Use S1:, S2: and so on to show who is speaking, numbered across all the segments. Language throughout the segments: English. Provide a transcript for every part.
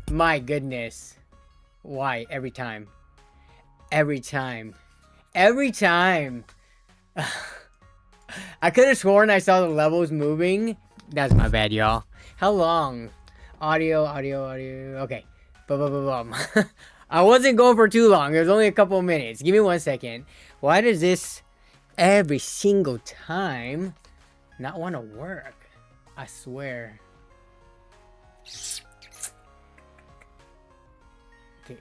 S1: My goodness. Why? Every time. Every time. Every time. I could have sworn I saw the levels moving. That's my bad, y'all. How long? Audio. Okay. Boom. I wasn't going for too long. It was only a couple of minutes. Give me 1 second. Why does this every single time not want to work? I swear. Okay.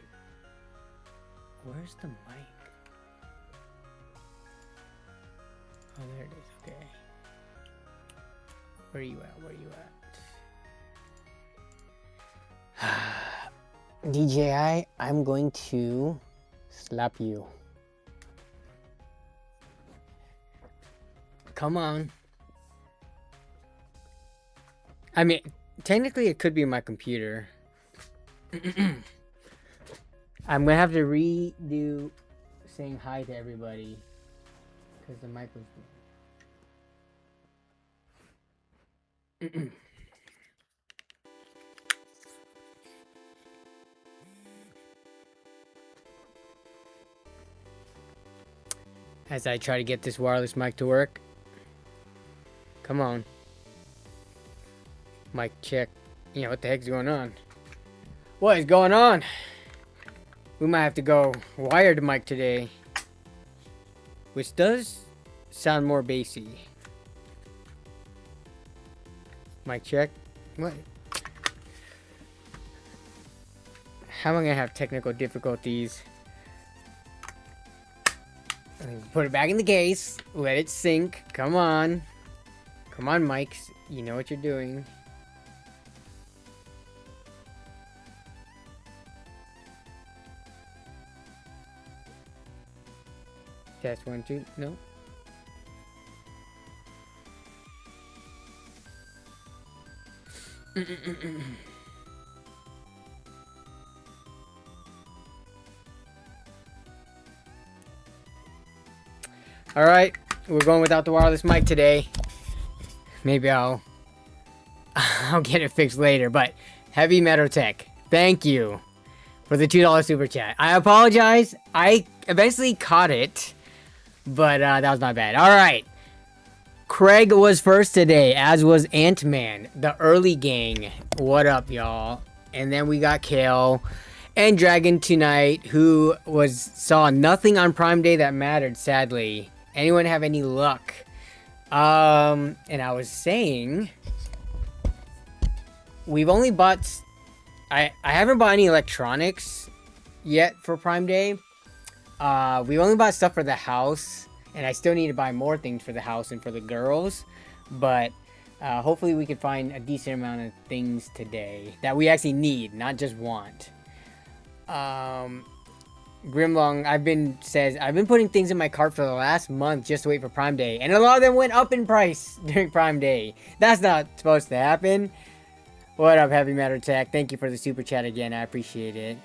S1: Where's the mic? Oh, there it is. Okay. Where are you at? Where are you at? DJI, I'm going to slap you. Come on. I mean, technically it could be my computer. I'm gonna have to redo saying hi to everybody because the mic was. As I try to get this wireless mic to work. Come on. Mic check. Yeah, what the heck's going on? What is going on? We might have to go wired mic today. Which does sound more bassy. Mic check. What? How am I gonna have technical difficulties? Put it back in the case. Let it sink. Come on. Come on, mics. You know what you're doing. Test 1, 2. No. Alright, we're going without the wireless mic today. Maybe I'll get it fixed later, but Heavy Metal Tech, thank you for the $2 super chat. I apologize. I eventually caught it, but that was my bad. Alright. Craig was first today, as was Ant-Man, the early gang. What up, y'all? And then we got Kale and Dragon tonight, who saw nothing on Prime Day that mattered, sadly. Anyone have any luck? And I was saying, we've only bought, I haven't bought any electronics yet for Prime Day. We only bought stuff for the house, and I still need to buy more things for the house and for the girls. But hopefully we can find a decent amount of things today that we actually need, not just want. Grimlong, I've been putting things in my cart for the last month just to wait for Prime Day, and a lot of them went up in price during Prime Day. That's not supposed to happen. What up, Heavy Matter Tech? Thank you for the super chat again. I appreciate it.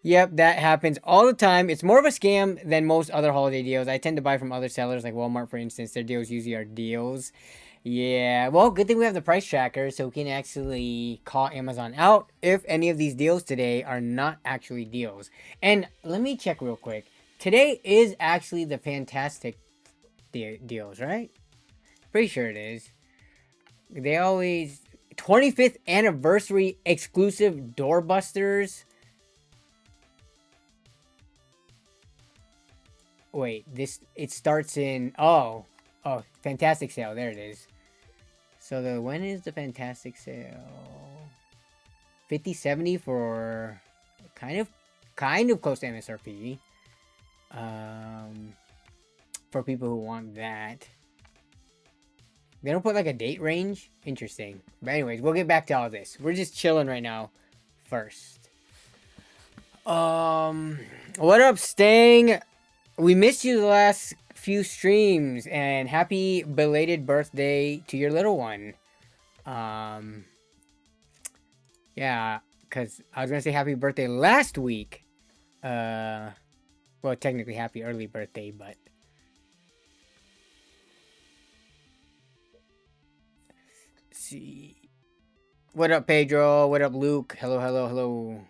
S1: Yep, that happens all the time. It's more of a scam than most other holiday deals. I tend to buy from other sellers like Walmart, for instance. Their deals usually are deals. Yeah, well, good thing we have the price tracker, so we can actually call Amazon out if any of these deals today are not actually deals. And let me check real quick. Today is actually the fantastic deals, right? Pretty sure it is. They always... 25th anniversary exclusive doorbusters. Wait, it starts in... Oh, fantastic sale. There it is. So when is the fantastic sale? 50-70 for kind of close to MSRP. For people who want that. They don't put like a date range? Interesting. But anyways, we'll get back to all this. We're just chilling right now first. What up, Stang? We missed you the last few streams, and happy belated birthday to your little one. Yeah, because I was gonna say happy birthday last week. Well, technically happy early birthday, but see. What up, Pedro? What up, Luke? Hello, hello, hello.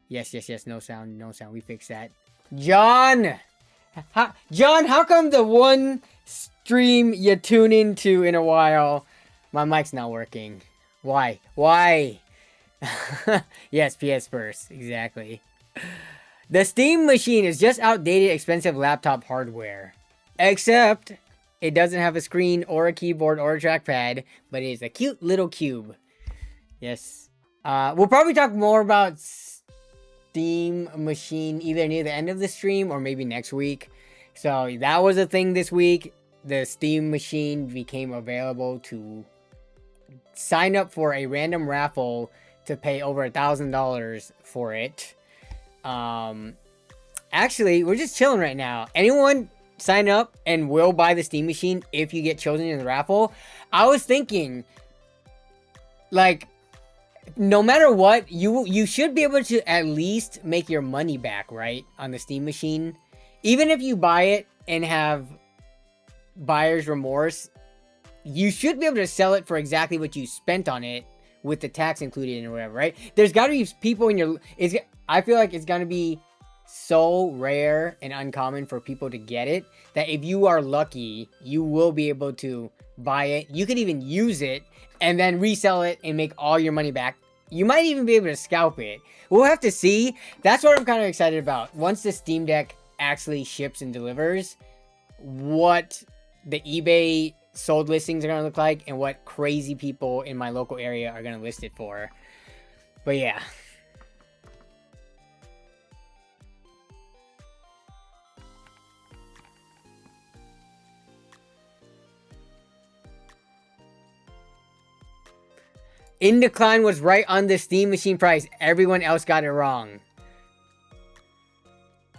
S1: Yes, yes, yes. No sound, no sound. We fixed that. John! John, how come the one stream you tune into in a while, my mic's not working? Why? Why? Yes, PS first. Exactly. The Steam Machine is just outdated, expensive laptop hardware. Except, it doesn't have a screen or a keyboard or a trackpad, but it is a cute little cube. Yes. We'll probably talk more about Steam Machine either near the end of the stream or maybe next week. So that was a thing this week. The Steam Machine became available to sign up for a random raffle to pay over $1,000 for it. Actually, we're just chilling right now. Anyone sign up and will buy the Steam Machine if you get chosen in the raffle? I was thinking, like, no matter what, you should be able to at least make your money back, right? On the Steam Machine. Even if you buy it and have buyer's remorse, you should be able to sell it for exactly what you spent on it with the tax included in or whatever, right? There's got to be people in your... I feel like it's going to be so rare and uncommon for people to get it that if you are lucky, you will be able to buy it. You could even use it and then resell it and make all your money back. You might even be able to scalp it. We'll have to see. That's what I'm kind of excited about. Once the Steam Deck actually ships and delivers, what the eBay sold listings are going to look like and what crazy people in my local area are going to list it for. But yeah. In Decline was right on the Steam Machine price. Everyone else got it wrong.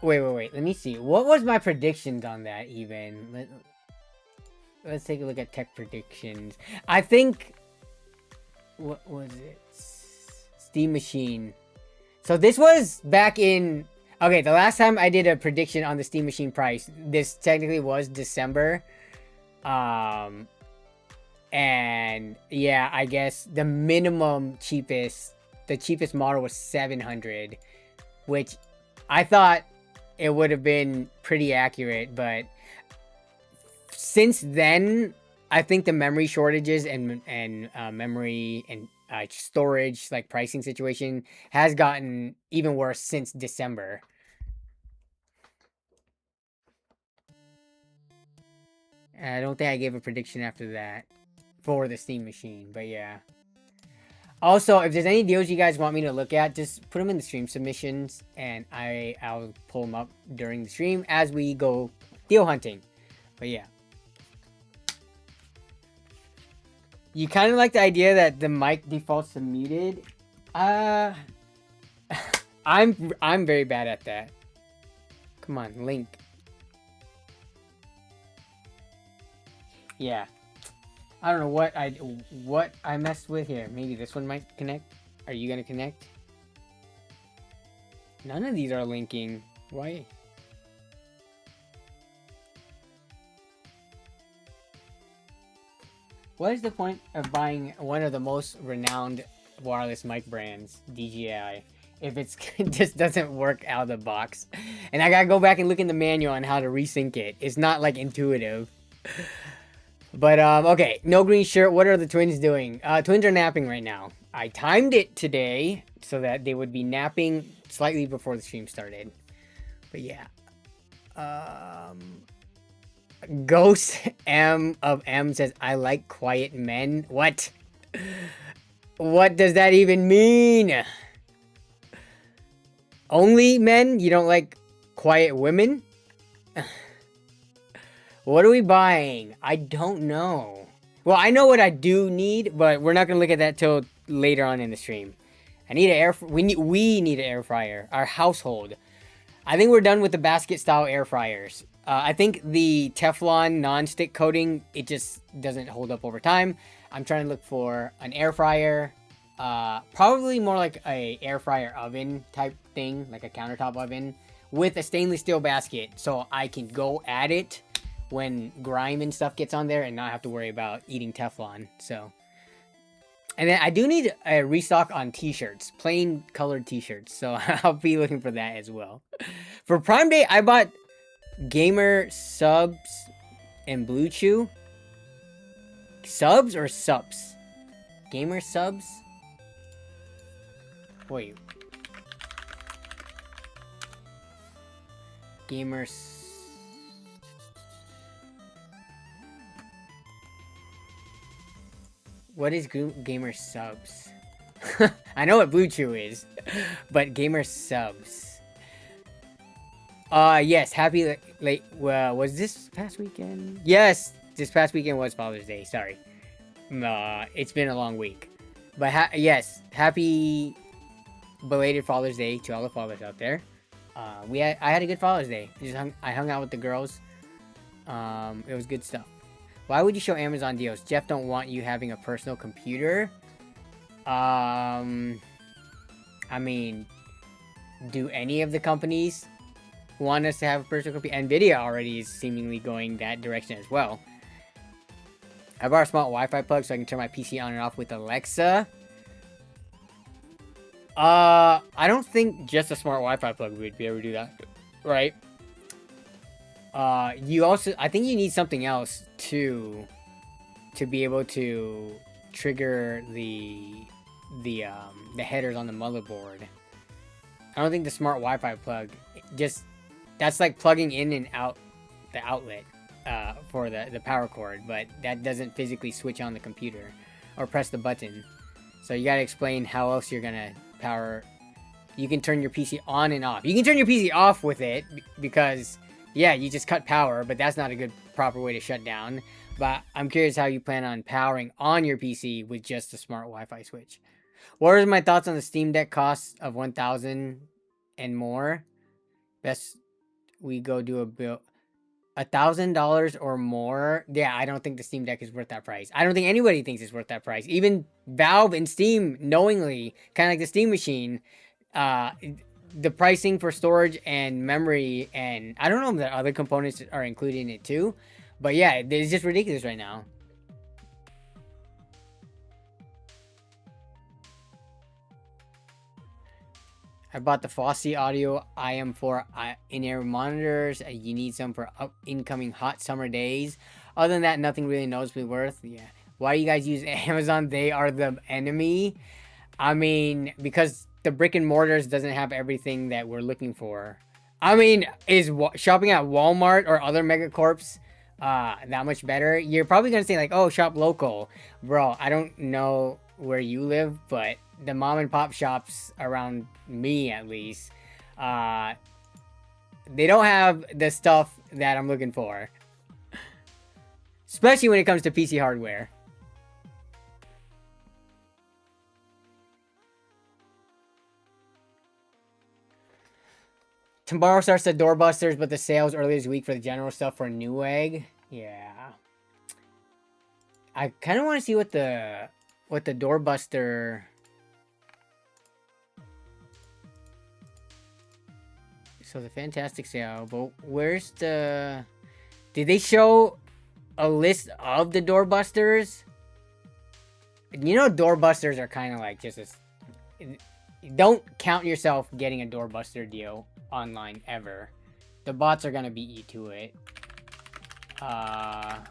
S1: Wait. Let me see. What was my predictions on that even? Let's take a look at tech predictions. I think... What was it? Steam Machine. So this was back in... Okay, the last time I did a prediction on the Steam Machine price, this technically was December. And yeah, I guess the minimum cheapest, the cheapest model was $700, which I thought it would have been pretty accurate, but since then, I think the memory shortages and memory and storage, like pricing situation, has gotten even worse since December. I don't think I gave a prediction after that for the Steam Machine, but yeah. Also, if there's any deals you guys want me to look at, just put them in the stream submissions, and I'll pull them up during the stream as we go deal hunting. But yeah. You kind of like the idea that the mic defaults to muted. I'm very bad at that. Come on, Link. Yeah. I don't know what I messed with here. Maybe this one might connect. Are you gonna connect? None of these are linking. Why? What is the point of buying one of the most renowned wireless mic brands, DJI, if it just doesn't work out of the box? And I gotta go back and look in the manual on how to resync it. It's not like intuitive. But, okay, no green shirt. What are the twins doing? Twins are napping right now. I timed it today so that they would be napping slightly before the stream started. But yeah. Ghost M of M says, I like quiet men. What? What does that even mean? Only men? You don't like quiet women? What are we buying? I don't know. Well, I know what I do need, but we're not gonna look at that till later on in the stream. I need an we need an air fryer. Our household. I think we're done with the basket style air fryers. I think the Teflon non-stick coating, it just doesn't hold up over time. I'm trying to look for an air fryer. Probably more like a air fryer oven type thing, like a countertop oven with a stainless steel basket, so I can go at it when grime and stuff gets on there and not have to worry about eating Teflon. So, and then I do need a restock on t-shirts, plain colored t-shirts. So I'll be looking for that as well. For Prime Day, I bought Gamer Subs and Blue Chew. Subs or Subs? Gamer Subs? Wait. Gamers. What is Gamer Subs? I know what Blue Chew is, but Gamer Subs. Yes, happy late. Was this past weekend? Yes, this past weekend was Father's Day. Sorry. It's been a long week. But yes, happy belated Father's Day to all the fathers out there. I had a good Father's Day. I hung out with the girls. It was good stuff. Why would you show Amazon deals? Jeff don't want you having a personal computer. I mean, do any of the companies want us to have a personal computer? Nvidia already is seemingly going that direction as well. I bought a smart Wi-Fi plug so I can turn my PC on and off with Alexa. I don't think just a smart Wi-Fi plug would be able to do that, right? I think you need something else to be able to trigger the headers on the motherboard. I don't think the smart Wi-Fi plug that's like plugging in and out the outlet for the power cord, but that doesn't physically switch on the computer or press the button. So you gotta explain how else you're gonna power. You can turn your PC on and off. You can turn your PC off with it because, yeah, you just cut power, but that's not a good proper way to shut down. But I'm curious how you plan on powering on your PC with just a smart Wi-Fi switch. What are my thoughts on the Steam Deck cost of $1,000 and more? Best we go do a bill. $1,000 or more. Yeah, I don't think the Steam Deck is worth that price. I don't think anybody thinks it's worth that price. Even Valve and Steam knowingly, kind of like the Steam machine, the pricing for storage and memory, and I don't know if the other components are included in it too, but yeah, it's just ridiculous right now. I bought the Fosse Audio IM4 in-ear monitors. You need some for incoming hot summer days. Other than that, nothing really noticeably worth. Yeah. Why do you guys use Amazon? They are the enemy. I mean, because the brick and mortars doesn't have everything that we're looking for. I mean, is shopping at Walmart or other megacorps that much better? You're probably gonna say like, oh, shop local. Bro, I don't know where you live, but the mom and pop shops around me, at least, they don't have the stuff that I'm looking for, especially when it comes to PC hardware. Tomorrow starts the Doorbusters, but the sales early this week for the general stuff for Newegg. Yeah, I kind of want to see what the Doorbuster. So the fantastic sale, but where's the... Did they show a list of the Doorbusters? You know, Doorbusters are kind of like just a... Don't count yourself getting a Doorbuster deal online ever. The bots are gonna beat you to it. Let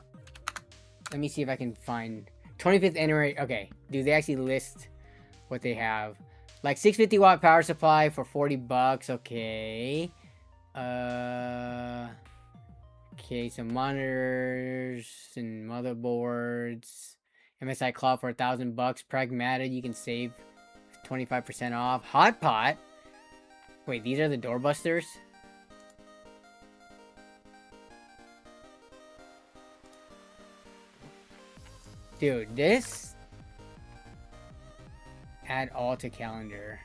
S1: me see if I can find... 25th anniversary... Okay, do they actually list what they have? Like 650 watt power supply for $40. Okay. Okay, some monitors and motherboards. MSI cloth for $1,000. Pragmatic, you can save 25% off. Hot pot. Wait, these are the Doorbusters? Dude, this... Add all to calendar.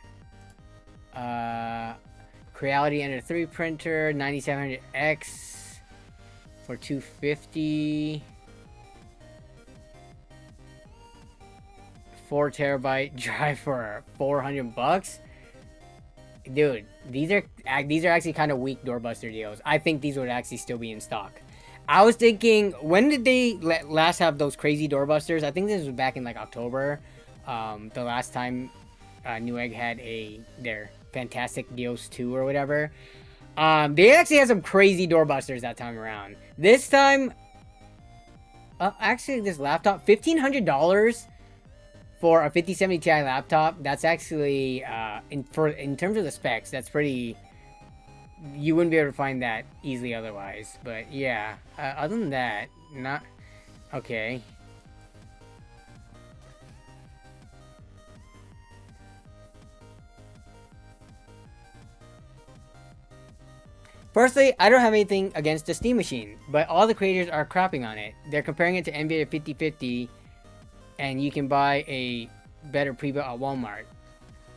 S1: Creality Ender 3 printer, 9700X for $250. 4 terabyte drive for $400. Dude, these are actually kind of weak Doorbuster deals. I think these would actually still be in stock. I was thinking, when did they last have those crazy doorbusters? I think this was back in like October. The last time Newegg had their Fantastic Deals 2 or whatever. They actually had some crazy doorbusters that time around. This time, actually, this laptop, $1,500 for a 5070 Ti laptop. That's actually in terms of the specs, that's pretty. You wouldn't be able to find that easily otherwise. But yeah, other than that, not okay. Personally, I don't have anything against the Steam Machine, but all the creators are crapping on it. They're comparing it to NVIDIA 5050, and you can buy a better pre-built at Walmart.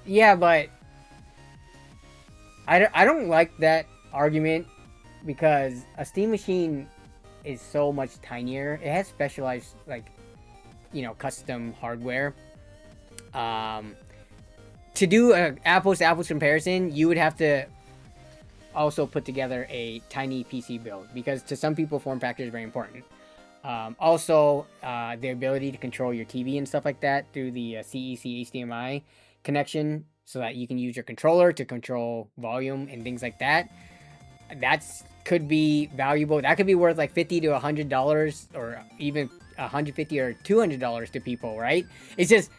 S1: Yeah, but I don't like that argument because a Steam Machine is so much tinier. It has specialized, like, custom hardware. To do an apples-to-apples comparison, you would have to also put together a tiny PC build, because to some people form factor is very important. Also, the ability to control your TV and stuff like that through the CEC HDMI connection, so that you can use your controller to control volume and things like that. That's could be valuable. That could be worth like $50 to $100, or even $150 or $200 to people, right? It's just,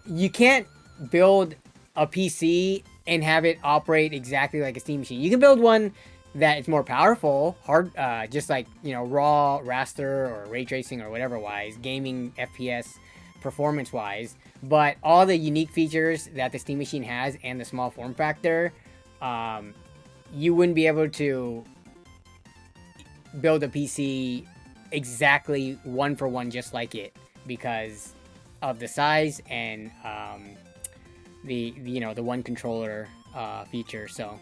S1: you can't build a PC and have it operate exactly like a Steam Machine. You can build one that is more powerful, just like, raw raster or ray tracing or whatever wise, gaming FPS performance wise, but all the unique features that the Steam Machine has and the small form factor, you wouldn't be able to build a PC exactly one for one just like it, because of the size and the one controller feature. So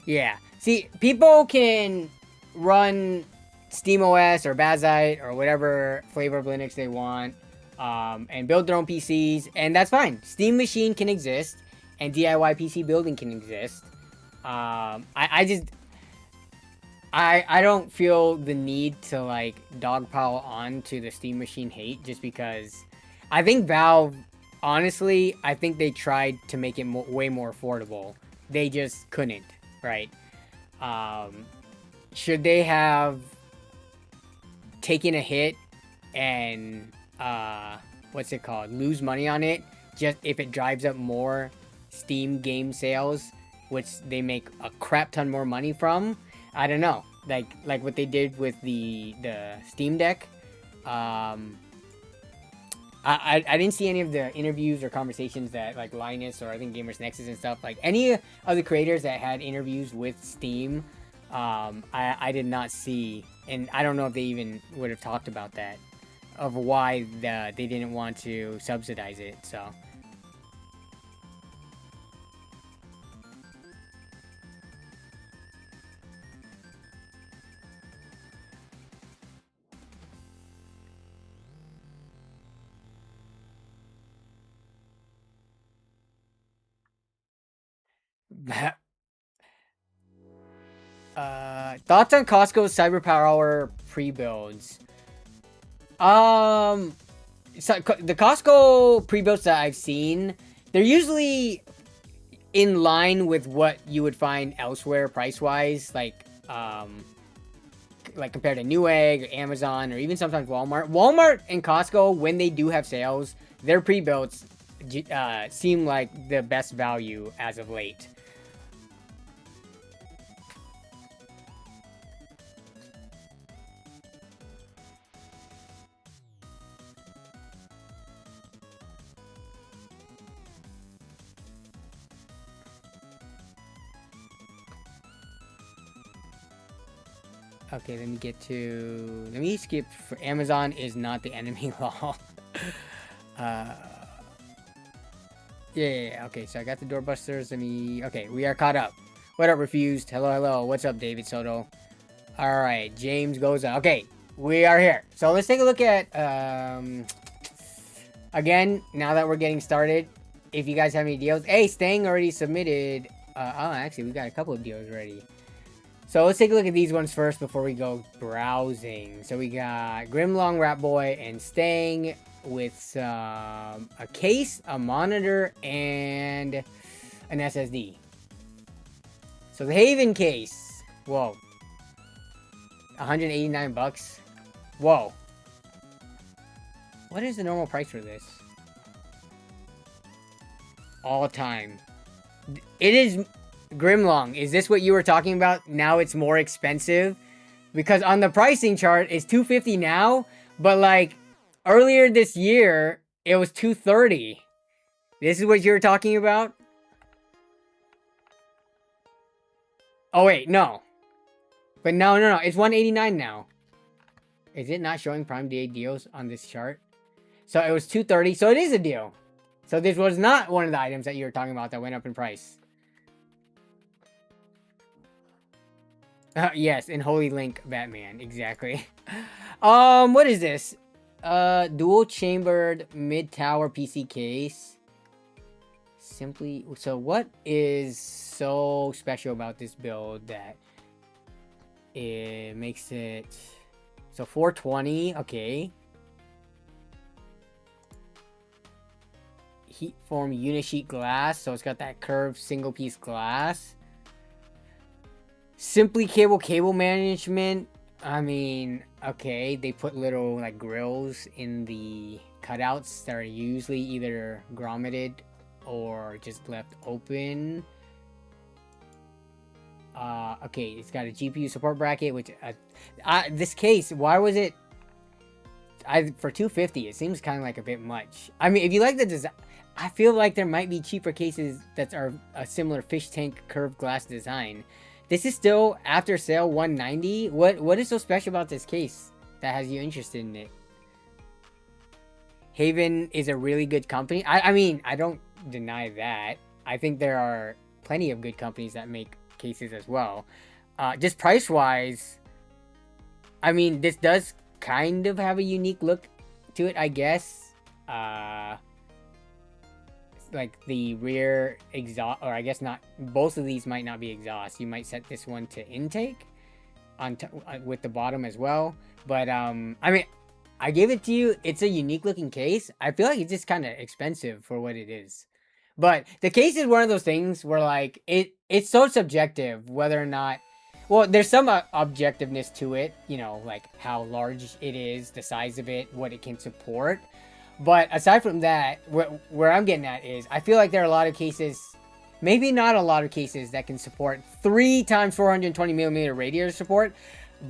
S1: yeah, see, people can run SteamOS or Bazite or whatever flavor of Linux they want, and build their own PCs, and that's fine. Steam Machine can exist, and DIY PC building can exist. I don't feel the need to like dogpile on to the Steam Machine hate, just because I think Valve, honestly, I think they tried to make it way more affordable. They just couldn't, right? Should they have taken a hit and lose money on it just if it drives up more Steam game sales, which they make a crap ton more money from? I don't know, like what they did with the Steam Deck. I didn't see any of the interviews or conversations that like Linus or I think Gamers Nexus and stuff, like any of the creators that had interviews with Steam. I did not see, and I don't know if they even would have talked about that, of why they didn't want to subsidize it. So thoughts on Costco's Cyber Power pre-builds. So the Costco pre-builds that I've seen, they're usually in line with what you would find elsewhere price-wise, like compared to Newegg or Amazon or even sometimes Walmart. Walmart and Costco, when they do have sales, their pre-builds seem like the best value as of late. Okay, let me skip. For Amazon is not the enemy law. Yeah, okay, so I got the doorbusters. Okay, we are caught up. What up, Refused? Hello. What's up, David Soto? All right, James goes on. Okay, we are here. So let's take a look at, again, now that we're getting started, if you guys have any deals. Hey, Stang already submitted. Actually, we got a couple of deals ready. So let's take a look at these ones first before we go browsing. So we got Grimlong, Rat Boy, and Stang with a case, a monitor, and an SSD. So the Haven case. Whoa. 189 bucks. Whoa. What is the normal price for this? All time. It is Grimlong. Is this what you were talking about? Now it's more expensive? Because on the pricing chart it's $250 now, but like earlier this year it was $230. This is what you were talking about? Oh wait, no. But no, it's $189 now. Is it not showing Prime Day deals on this chart? So it was $230, so it is a deal. So this was not one of the items that you were talking about that went up in price. Yes, in Holy Link Batman, exactly. What is this? Dual chambered mid-tower PC case. Simply, so what is so special about this build that it makes it so 420? Okay. Heat form unisheet glass, so it's got that curved single piece glass. Simply cable management. I mean, okay, they put little like grills in the cutouts that are usually either grommeted or just left open. Okay, it's got a GPU support bracket, which this case, why was it for $250? It seems kind of like a bit much. I mean, if you like the design, I feel like there might be cheaper cases that are a similar fish tank curved glass design. This is still after sale $190. What is so special about this case that has you interested in it? Haven is a really good company. I mean, I don't deny that. I think there are plenty of good companies that make cases as well. Just price wise, I mean, this does kind of have a unique look to it, I guess. Like the rear exhaust, or I guess not, both of these might not be exhaust. You might set this one to intake on with the bottom as well. But I mean, I gave it to you. It's a unique looking case. I feel like it's just kind of expensive for what it is. But the case is one of those things where like it's so subjective whether or not, well, there's some objectiveness to it, you know, like how large it is, the size of it, what it can support. But aside from that, where I'm getting at is, I feel like there are a lot of cases, maybe not a lot of cases, that can support 3 times 420mm radiator support.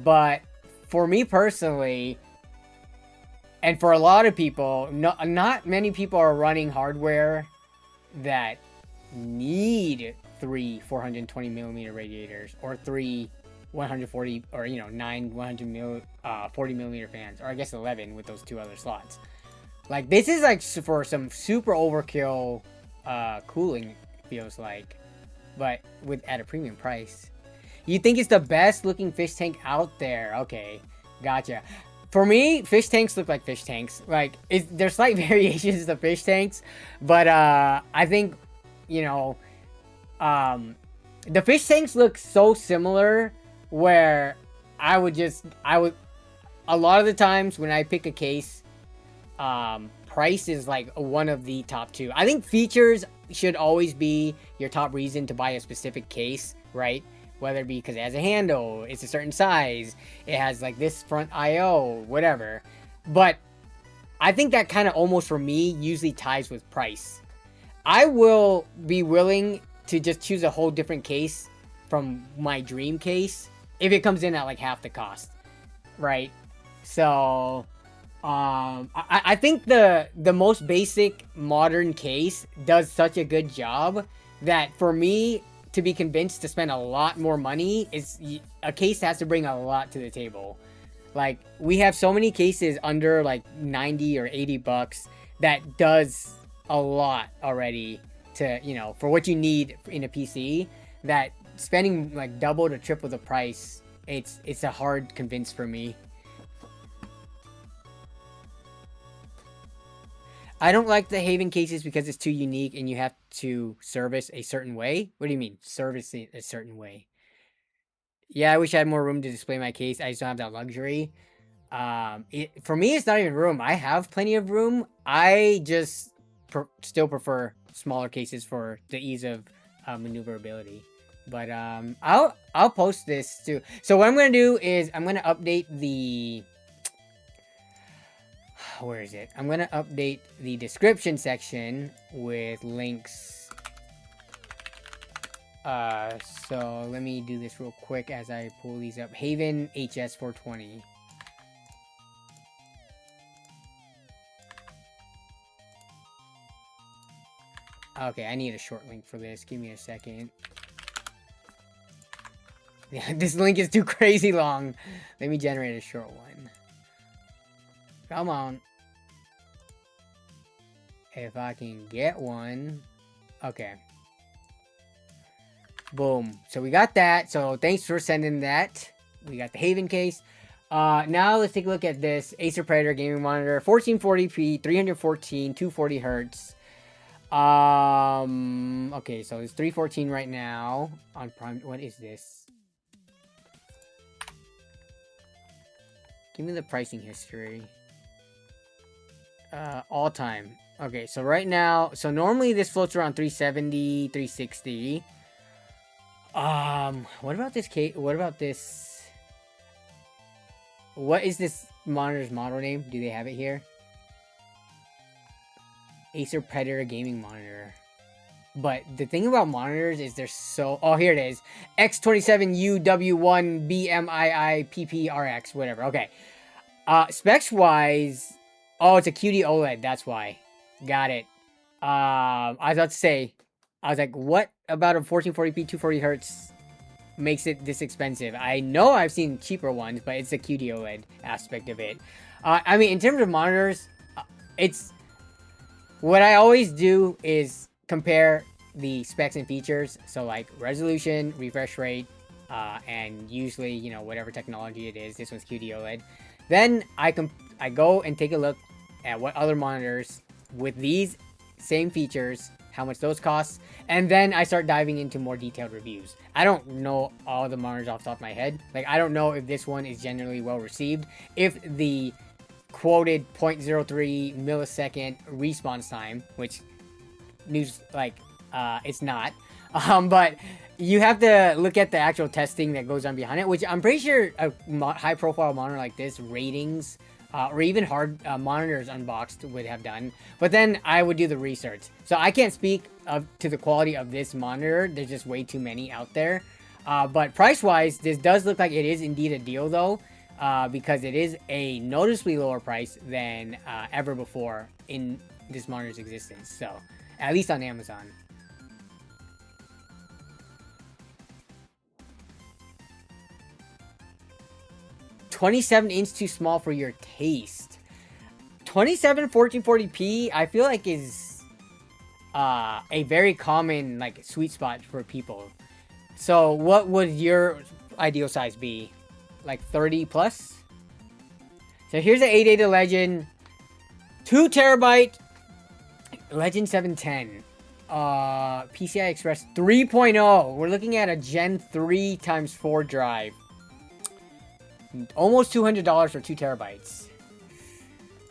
S1: But for me personally, and for a lot of people, not many people are running hardware that need 3 420mm radiators, or 3 140, or, you know, 9 140mm fans, or I guess 11 with those 2 other slots. Like, this is like for some super overkill cooling, feels like, but at a premium price. You think it's the best looking fish tank out there? Okay, gotcha. For me, fish tanks look like fish tanks. Like, there's slight variations to fish tanks, but I think, you know, the fish tanks look so similar where I would a lot of the times when I pick a case, price is like one of the top 2. I think features should always be your top reason to buy a specific case, right? Whether it be because it has a handle, it's a certain size, it has like this front IO, whatever. But I think that kind of almost for me usually ties with price. I will be willing to just choose a whole different case from my dream case if it comes in at like half the cost, right? So I think the most basic modern case does such a good job that for me to be convinced to spend a lot more money, a case has to bring a lot to the table. Like, we have so many cases under like 90 or 80 bucks that does a lot already to, you know, for what you need in a PC, that spending like double to triple the price it's a hard convince for me. I don't like the Haven cases because it's too unique and you have to service a certain way. What do you mean, service it a certain way? Yeah, I wish I had more room to display my case. I just don't have that luxury. For me, it's not even room. I have plenty of room. I just still prefer smaller cases for the ease of maneuverability. But I'll post this too. So what I'm gonna do is I'm gonna update the where is it? I'm gonna update the description section with links. So let me do this real quick as I pull these up. Haven HS420. Okay, I need a short link for this. Give me a second. Yeah, this link is too crazy long. Let me generate a short one. Come on. If I can get one. Okay. Boom. So we got that. So thanks for sending that. We got the Haven case. Now let's take a look at this Acer Predator gaming monitor. 1440p, 314, 240 hertz. Okay, so it's 314 right now on Prime. What is this? Give me the pricing history. All time. Okay, so right now, so normally this floats around 370, 360. What about this case? What about this? What is this monitor's model name? Do they have it here? Acer Predator gaming monitor. But the thing about monitors is they're so... Oh, here it is. X27UW1BMIIPPRX, whatever. Okay. Specs-wise... Oh, it's a QD OLED. That's why. Got it. I was about to say... I was like, what about a 1440p, 240 hertz makes it this expensive? I know I've seen cheaper ones, but it's the QD OLED aspect of it. I mean, in terms of monitors, it's... What I always do is compare the specs and features. So like resolution, refresh rate, and usually, you know, whatever technology it is. This one's QD OLED. Then I go and take a look at what other monitors with these same features, how much those cost, and then I start diving into more detailed reviews. I don't know all the monitors off the top of my head. Like, I don't know if this one is generally well received, if the quoted 0.03 millisecond response time, which news, like, it's not, but you have to look at the actual testing that goes on behind it, which I'm pretty sure a high profile monitor like this, ratings, or even hard monitors unboxed would have done. But then I would do the research. So I can't speak to the quality of this monitor. There's just way too many out there. But price-wise, this does look like it is indeed a deal, though, because it is a noticeably lower price than ever before in this monitor's existence. So, at least on Amazon. $27" too small for your taste. 27 1440p, I feel like is a very common like sweet spot for people. So what would your ideal size be? Like 30 plus? So here's an 880 Legend, 2 terabyte Legend 710. PCI Express 3.0. We're looking at a Gen 3 x 4 drive. Almost $200 for 2 terabytes.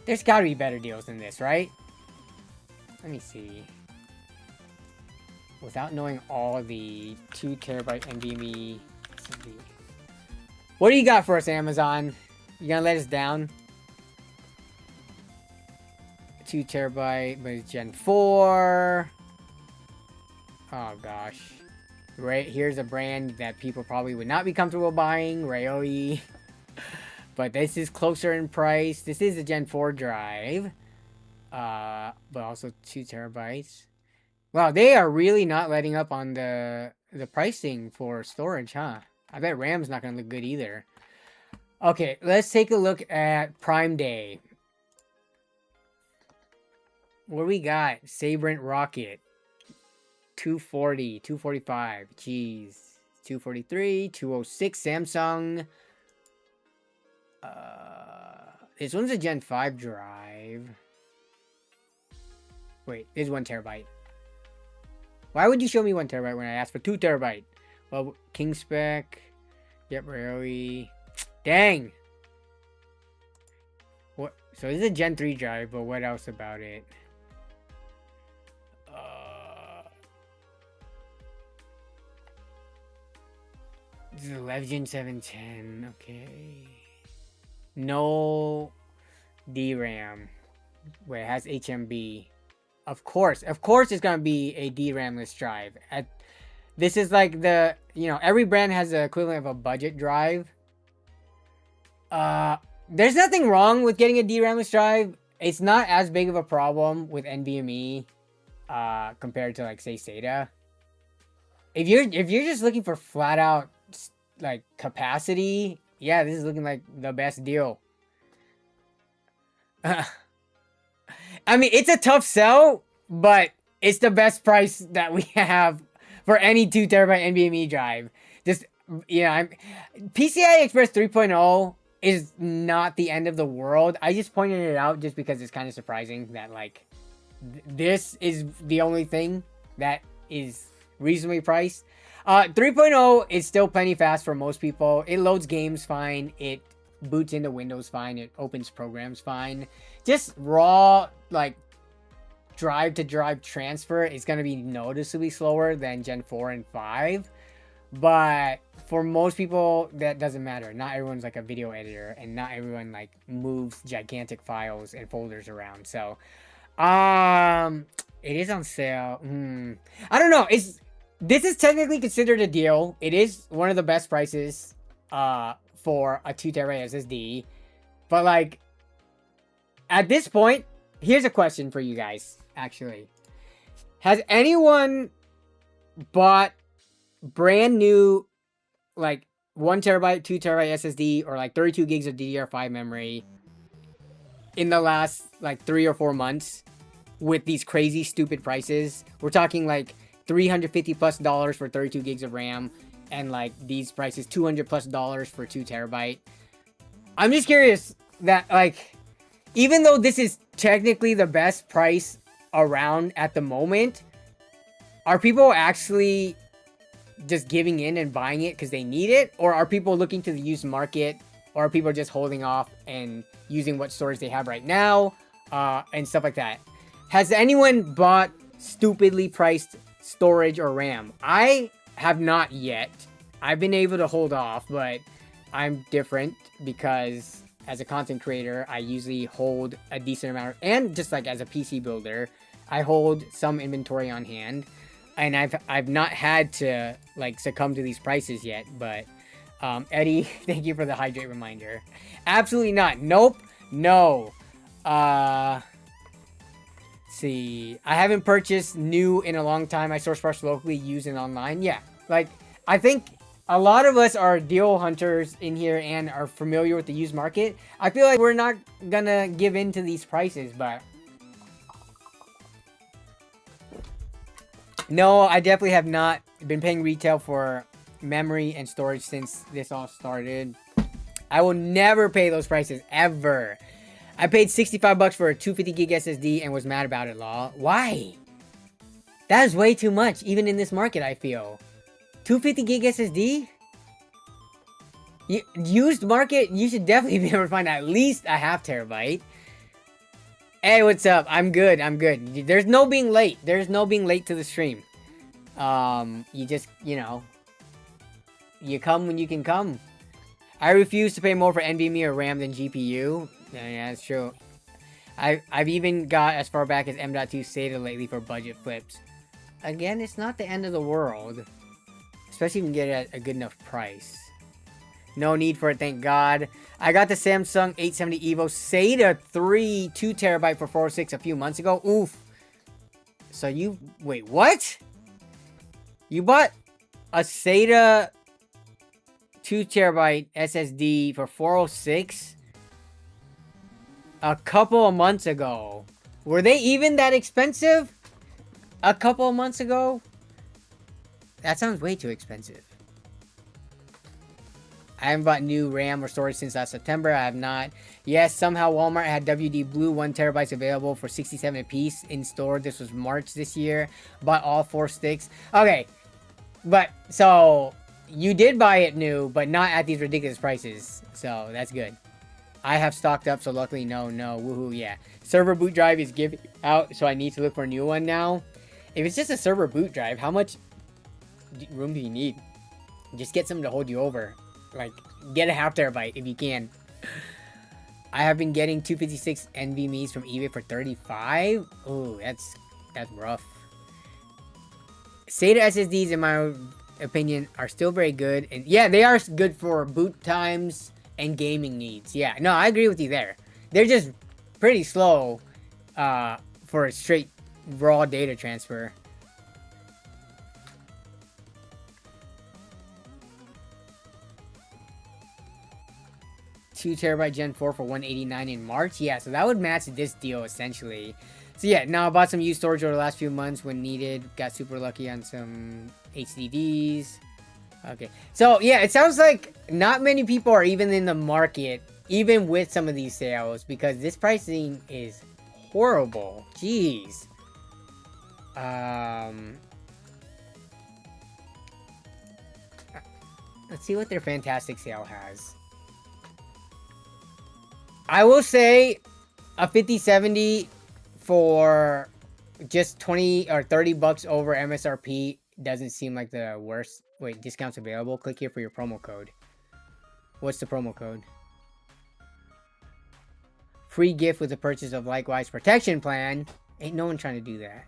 S1: There's got to be better deals than this, right? Let me see. Without knowing all the 2 terabyte NVMe. What do you got for us, Amazon? You gonna let us down? 2 terabyte, but it's Gen 4. Oh gosh. Right, here's a brand that people probably would not be comfortable buying, Ryobi. But this is closer in price. This is a Gen 4 drive. But also 2 terabytes. Wow, they are really not letting up on the pricing for storage, huh? I bet RAM's not gonna look good either. Okay, let's take a look at Prime Day. What do we got? Sabrent Rocket. 240, 245. Jeez. 243, 206 Samsung. This one's a Gen 5 drive. Wait, it's 1 terabyte. Why would you show me 1 terabyte when I asked for 2 terabyte? Well, King Spec. Yep, rarely. Dang. What? So this is a Gen 3 drive, but what else about it? This is a Legend 710. Okay. No DRAM. Wait, it has HMB. Of course it's gonna be a DRAM-less drive. This is like the, you know, every brand has the equivalent of a budget drive. There's nothing wrong with getting a DRAM-less drive. It's not as big of a problem with NVMe compared to, like, say, SATA. If you're just looking for flat out like capacity, yeah, this is looking like the best deal. I mean, it's a tough sell, but it's the best price that we have for any 2 terabyte NVMe drive. Just, yeah, PCI Express 3.0 is not the end of the world. I just pointed it out just because it's kind of surprising that, like, this is the only thing that is reasonably priced. 3.0 is still plenty fast for most people. It loads games fine. It boots into Windows fine. It opens programs fine. Just raw, like, drive to drive transfer is going to be noticeably slower than Gen 4 and 5. But for most people, that doesn't matter. Not everyone's like a video editor, and not everyone like moves gigantic files and folders around. So, it is on sale. I don't know. This is technically considered a deal. It is one of the best prices for a 2 terabyte SSD. But, like, at this point, here's a question for you guys, actually. Has anyone bought brand new, like, 1 terabyte, 2 terabyte SSD, or like 32 gigs of DDR5 memory in the last, like, 3 or 4 months with these crazy, stupid prices? We're talking, like, $350+ for 32 gigs of RAM, and like these prices $200+ for 2 terabyte. I'm just curious that, like, even though this is technically the best price around at the moment, are people actually just giving in and buying it because they need it, or are people looking to the used market, or are people just holding off and using what storage they have right now, and stuff like that? Has anyone bought stupidly priced storage or RAM? I have not yet. I've been able to hold off, but I'm different because as a content creator, I usually hold a decent amount, and just like as a PC builder, I hold some inventory on hand, and I've not had to like succumb to these prices yet. But Eddie, thank you for the hydrate reminder. Absolutely not. Nope. No. See, I haven't purchased new in a long time. I source parts locally, used and online. Yeah, like, I think a lot of us are deal hunters in here and are familiar with the used market. I feel like we're not gonna give in to these prices, but no, I definitely have not been paying retail for memory and storage since this all started. I will never pay those prices, ever. I paid $65 for a 250 gig SSD and was mad about it, lol. Why? That is way too much, even in this market, I feel. 250 gig SSD? Used market, you should definitely be able to find at least a half terabyte. Hey, what's up? I'm good, I'm good. There's no being late. There's no being late to the stream. You just, you know, you come when you can come. I refuse to pay more for NVMe or RAM than GPU. Yeah, that's true. I've even got as far back as M.2 SATA lately for budget flips. Again, it's not the end of the world. Especially if you can get it at a good enough price. No need for it, thank God. I got the Samsung 870 EVO SATA 3 2 terabyte for $406 a few months ago. Oof. So you... Wait, what? You bought a SATA 2 terabyte SSD for $406 a couple of months ago. Were they even that expensive a couple of months ago? That sounds way too expensive. I haven't bought new RAM or storage since last September. I have not. Yes, somehow Walmart had WD Blue 1 terabytes available for 67 a piece in store. This was March this year. Bought all 4 sticks. Okay, but so you did buy it new, but not at these ridiculous prices. So that's good. I have stocked up, so luckily no, woohoo, yeah. Server boot drive is giving out, so I need to look for a new one now. If it's just a server boot drive, how much room do you need? Just get something to hold you over. Like, get a 1/2 terabyte if you can. I have been getting 256 NVMe's from eBay for 35. Oh, that's rough. SATA SSDs, in my opinion, are still very good. And yeah, they are good for boot times and gaming needs. Yeah, no, I agree with you there. They're just pretty slow for a straight raw data transfer. $2 TB Gen 4 for $189 in March. Yeah, so that would match this deal essentially. So yeah, now I bought some used storage over the last few months when needed. Got super lucky on some HDDs. Okay, so yeah, it sounds like not many people are even in the market, even with some of these sales, because this pricing is horrible. Jeez. Let's see what their fantastic sale has. I will say a 5070 for just 20 or 30 bucks over MSRP doesn't seem like the worst. Wait, discounts available. Click here for your promo code. What's the promo code? Free gift with the purchase of Likewise protection plan. Ain't no one trying to do that.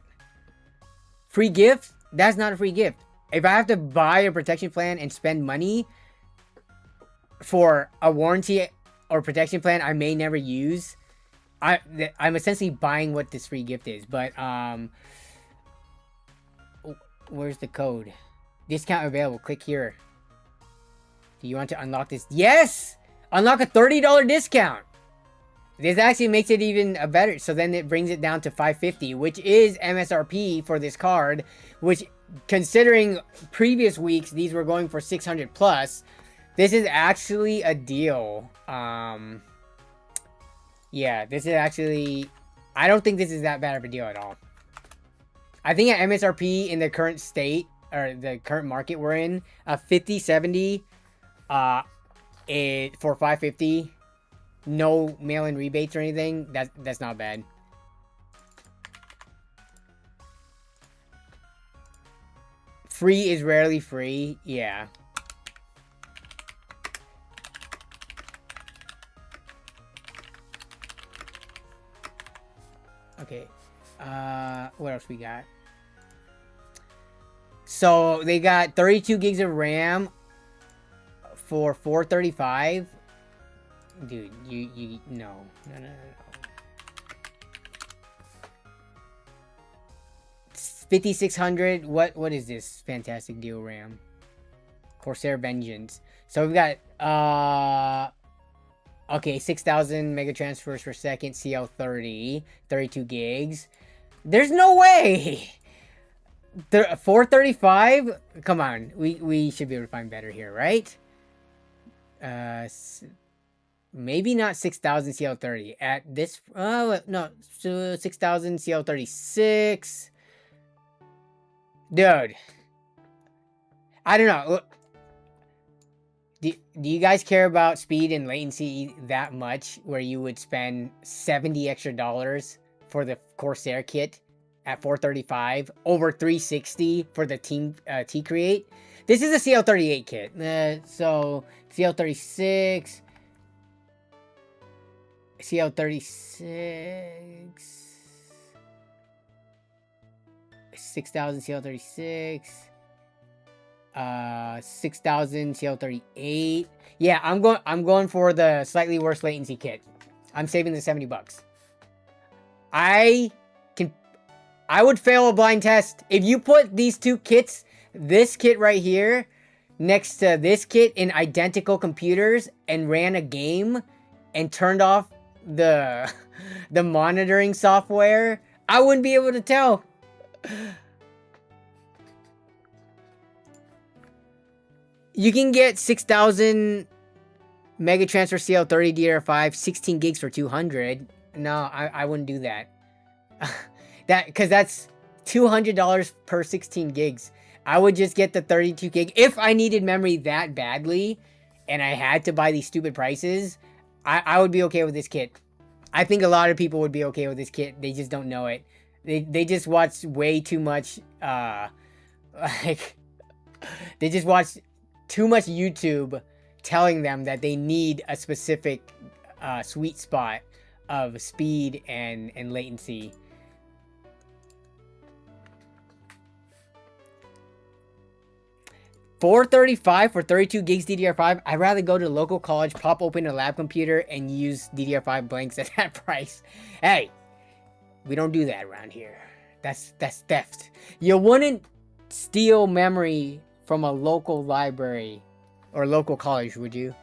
S1: Free gift? That's not a free gift. If I have to buy a protection plan and spend money for a warranty or protection plan I may never use, I'm essentially buying what this free gift is. But where's the code? Discount available. Click here. Do you want to unlock this? Yes! Unlock a $30 discount. This actually makes it even a better. So then it brings it down to $550, which is MSRP for this card, which, considering previous weeks these were going for 600 plus, this is actually a deal. Yeah, this is actually, I don't think this is that bad of a deal at all. I think at MSRP in the current state, or the current market we're in, a 5070 for $550, no mail-in rebates or anything, that's not bad. Free is rarely free, yeah. Okay, what else we got? So they got 32 gigs of RAM for $435. Dude, you no. 5600. What is this fantastic deal RAM? Corsair Vengeance. So we've got okay, 6,000 mega transfers per second, CL30, 32 gigs. There's no way. 435? Come on, we should be able to find better here, right? Maybe not 6,000 CL30 at this. No, so 6,000 CL36. Dude, I don't know. Do you guys care about speed and latency that much, where you would spend $70 extra for the Corsair kit at 435 over 360 for the T-Create? This is a CL38 kit. So CL36, CL36, 6,000 CL36. 6,000 CL38. Yeah, I'm going for the slightly worse latency kit. I'm saving the $70. I would fail a blind test if you put these two kits, this kit right here next to this kit in identical computers, and ran a game and turned off the monitoring software. I wouldn't be able to tell. You can get 6,000 Mega Transfer CL 30 DDR5, 16 gigs for 200. No, I wouldn't do that. Because that's $200 per 16 gigs. I would just get the 32 gig. If I needed memory that badly and I had to buy these stupid prices, I would be okay with this kit. I think a lot of people would be okay with this kit. They just don't know it. They just watch way too much, like, they just watch too much YouTube telling them that they need a specific sweet spot of speed and latency. $435 for 32 gigs DDR5. I'd rather go to local college, pop open a lab computer, and use DDR5 blanks at that price. Hey, we don't do that around here. That's theft. You wouldn't steal memory from a local library or local college, would you?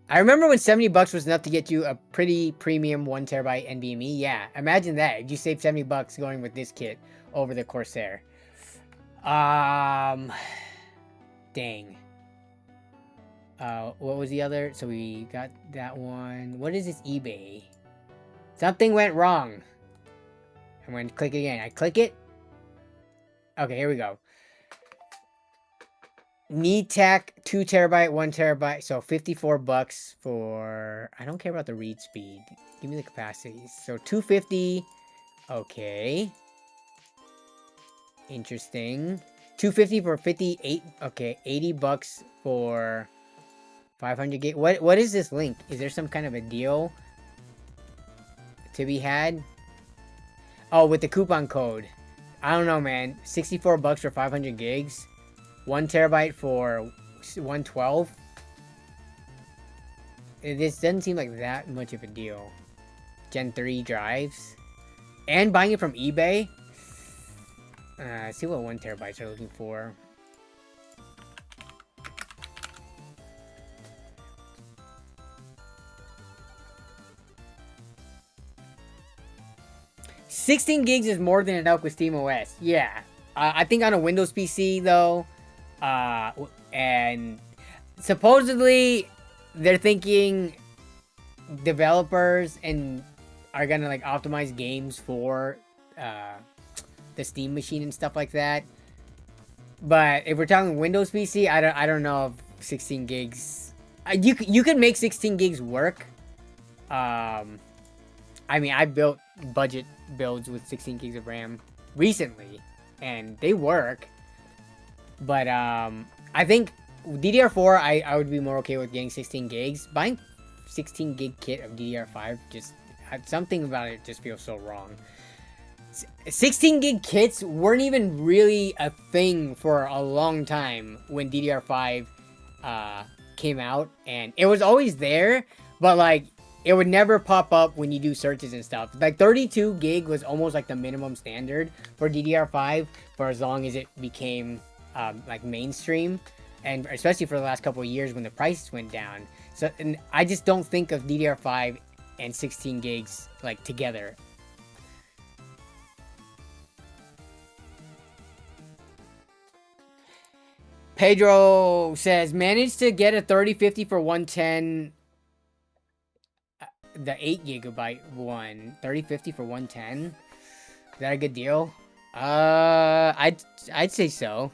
S1: I remember when 70 bucks was enough to get you a pretty premium 1 terabyte NVMe. Yeah, imagine that. You save 70 bucks going with this kit over the Corsair. Dang. What was the other? So we got that one. What is this eBay? Something went wrong. I'm going to click it again. I click it. Okay, here we go. NeedTech 2 terabyte, 1 terabyte. So 54 bucks for... I don't care about the read speed. Give me the capacities. So 250. Okay. Interesting. 250 for 58. Okay, 80 bucks for 500 gig. What is this link? Is there some kind of a deal to be had? Oh, with the coupon code. I don't know, man. 64 bucks for 500 gigs. 1 terabyte for 112. This doesn't seem like that much of a deal. Gen 3 drives. And buying it from eBay. See what 1 terabytes are looking for. $16 gigs is more than enough with SteamOS. Yeah. I think on a Windows PC though, and supposedly they're thinking developers and are gonna like optimize games for the Steam machine and stuff like that. But if we're talking Windows PC, I don't know if 16 gigs. You could make 16 gigs work. I mean, I built budget builds with 16 gigs of RAM recently, and they work. But I think DDR4, I would be more okay with getting 16 gigs. Buying 16 gig kit of DDR5, just something about it just feels so wrong. 16 gig kits weren't even really a thing for a long time when DDR5 came out, and it was always there, but like it would never pop up when you do searches and stuff. Like 32 gig was almost like the minimum standard for DDR5 for as long as it became like mainstream, and especially for the last couple of years when the prices went down. So, and I just don't think of DDR5 and 16 gigs like together. Pedro says, managed to get a 3050 for 110. The 8 gigabyte one. 3050 for 110. Is that a good deal? I'd say so.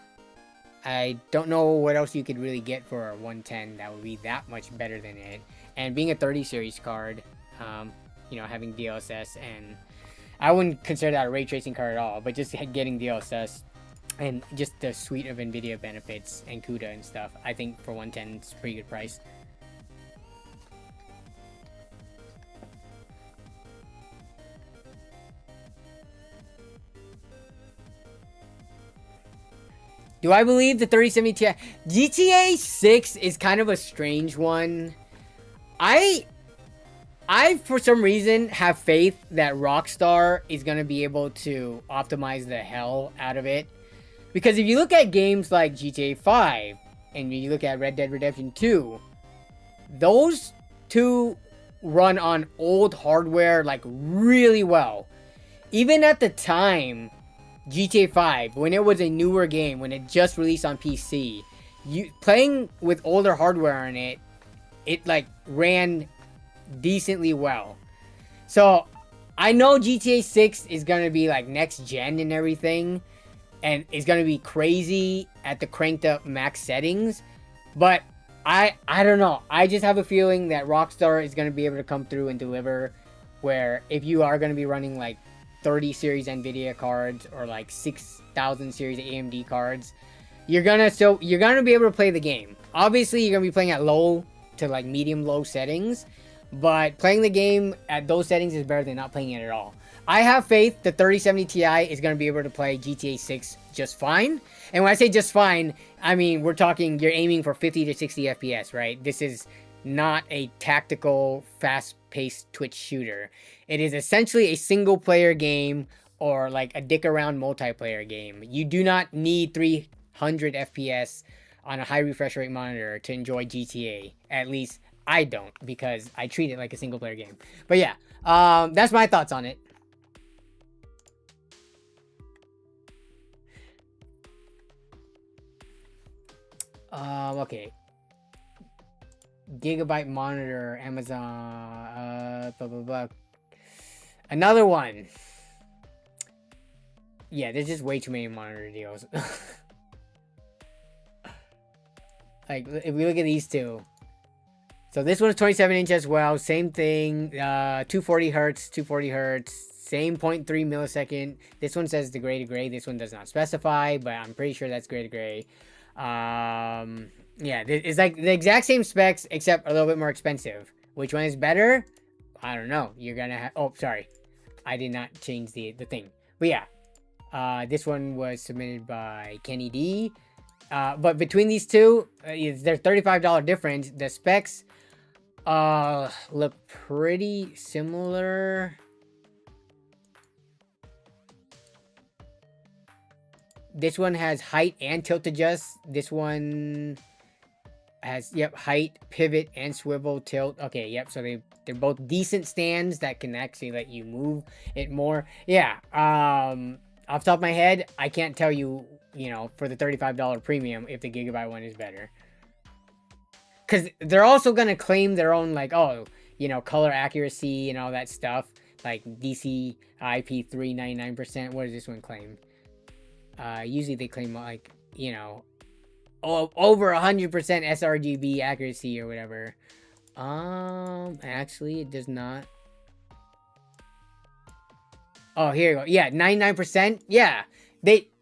S1: I don't know what else you could really get for a 110 that would be that much better than it. And being a 30 series card, you know, having DLSS, and I wouldn't consider that a ray tracing card at all, but just getting DLSS and just the suite of NVIDIA benefits and CUDA and stuff, I think for 110 it's a pretty good price. Do I believe the 3070 Ti? GTA 6 is kind of a strange one. I for some reason have faith that Rockstar is going to be able to optimize the hell out of it. Because if you look at games like GTA 5 and you look at Red Dead Redemption 2, those two run on old hardware like really well. Even at the time, GTA 5, when it was a newer game, when it just released on PC, you playing with older hardware on it, it like ran decently well. So I know GTA 6 is gonna be like next gen and everything, and it's gonna be crazy at the cranked up max settings, but I don't know. I just have a feeling that Rockstar is gonna be able to come through and deliver, where if you are gonna be running like 30 series Nvidia cards or like 6000 series AMD cards, you're gonna be able to play the game. Obviously, you're gonna be playing at low to like medium low settings, but playing the game at those settings is better than not playing it at all. I have faith the 3070 Ti is going to be able to play GTA 6 just fine. And when I say just fine, I mean, we're talking, you're aiming for 50 to 60 FPS, right? This is not a tactical, fast-paced Twitch shooter. It is essentially a single-player game or like a dick-around multiplayer game. You do not need 300 FPS on a high refresh rate monitor to enjoy GTA. At least I don't, because I treat it like a single-player game. But yeah, that's my thoughts on it. Okay. Gigabyte monitor, Amazon, blah, blah, blah. Another one. Yeah, there's just way too many monitor deals. Like, if we look at these two. So this one's 27 inch as well. Same thing. 240 hertz, 240 hertz. Same 0.3 millisecond. This one says the gray to gray. This one does not specify, but I'm pretty sure that's gray to gray. Yeah, it's like the exact same specs, except a little bit more expensive. Which one is better? I don't know. You're gonna have... Oh, sorry. I did not change the thing. But yeah. This one was submitted by Kenny D. But between these two, there's $35 difference. The specs look pretty similar. This one has height and tilt adjust. This one has, yep, height, pivot, and swivel tilt. Okay, yep, so they're both decent stands that can actually let you move it more. Yeah, off the top of my head, I can't tell you, you know, for the $35 premium if the Gigabyte one is better. Because they're also going to claim their own, like, oh, you know, color accuracy and all that stuff. Like DCI P3 99%. What does this one claim? Usually they claim, like, you know, over 100% sRGB accuracy or whatever. Actually, it does not. Oh, here you go. Yeah, 99%. Yeah,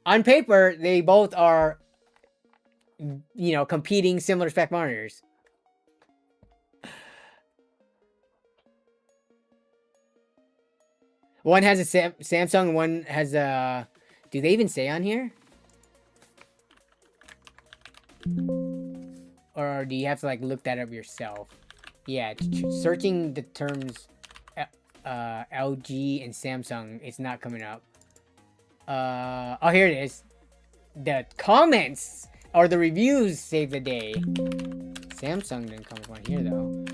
S1: on paper, they both are, you know, competing similar spec monitors. One has a Samsung, one has a... Do they even say on here? Or do you have to, like, look that up yourself? Yeah, searching the terms LG and Samsung, it's not coming up. Oh, here it is. The comments or the reviews save the day. Samsung didn't come up on here, though.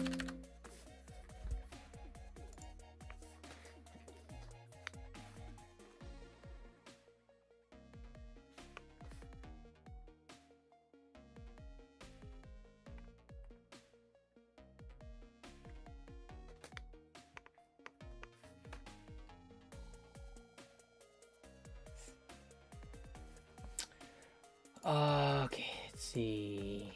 S1: Okay, let's see.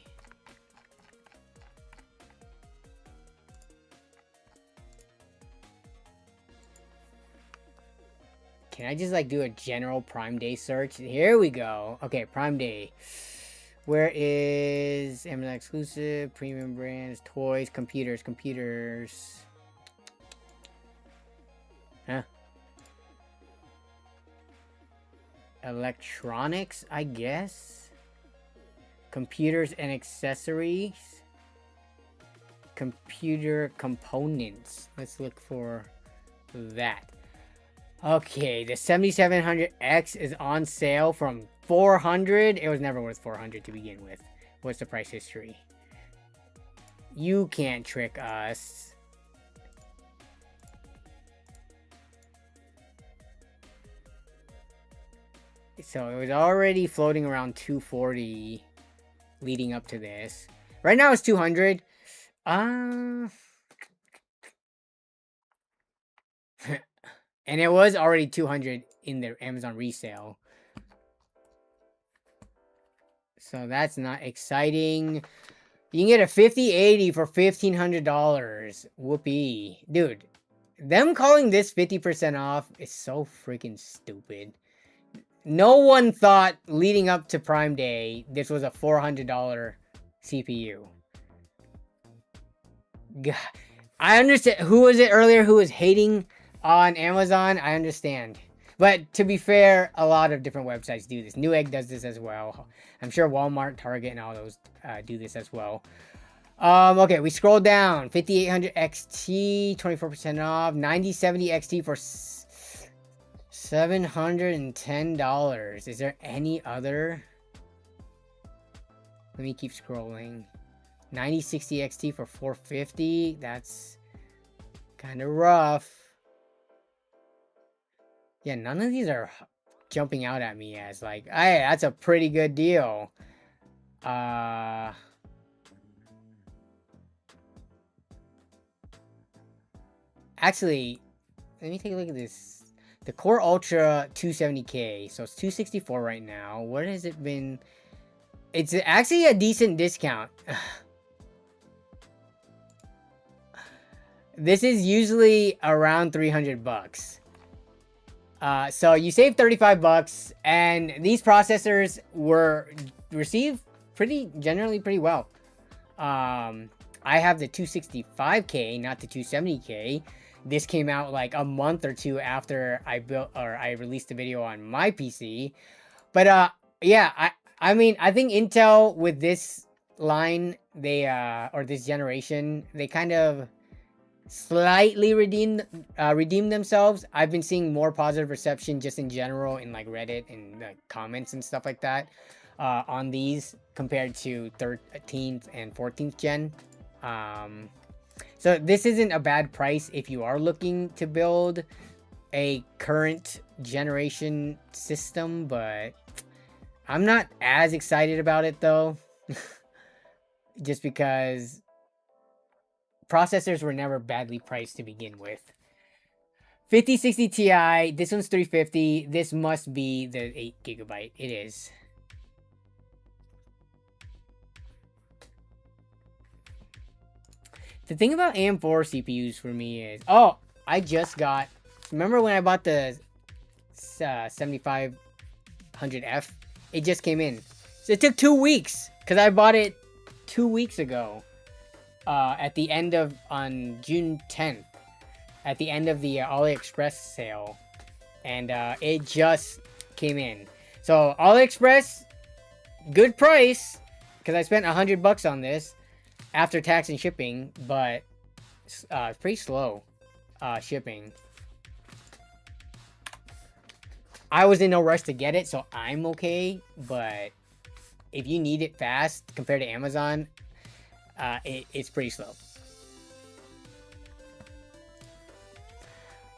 S1: Can I just like do a general Prime Day search? Here we go. Okay, Prime Day. Where is Amazon exclusive, premium brands, toys, computers? Huh? Electronics, I guess. Computers and accessories. Computer components. Let's look for that. Okay, the 7700X is on sale from $400. It was never worth $400 to begin with. What's the price history? You can't trick us. So it was already floating around 240 leading up to this. Right now it's 200. And it was already 200 in the Amazon resale. So that's not exciting. You can get a 5080 for $1,500. Whoopee. Dude, them calling this 50% off is so freaking stupid. No one thought leading up to Prime Day this was a $400 CPU. God. I understand. Who was it earlier who was hating on Amazon? I understand. But to be fair, a lot of different websites do this. Newegg does this as well. I'm sure Walmart, Target, and all those do this as well. Okay, we scroll down. 5800 XT, 24% off. 9070 XT for $710. Is there any other? Let me keep scrolling. 9060 XT for $450. That's kind of rough. Yeah, none of these are jumping out at me as like, hey, that's a pretty good deal. Actually, let me take a look at this. The Core Ultra 270K. So it's 264 right now. What has it been? It's actually a decent discount. This is usually around 300 bucks. So you save 35 bucks, and these processors were received generally pretty well. I have the 265K, not the 270K. This came out like a month or two after I released the video on my PC. But yeah, I mean, I think Intel with this line, or this generation, they kind of slightly redeemed themselves. I've been seeing more positive reception just in general in like Reddit and comments and stuff like that on these compared to 13th and 14th gen. So this isn't a bad price if you are looking to build a current generation system, but I'm not as excited about it though. Just because processors were never badly priced to begin with. 5060 Ti, this one's 350. This must be the 8GB. It is. The thing about AM4 CPUs for me is, oh, I just got, remember when I bought the 7500F? It just came in. So it took 2 weeks because I bought it 2 weeks ago. At the end of, on June 10th, at the end of the AliExpress sale, and it just came in. So AliExpress, good price, because I spent $100 on this after tax and shipping, but pretty slow shipping. I was in no rush to get it, so I'm okay, but if you need it fast compared to Amazon, it's pretty slow.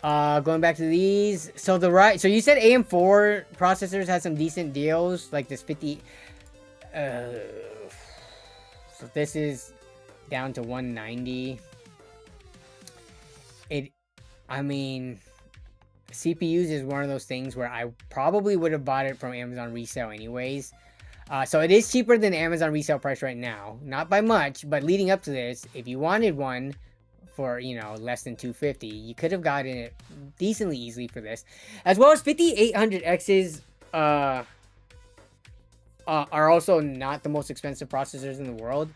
S1: Going back to these, so so you said AM4 processors had some decent deals, like this 50. So this is down to 190. I mean, CPUs is one of those things where I probably would have bought it from Amazon resale anyways. So it is cheaper than the Amazon resale price right now. Not by much, but leading up to this, if you wanted one for, you know, less than $250, you could have gotten it decently easily for this. As well as 5800Xs are also not the most expensive processors in the world.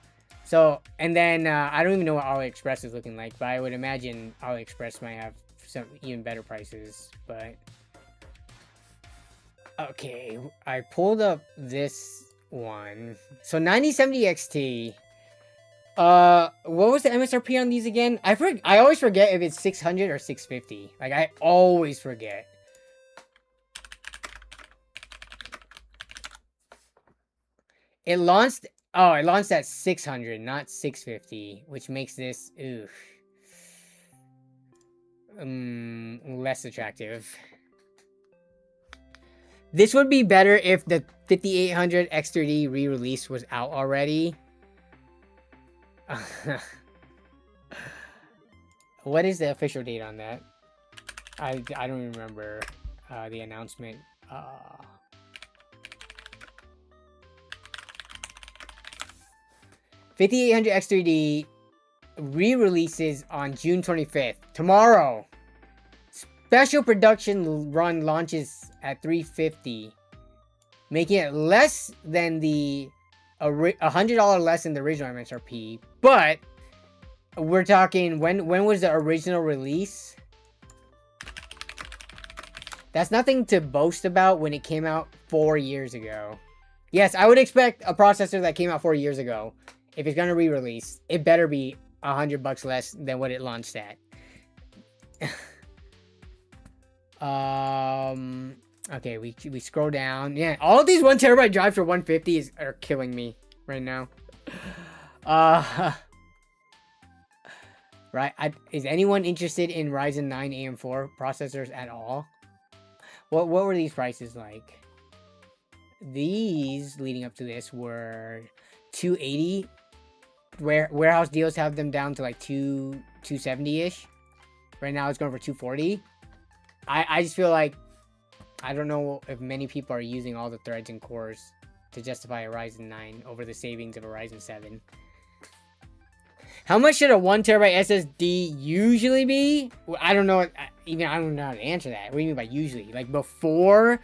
S1: So, and then I don't even know what AliExpress is looking like, but I would imagine AliExpress might have some even better prices, but... Okay, I pulled up this one. So 9070 XT. What was the MSRP on these again? I always forget if it's 600 or 650. Like, I always forget. It launched at 600, not 650, which makes this less attractive. This would be better if the 5800 X3D re-release was out already. What is the official date on that? I don't even remember the announcement. 5800 X3D re-releases on June 25th. Tomorrow. Special production run launches at 350, making it less than the $100 less than the original MSRP. But we're talking, when was the original release? That's nothing to boast about when it came out 4 years ago. Yes, I would expect a processor that came out 4 years ago, if it's gonna re-release, it better be $100 less than what it launched at. Okay, we scroll down. Yeah, all of these 1 terabyte drives for 150 are killing me right now. Right, is anyone interested in Ryzen 9 AM4 processors at all? What were these prices like? These leading up to this were 280. Warehouse deals have them down to like 270-ish. Right now it's going for 240. I just feel like, I don't know if many people are using all the threads and cores to justify a Ryzen 9 over the savings of a Ryzen 7. How much should a 1 terabyte SSD usually be? I don't know. I don't know how to answer that. What do you mean by usually? Like before,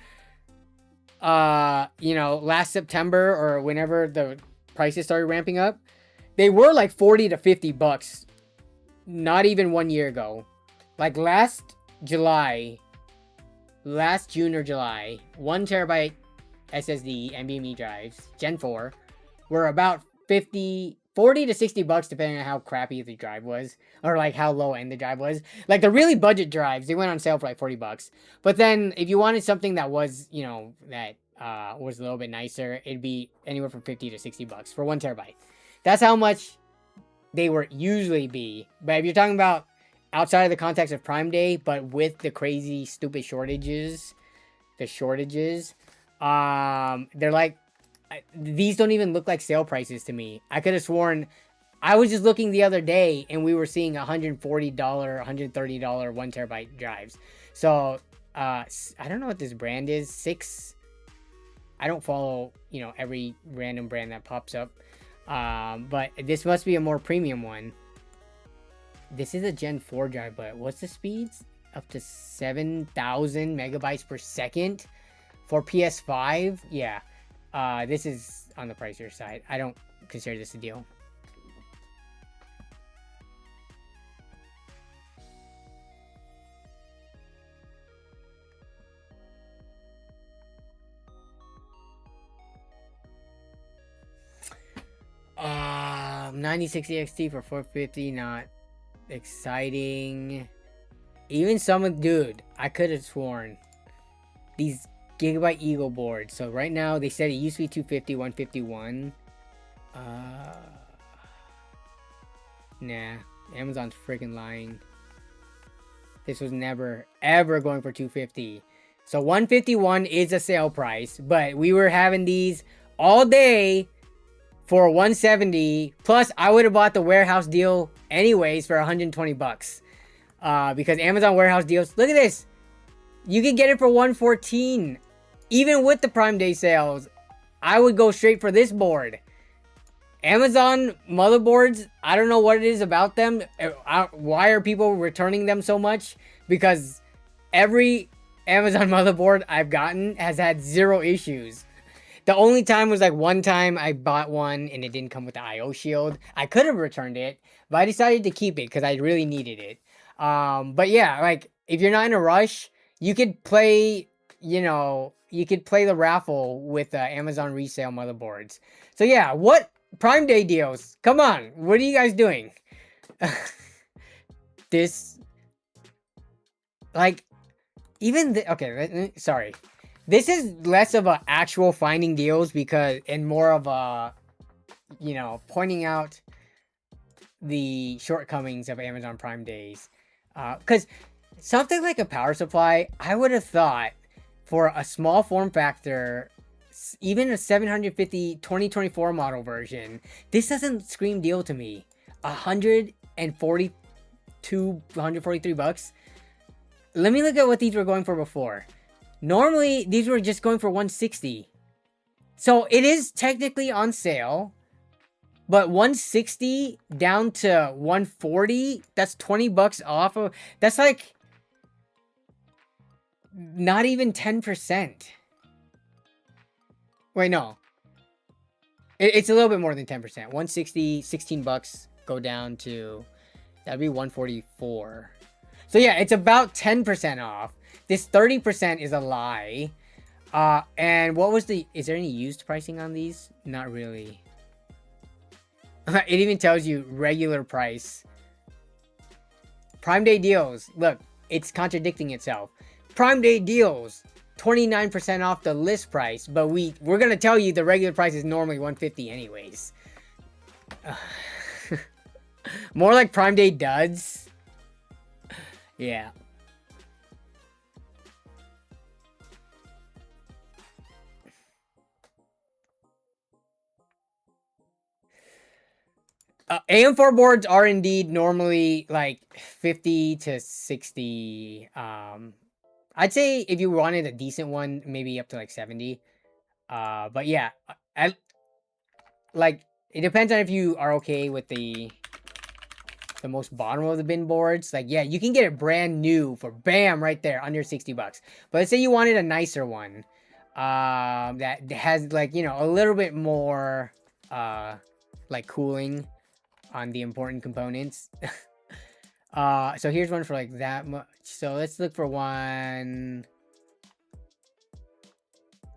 S1: last September or whenever the prices started ramping up, they were like 40 to 50 bucks. Not even 1 year ago. Like last June or July, 1 terabyte SSD NVMe drives, Gen 4, were about 40 to 60 bucks depending on how crappy the drive was, or like how low end the drive was. Like the really budget drives, they went on sale for like 40 bucks. But then if you wanted something that was, that was a little bit nicer, it'd be anywhere from 50 to 60 bucks for 1 terabyte. That's how much they were usually be. But if you're talking about outside of the context of Prime Day, but with the crazy stupid shortages, they're like, these don't even look like sale prices to me. I could have sworn, I was just looking the other day and we were seeing $140, $130 1 terabyte drives. So I don't know what this brand is. I don't follow every random brand that pops up, but this must be a more premium one. This is a Gen 4 drive, but what's the speeds? Up to 7,000 megabytes per second for PS5. Yeah. This is on the pricier side. I don't consider this a deal. Um, 9060 XT for 450, not exciting. Even dude, I could have sworn these Gigabyte Eagle boards. So right now they said it used to be 250, 151. Nah, Amazon's freaking lying. This was never ever going for 250. So 151 is a sale price, but we were having these all day for 170. Plus, I would have bought the warehouse deal anyways for 120 bucks. Because Amazon warehouse deals, look at this. You can get it for 114. Even with the Prime Day sales, I would go straight for this board. Amazon motherboards, I don't know what it is about them. Why are people returning them so much? Because every Amazon motherboard I've gotten has had 0 issues. The only time was like one time I bought one and it didn't come with the IO shield. I could have returned it, but I decided to keep it because I really needed it. But yeah, like if you're not in a rush, you could play, the raffle with Amazon resale motherboards. So yeah, what Prime Day deals? Come on, what are you guys doing? This, like, okay, sorry. This is less of an actual finding deals and more of a, pointing out the shortcomings of Amazon Prime Days. Because something like a power supply, I would have thought for a small form factor, even a 750 2024 model version, this doesn't scream deal to me. 143 bucks. Let me look at what these were going for before. Normally, these were just going for 160. So it is technically on sale, but 160 down to 140, that's 20 bucks off of, that's like not even 10%. Wait, no. It's a little bit more than 10%. 160, 16 bucks go down to, that'd be 144. So yeah, it's about 10% off. This 30% is a lie. And what was the, is there any used pricing on these? Not really. It even tells you regular price. Prime Day deals. Look, it's contradicting itself. Prime Day deals, 29% off the list price, but we're gonna tell you the regular price is normally 150 anyways. More like Prime Day duds. Yeah. AM4 boards are indeed normally like 50 to 60. I'd say if you wanted a decent one, maybe up to like 70. But yeah, like it depends on if you are okay with the most bottom of the bin boards. Like, yeah, you can get it brand new for bam right there under 60 bucks. But let's say you wanted a nicer one, that has like, you know, a little bit more like cooling on the important components. So here's one for like that much. So let's look for one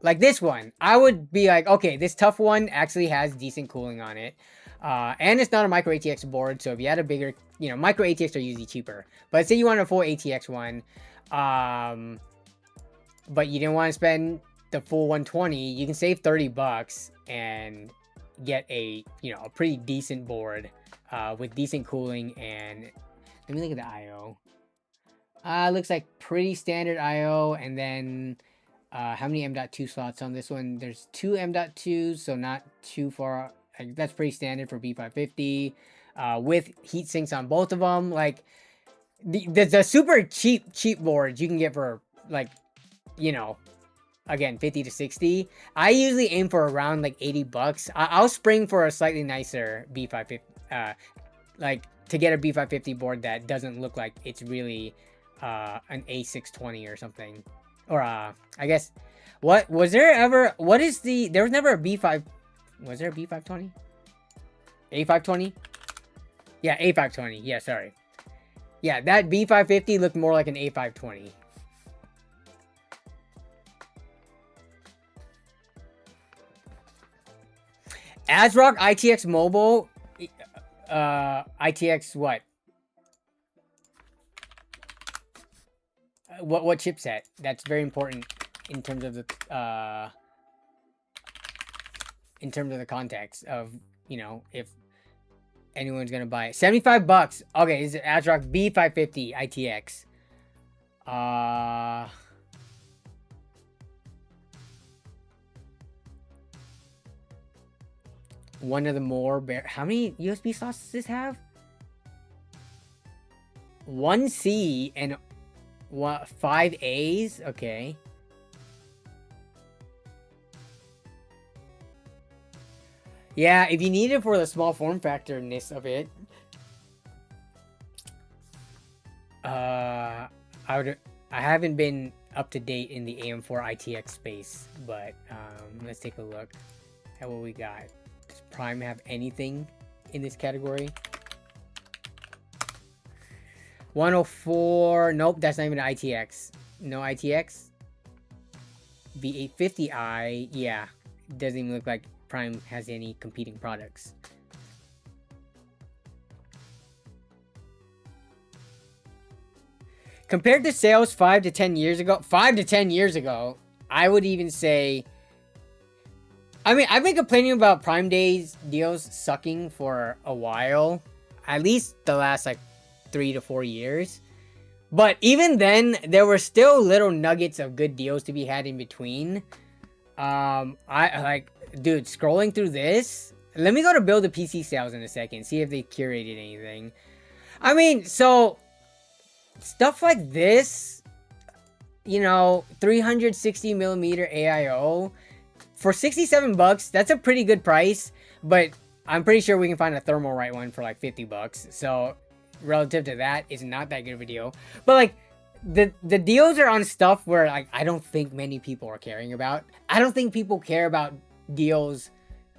S1: like this one. I would be like, okay, this tough one actually has decent cooling on it. And it's not a micro ATX board. So if you had a bigger, you know, micro ATX are usually cheaper. But let's say you want a full ATX one, but you didn't want to spend the full 120, you can save 30 bucks and get a, you know, a pretty decent board with decent cooling. And let me look at the IO. Looks like pretty standard IO. And then how many M.2 slots on this one? There's 2 M.2s, so not too far. Like, that's pretty standard for B550. With heat sinks on both of them. Like the super cheap boards you can get for like, you know, again 50 to 60. I usually aim for around like 80 bucks. I'll spring for a slightly nicer B550, like to get a B550 board that doesn't look like it's really an A620 or something. Or I guess, what was there ever, what is the, there was never a B5, was there a B520? A520? Yeah, A520. Yeah, sorry. Yeah, that B550 looked more like an A520. ASRock ITX Mobile, ITX what? What chipset? That's very important in terms of the context of, you know, if anyone's gonna buy it. 75 bucks. Okay, this is ASRock B550 ITX. One of the more how many USB slots does this have? 1C and what, 5 A's? Okay. Yeah, if you need it for the small form factor-ness of it, I haven't been up to date in the AM4 ITX space, but let's take a look at what we got. Does Prime have anything in this category? 104. Nope, that's not even an ITX. No ITX. B850i. Yeah, doesn't even look like Prime has any competing products. Compared to sales 5 to 10 years ago, I would even say, I mean, I've been complaining about Prime Days deals sucking for a while, at least the last like 3 to 4 years. But even then, there were still little nuggets of good deals to be had in between. I like, dude, scrolling through this. Let me go to build a PC sales in a second, see if they curated anything. I mean, so stuff like this, you know, 360mm AIO for 67 bucks. That's a pretty good price, but I'm pretty sure we can find a Thermalright one for like 50 bucks. So relative to that, it's not that good of a deal. But like the deals are on stuff where like I don't think many people are caring about. I don't think people care about deals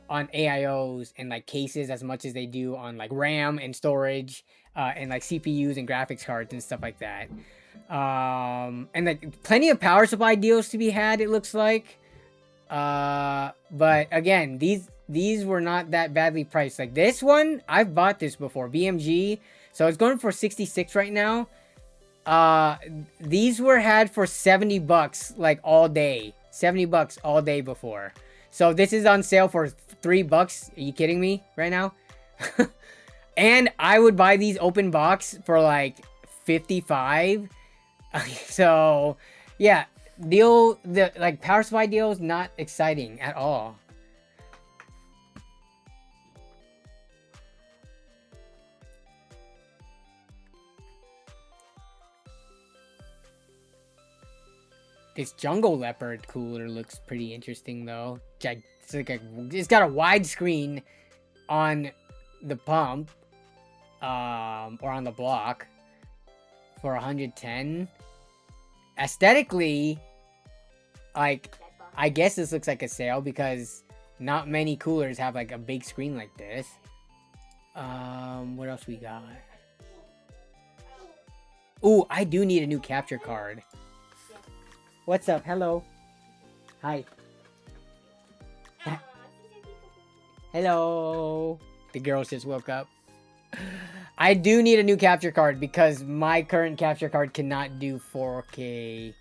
S1: on AIOs and like cases as much as they do on like RAM and storage and like CPUs and graphics cards and stuff like that. And like plenty of power supply deals to be had, it looks like. But again, these were not that badly priced. Like this one, I've bought this before, BMG. So it's going for 66 right now. These were had for 70 bucks like all day. 70 bucks all day before. So this is on sale for $3. Are you kidding me right now? And I would buy these open box for like 55. So yeah, the like power supply deal is not exciting at all. This jungle leopard cooler looks pretty interesting though. It's like it's got a wide screen on the pump, or on the block for 110. Aesthetically, like I guess this looks like a sale because not many coolers have like a big screen like this. What else we got? Ooh, I do need a new capture card. What's up? Hello. Hi. Hello. The girls just woke up. I do need a new capture card because my current capture card cannot do 4K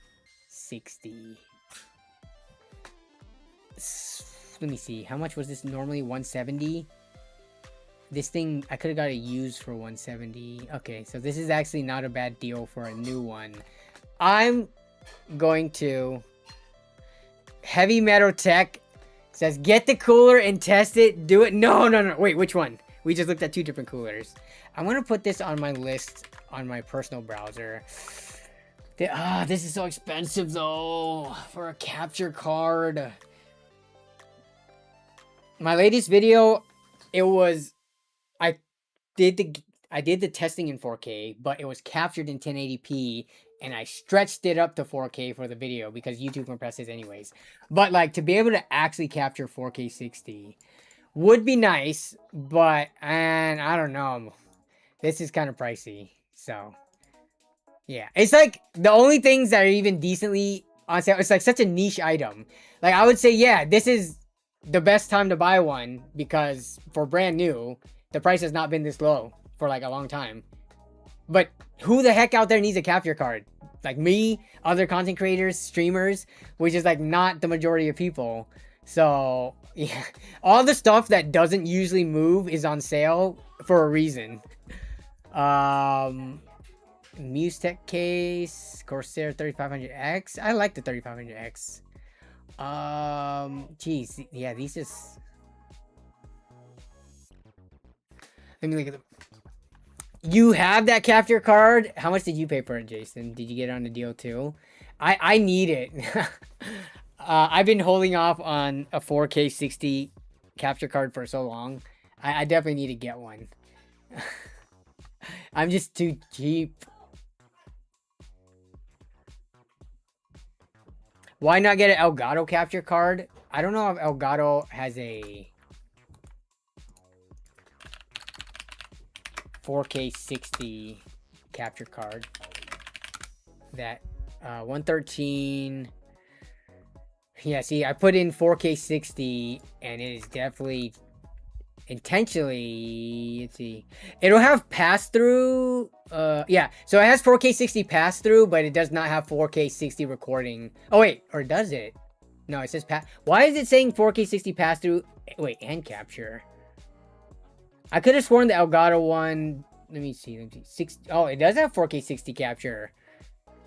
S1: 60. Let me see. How much was this normally? 170? This thing, I could have got it used for 170. Okay, so this is actually not a bad deal for a new one. I'm going to Heavy Metal Tech says get the cooler and test it. Do it. No, wait, which one? We just looked at two different coolers. I'm gonna put this on my list on my personal browser. This is so expensive though for a capture card. My latest video, it was I did the testing in 4K, but it was captured in 1080p. And I stretched it up to 4K for the video because YouTube compresses anyways. But like to be able to actually capture 4K 60 would be nice, but and I don't know. This is kind of pricey. So yeah, it's like the only things that are even decently on sale. It's like such a niche item. Like I would say, yeah, this is the best time to buy one because for brand new, the price has not been this low for like a long time. But who the heck out there needs a capture card? Like me, other content creators, streamers, which is like not the majority of people. So yeah, all the stuff that doesn't usually move is on sale for a reason. Musetech case, Corsair 3500X. I like the 3500X. Geez, yeah, these just. Let me look at them. You have that capture card? How much did you pay for it, Jason? Did you get it on the deal too? I need it. I've been holding off on a 4K 60 capture card for so long. I definitely need to get one. I'm just too cheap. Why not get an Elgato capture card? I don't know if Elgato has a 4K 60 capture card. That 113. Yeah, see, I put in 4K 60 and it is definitely intentionally, let's see, it'll have pass-through. Yeah, so it has 4K 60 pass-through, but it does not have 4K 60 recording. Oh wait, or does it? No, it says pass. Why is it saying 4K 60 pass-through? Wait, and capture. I could have sworn the Elgato one. Let me see. Oh, it does have 4K 60 capture.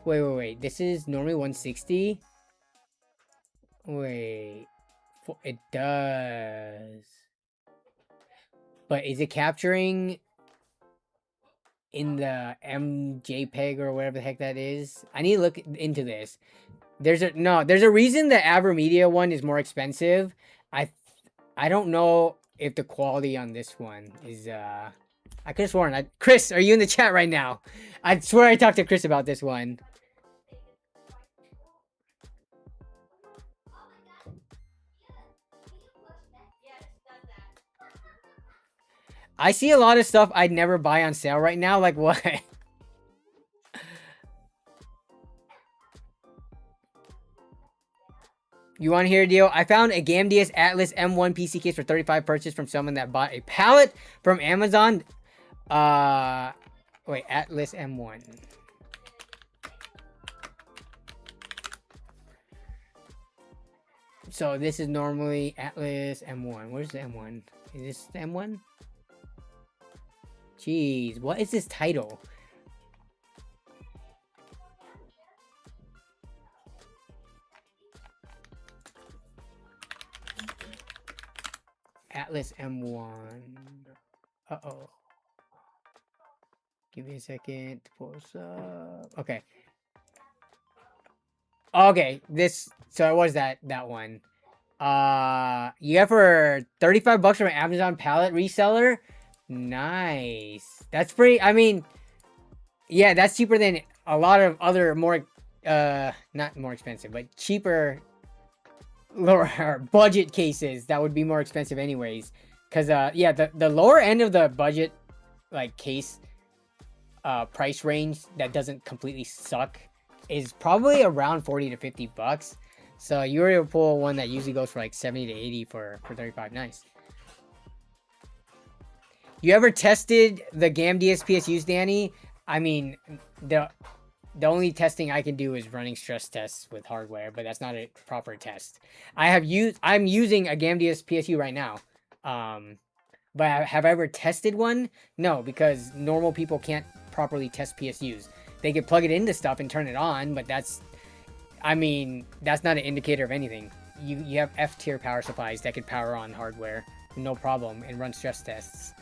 S1: Wait. This is normally 160. Wait. It does. But is it capturing in the MJPEG or whatever the heck that is? I need to look into this. There's a reason the AverMedia one is more expensive. I don't know if the quality on this one is I could have sworn. Chris, are you in the chat right now? I swear I talked to Chris about this one. I see a lot of stuff I'd never buy on sale right now. Like what? You want to hear a deal? I found a GameDS Atlas M1 PC case for 35 purchase from someone that bought a pallet from Amazon. Wait, Atlas M1. So this is normally Atlas M1. Where's the M1? Is this the M1? Jeez, what is this title? Atlas M1. Uh-oh. Give me a second to pull this up. Okay. Okay, so it was that one. You got for 35 bucks from an Amazon pallet reseller. Nice. That's pretty, I mean, yeah, that's cheaper than a lot of other more, not more expensive, but cheaper, lower budget cases that would be more expensive anyways. Because, yeah, the lower end of the budget, like, case, price range that doesn't completely suck is probably around 40 to 50 bucks. So you were able to pull one that usually goes for like 70 to 80 for 35. Nice. You ever tested the GameDS PSUs, Danny? I mean, the only testing I can do is running stress tests with hardware, but that's not a proper test. I'm using a GameDS PSU right now. But have I ever tested one? No, because normal people can't properly test PSUs. They could plug it into stuff and turn it on, but that's not an indicator of anything. You have F-tier power supplies that could power on hardware, no problem, and run stress tests.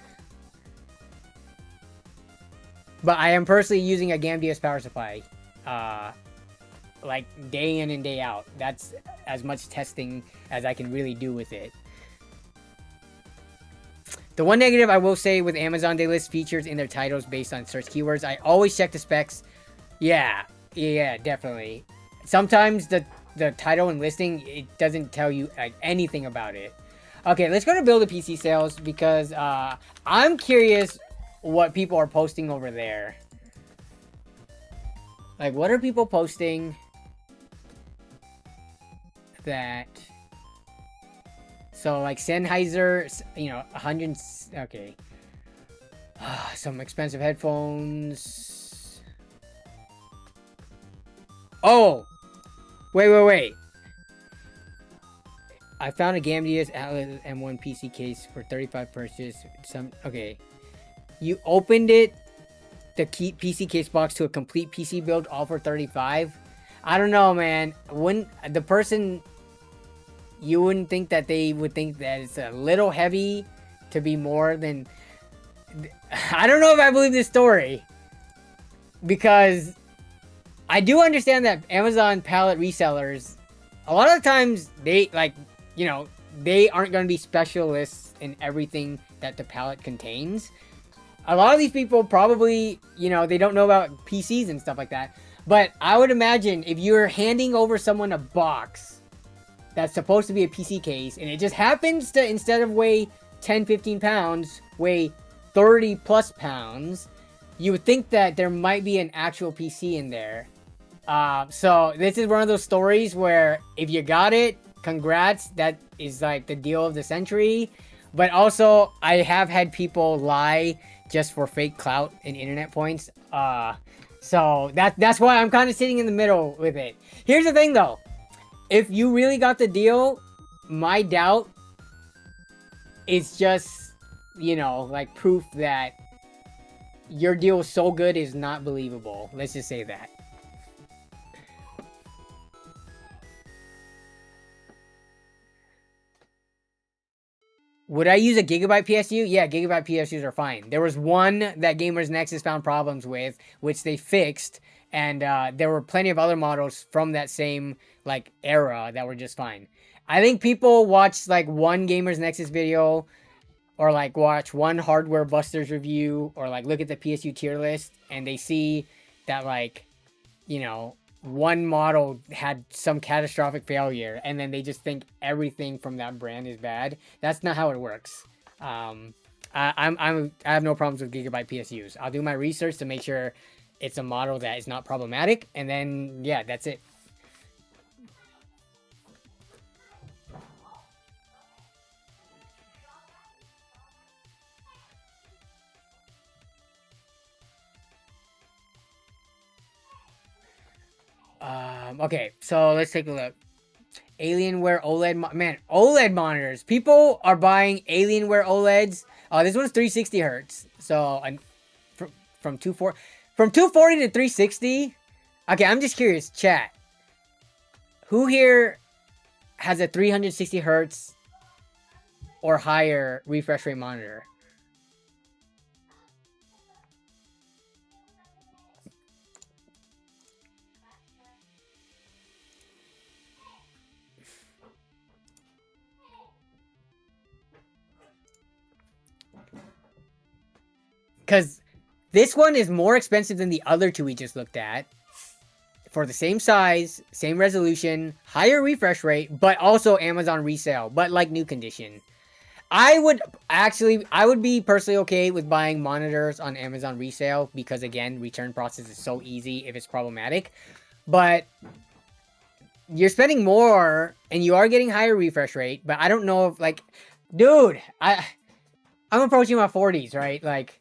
S1: But I am personally using a GameDS power supply, like day in and day out. That's as much testing as I can really do with it. The one negative I will say with Amazon, they list features in their titles based on search keywords. I always check the specs. Yeah, definitely. Sometimes the title and listing, it doesn't tell you like anything about it. Okay, let's go to Build a PC sales because I'm curious what people are posting over there. Like, what are people posting that... So, like, Sennheiser, 100... Okay. Some expensive headphones. Oh! Wait. I found a GameDS Atlas M1 PC case for 35 purchase. Okay. You opened it, the PC case box, to a complete PC build, all for 35. I don't know, man. When the person, you wouldn't think that they would think that it's a little heavy to be more than. I don't know if I believe this story, because I do understand that Amazon pallet resellers, a lot of times they they aren't going to be specialists in everything that the pallet contains. A lot of these people probably, they don't know about PCs and stuff like that. But I would imagine if you're handing over someone a box that's supposed to be a PC case, and it just happens to, instead of weigh 10, 15 pounds, weigh 30 plus pounds, you would think that there might be an actual PC in there. So this is one of those stories where if you got it, congrats, that is like the deal of the century. But also, I have had people lie just for fake clout and internet points. So that's why I'm kind of sitting in the middle with it. Here's the thing though. If you really got the deal, my doubt is just, like proof that your deal is so good is not believable. Let's just say that. Would I use a Gigabyte PSU? Yeah, Gigabyte PSUs are fine. There was one that Gamers Nexus found problems with, which they fixed, and there were plenty of other models from that same like era that were just fine. I think people watch like one Gamers Nexus video, or like watch one Hardware Busters review, or like look at the PSU tier list, and they see that like, you know, one model had some catastrophic failure, and then they just think everything from that brand is bad. That's not how it works. I have no problems with Gigabyte PSUs. I'll do my research to make sure it's a model that is not problematic, and then yeah, that's it. Okay, so let's take a look. Alienware OLED, man, OLED monitors. People are buying Alienware OLEDs. This one's 360 hertz. So from 240 to 360. Okay, I'm just curious, chat. Who here has a 360 hertz or higher refresh rate monitor? Because this one is more expensive than the other two we just looked at. For the same size, same resolution, higher refresh rate, but also Amazon resale, but like new condition. I would be personally okay with buying monitors on Amazon resale because, again, return process is so easy if it's problematic. But you're spending more and you are getting higher refresh rate, but I don't know if, like, dude, I'm approaching my 40s, right? Like,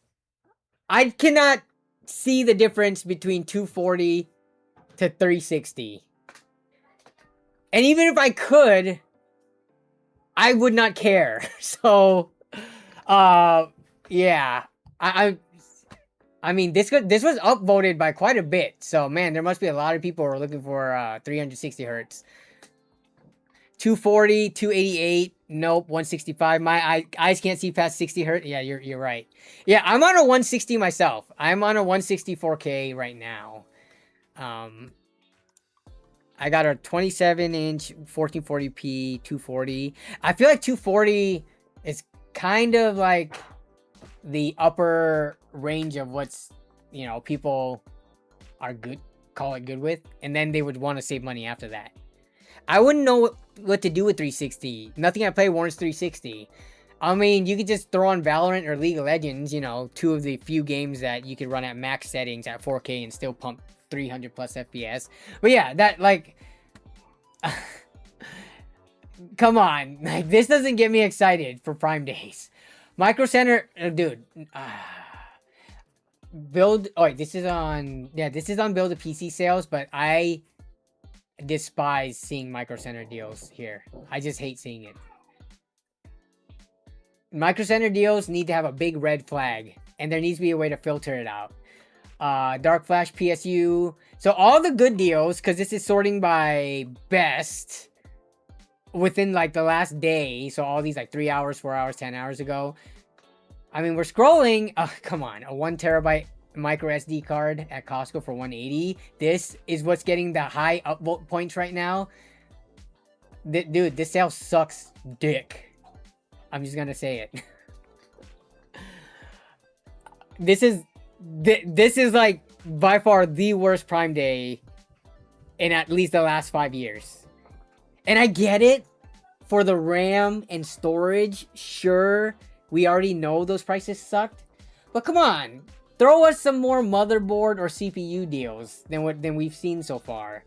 S1: I cannot see the difference between 240 to 360. And even if I could, I would not care. So, yeah. I mean, this was upvoted by quite a bit. So, man, there must be a lot of people who are looking for 360 hertz. 240, 288, nope, 165. My eyes can't see past 60 hertz. Yeah, you're right. Yeah, I'm on a 160 myself. I'm on a 164K right now. I got a 27-inch 1440p 240. I feel like 240 is kind of like the upper range of what's, you know, people are call it good with, and then they would want to save money after that. I wouldn't know what to do with 360. Nothing I play warrants 360. I mean, you could just throw on Valorant or League of Legends, you know, two of the few games that you could run at max settings at 4K and still pump 300 plus FPS. But yeah, that, like, come on, like, this doesn't get me excited for Prime Days. Micro Center, dude, build, oh wait, this is on Build a PC sales, but I despise seeing Micro Center deals here. I just hate seeing it. Micro Center deals need to have a big red flag, and there needs to be a way to filter it out. Dark Flash PSU. So all the good deals, because this is sorting by best within like the last day. So all these like 3 hours, 4 hours, 10 hours ago. I mean, we're scrolling. Oh, come on. A 1 terabyte micro SD card at Costco for 180. This is what's getting the high upvote points right now. Dude, this sale sucks dick. I'm just gonna say it. This is like by far the worst Prime Day in at least the last 5 years. And I get it for the RAM and storage. Sure, we already know those prices sucked, but come on, throw us some more motherboard or CPU deals than we've seen so far.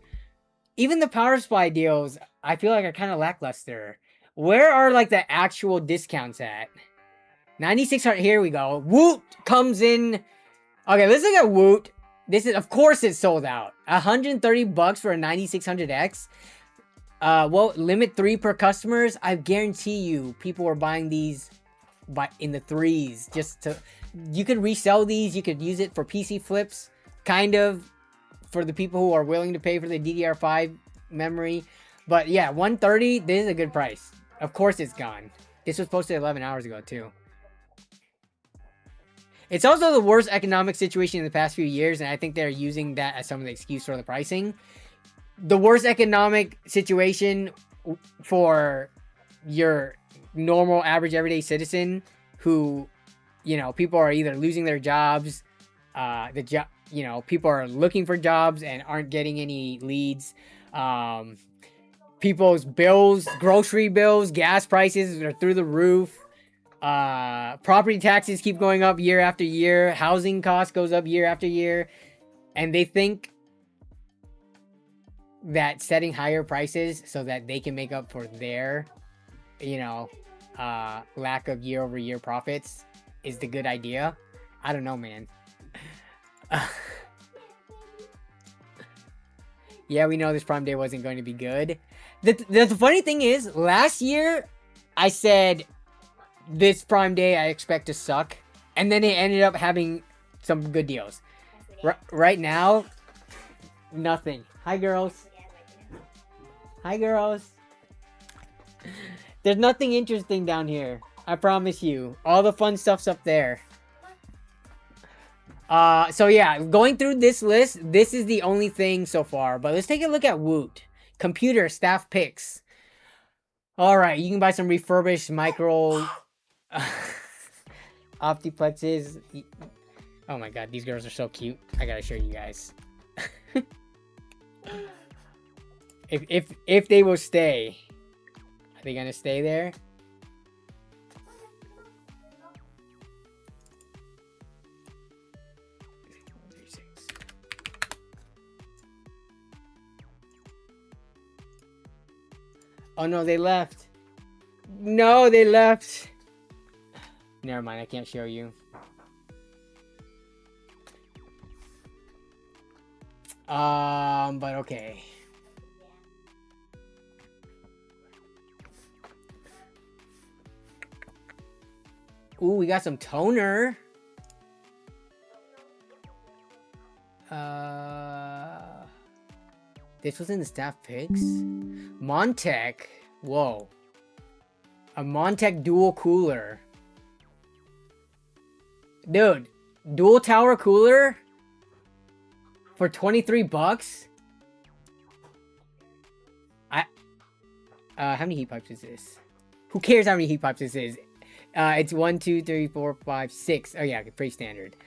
S1: Even the power supply deals, I feel like are kind of lackluster. Where are like the actual discounts at? 9600, here we go. Woot comes in. Okay, let's look at Woot. This is, of course, it's sold out. $130 for a 9600X. Well, limit 3 per customers. I guarantee you, people are buying these in the 3s just to. You could resell these. You could use it for PC flips, kind of, for the people who are willing to pay for the DDR5 memory. But yeah, 130. This is a good price. Of course, it's gone. This was posted 11 hours ago, too. It's also the worst economic situation in the past few years, and I think they're using that as some of the excuse for the pricing. The worst economic situation for your normal, average, everyday citizen who, you know, people are either losing their jobs, you know, people are looking for jobs and aren't getting any leads. People's bills, grocery bills, gas prices are through the roof. Property taxes keep going up year after year. Housing cost goes up year after year. And they think that setting higher prices so that they can make up for their, you know, lack of year-over-year profits is the good idea. I don't know, man. Yeah, we know this Prime Day wasn't going to be good. The funny thing is, last year, I said, this Prime Day I expect to suck. And then it ended up having some good deals. Right now, nothing. Hi, girls. Hi, girls. There's nothing interesting down here. I promise you. All the fun stuff's up there. So yeah, going through this list, this is the only thing so far. But let's take a look at Woot. Computer staff picks. Alright, you can buy some refurbished micro optiplexes. Oh my god, these girls are so cute. I gotta show you guys. If they will stay. Are they gonna stay there? Oh no, they left. No, they left. Never mind, I can't show you. But okay. Ooh, we got some toner. This was in the staff picks. Montech. Whoa. A Montech dual cooler. Dude, dual tower cooler for 23 bucks? How many heat pipes is this? Who cares how many heat pipes this is? It's 1, 2, 3, 4, 5, 6. Oh yeah, pretty standard.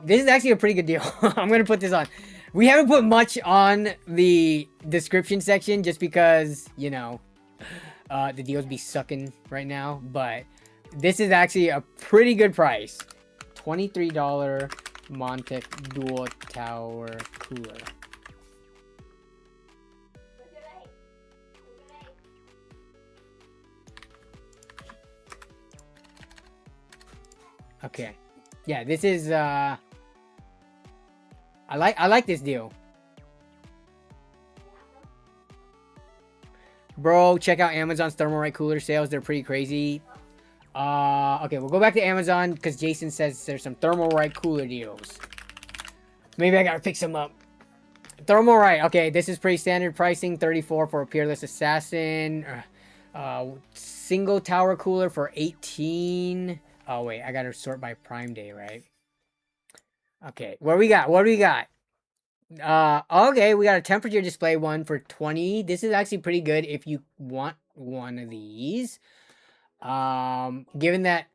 S1: This is actually a pretty good deal. I'm gonna put this on. We haven't put much on the description section just because, you know, the deals be sucking right now. But this is actually a pretty good price. $23 Montech dual tower cooler. Okay. Yeah, this is I like this deal. Bro, check out Amazon's Thermalright cooler sales. They're pretty crazy. Okay, we'll go back to Amazon because Jason says there's some Thermalright cooler deals. Maybe I gotta pick some up. Thermalright. Okay, this is pretty standard pricing. $34 for a Peerless Assassin. Single tower cooler for $18. Oh wait, I gotta sort by Prime Day, right? Okay, what we got? What do we got? Okay, we got a temperature display one for $20. This is actually pretty good if you want one of these. Given that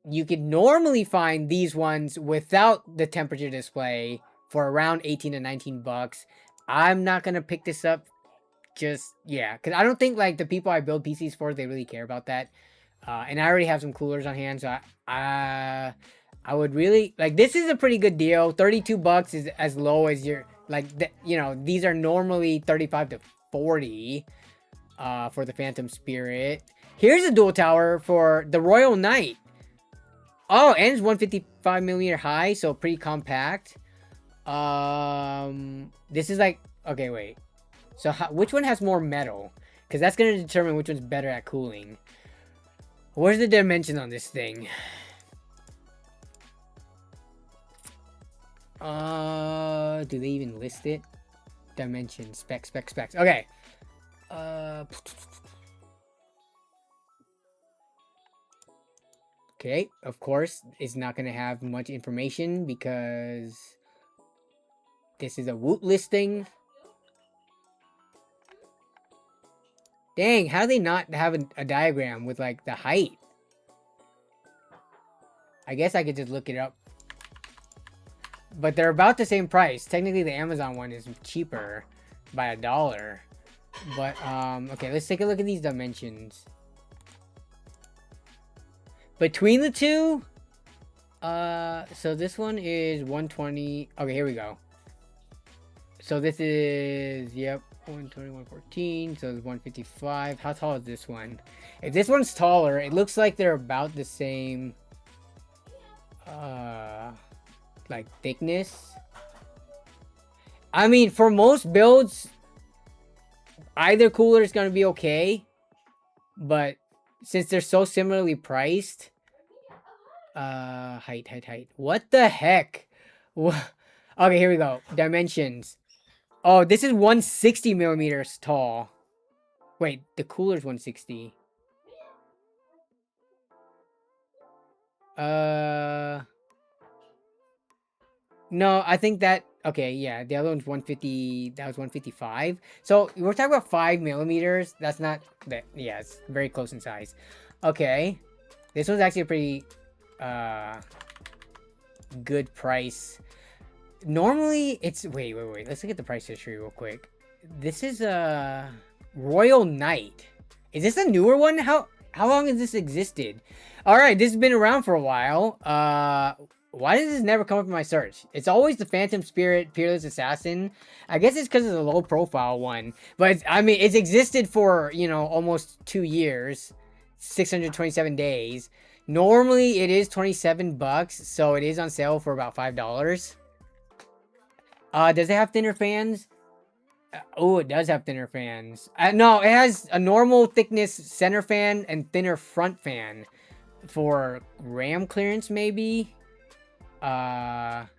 S1: you could normally find these ones without the temperature display for around 18 to 19 bucks. I'm not gonna pick this up. Just, yeah, because I don't think like the people I build PCs for, they really care about that. And I already have some coolers on hand, so I would really like, this is a pretty good deal. 32 bucks is as low as your, like, you know, these are normally 35 to 40 for the Phantom Spirit. Here's a dual tower for the Royal Knight. Oh, and it's 155 millimeter high, so pretty compact. This is like, okay, wait. So which one has more metal? Because that's going to determine which one's better at cooling. Where's the dimension on this thing? Do they even list it? Dimension, specs. Okay. Okay, of course, it's not going to have much information because this is a Woot listing. Dang, how do they not have a diagram with like the height? I guess I could just look it up. But they're about the same price. Technically, the Amazon one is cheaper by $1. But, okay, let's take a look at these dimensions. Between the two, so this one is 120. Okay, here we go. So this is, yep, 120, 114. So it's 155. How tall is this one? If this one's taller, it looks like they're about the same, like thickness. I mean, for most builds, either cooler is going to be okay. But since they're so similarly priced, height. What the heck? Okay, here we go. Dimensions. Oh, this is 160 millimeters tall. Wait, the cooler's 160. No, I think that, okay, yeah, the other one's 150, that was 155. So, we're talking about 5 millimeters. That's not, that. Yeah, it's very close in size. Okay. This one's actually a pretty, good price. Normally, it's, wait. Let's look at the price history real quick. This is a Royal Knight. Is this a newer one? How long has this existed? All right, this has been around for a while. Why does this never come up in my search? It's always the Phantom Spirit Peerless Assassin. I guess it's because it's a low profile one. But, I mean, it's existed for, you know, almost 2 years. 627 days. Normally, it is 27 bucks. So, it is on sale for about $5. Does it have thinner fans? Oh, it does have thinner fans. No, it has a normal thickness center fan and thinner front fan. For RAM clearance, maybe? That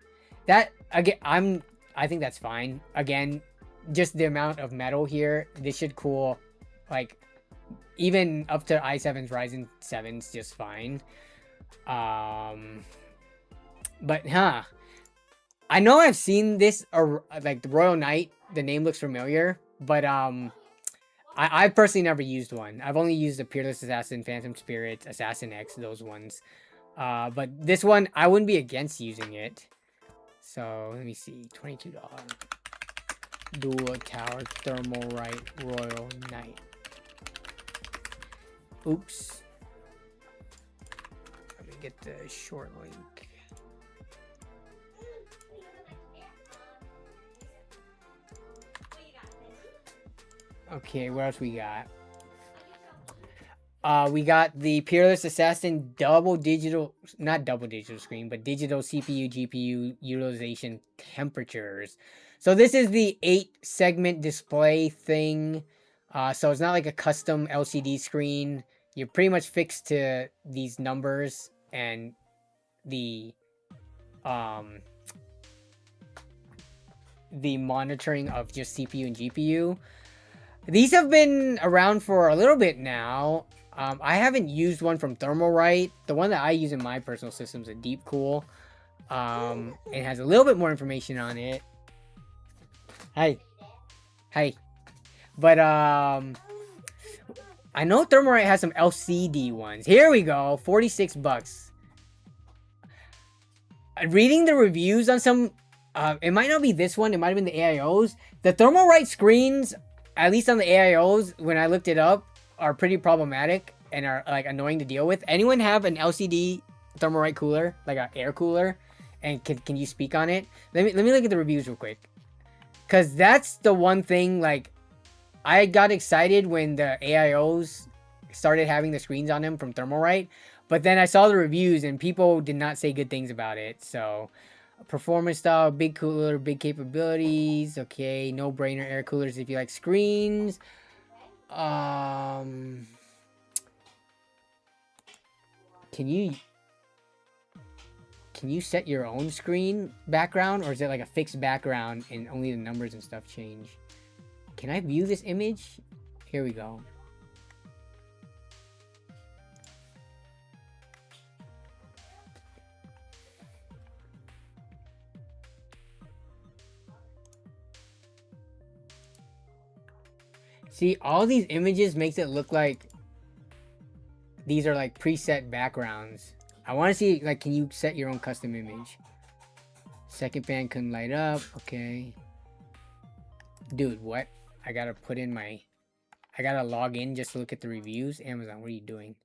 S1: again, I think that's fine. Again, just the amount of metal here, this should cool, like, even up to i7's Ryzen 7's just fine. But I know I've seen this, like the Royal Knight. The name looks familiar, but I personally never used one. I've only used the Peerless Assassin, Phantom Spirit, Assassin X, those ones. But this one, I wouldn't be against using it. So, let me see. $22. Dual Tower Thermalright Royal Knight. Oops. Let me get the short link. Okay, what else we got? We got the Peerless Assassin not digital screen, but digital CPU, GPU utilization temperatures. So this is the 8-segment display thing. So it's not like a custom LCD screen. You're pretty much fixed to these numbers and the monitoring of just CPU and GPU. These have been around for a little bit now. I haven't used one from Thermalright. The one that I use in my personal system is a DeepCool. It has a little bit more information on it. Hi. But I know Thermalright has some LCD ones. Here we go, 46 bucks. Reading the reviews on some, it might not be this one. It might have been the AIOs. The Thermalright screens, at least on the AIOs, when I looked it up, are pretty problematic and are like annoying to deal with. Anyone have an LCD Thermalright cooler, like an air cooler, and can you speak on it? Let me look at the reviews real quick, cause that's the one thing. Like, I got excited when the AIOs started having the screens on them from Thermalright, but then I saw the reviews and people did not say good things about it. So, performance style, big cooler, big capabilities. Okay, no brainer air coolers if you like screens. Can you set your own screen background, or is it like a fixed background and only the numbers and stuff change? Can I view this image? Here we go. See, all these images makes it look like these are like preset backgrounds. I want to see, like, can you set your own custom image? Second fan can light up. Okay. Dude, what? I gotta put in my... I gotta log in just to look at the reviews. Amazon, what are you doing?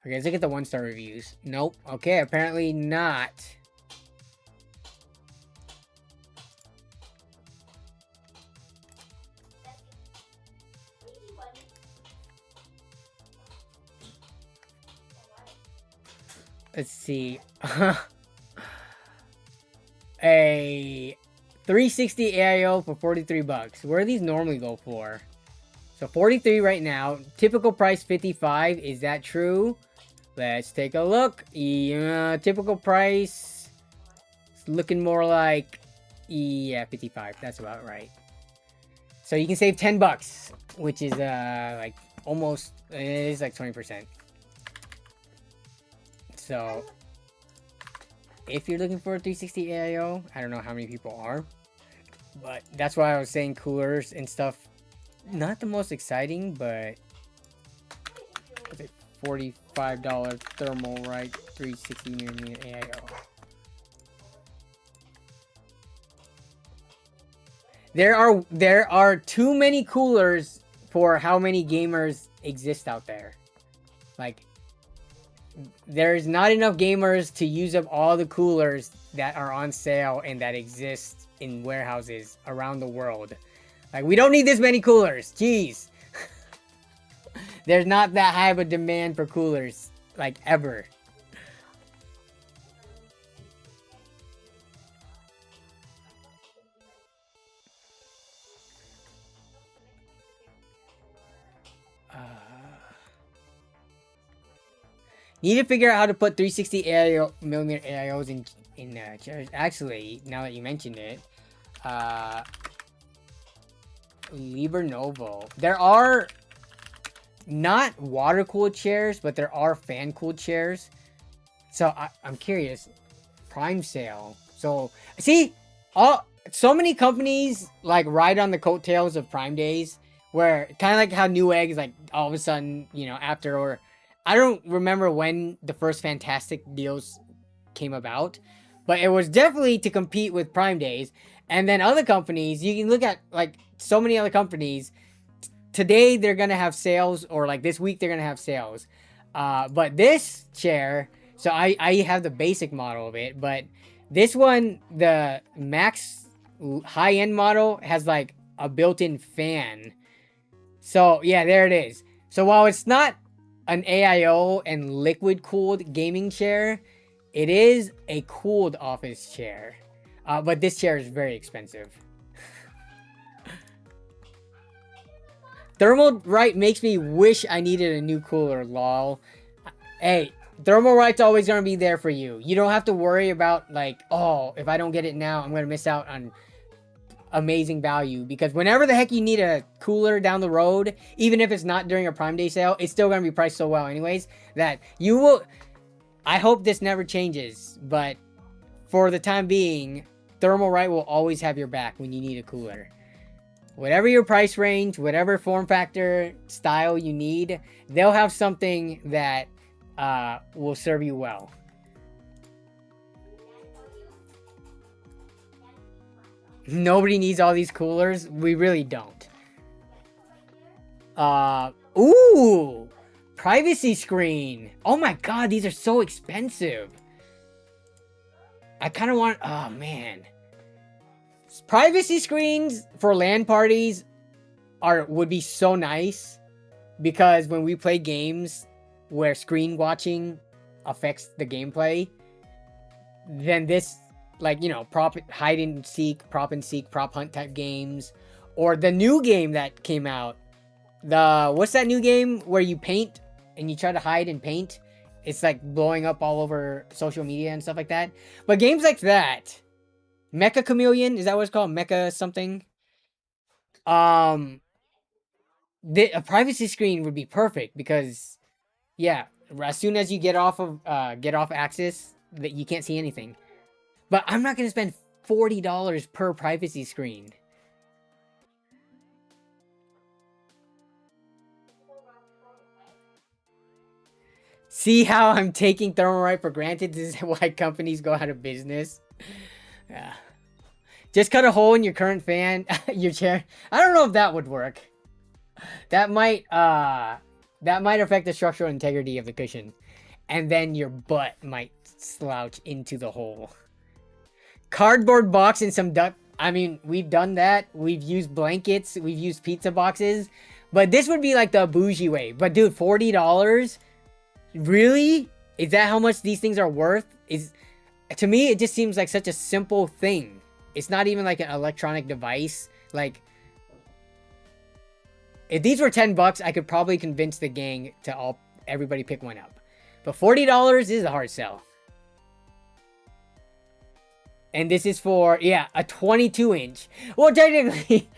S1: Okay, let's look at the 1-star reviews. Nope. Okay, apparently not. Let's see. A 360 AIO for 43 bucks. Where do these normally go for? So 43 right now. Typical price 55. Is that true? Let's take a look. Yeah, typical price. It's looking more like, yeah, 55. That's about right. So you can save 10 bucks, which is like almost, it is like 20%. So if you're looking for a 360 AIO, I don't know how many people are, but that's why I was saying coolers and stuff. Not the most exciting, but what's it, $45 thermal right 360mm AIO. There are too many coolers for how many gamers exist out there. Like, there's not enough gamers to use up all the coolers that are on sale and that exist in warehouses around the world. Like, we don't need this many coolers. Jeez. There's not that high of a demand for coolers, like, ever. Need to figure out how to put 360 millimeter AIOs in chairs. Actually, now that you mentioned it, Libernovo. There are not water cooled chairs, but there are fan cooled chairs. So I'm curious. Prime sale. So see, so many companies like ride on the coattails of Prime days, where kind of like how Newegg is like all of a sudden, you know, after, or I don't remember when the first Fantastic deals came about, but it was definitely to compete with Prime days. And then other companies, you can look at like so many other companies. Today they're gonna have sales, or like this week they're gonna have sales. But this chair, so I have the basic model of it, but this one, the max high-end model, has like a built-in fan. So yeah, there it is. So while it's not an AIO and liquid cooled gaming chair, it is a cooled office chair. But this chair is very expensive. Thermal right makes me wish I needed a new cooler, lol. Hey, thermal right's always gonna be there for you. You don't have to worry about like, oh, if I don't get it now, I'm gonna miss out on amazing value, because whenever the heck you need a cooler down the road, even if it's not during a Prime Day sale, it's still going to be priced so well anyways that you will... I hope this never changes, but for the time being, Thermalright will always have your back when you need a cooler. Whatever your price range, whatever form factor, style you need, they'll have something that will serve you well. Nobody needs all these coolers. We really don't. Ooh! Privacy screen. Oh my god, these are so expensive. I kind of want... Oh, man. Privacy screens for LAN parties would be so nice. Because when we play games where screen watching affects the gameplay, then this... like, you know, hide and seek, prop hunt type games. Or the new game that came out. What's that new game where you paint and you try to hide and paint? It's like blowing up all over social media and stuff like that. But games like that. Mecha Chameleon, is that what it's called? Mecha something? A privacy screen would be perfect because, yeah, as soon as you get off axis, that you can't see anything. But I'm not going to spend $40 per privacy screen. See how I'm taking Thermalright for granted? This is why companies go out of business. Yeah. Just cut a hole in your current fan, your chair. I don't know if that would work. That might affect the structural integrity of the cushion. And then your butt might slouch into the hole. Cardboard box and some duct. I mean, we've done that. We've used blankets. We've used pizza boxes. But this would be like the bougie way. But dude, $40? Really? Is that how much these things are worth? To me, it just seems like such a simple thing. It's not even like an electronic device. Like, if these were $10, I could probably convince the gang to everybody pick one up. But $40 is a hard sell. And this is for, yeah, a 22-inch. Well, technically,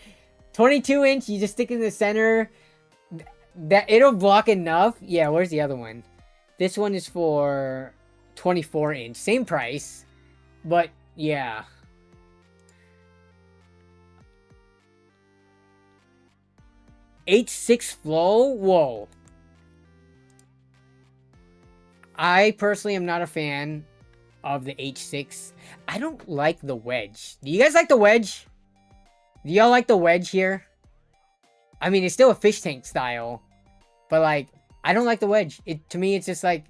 S1: 22-inch, you just stick it in the center. That it'll block enough. Yeah, where's the other one? This one is for 24-inch. Same price. But, yeah. H6 Flow? Whoa. I personally am not a fan of the H6. I don't like the wedge. Do you guys like the wedge? Do y'all like the wedge here? I mean, it's still a fish tank style. But, like, I don't like the wedge. To me, it's just, like,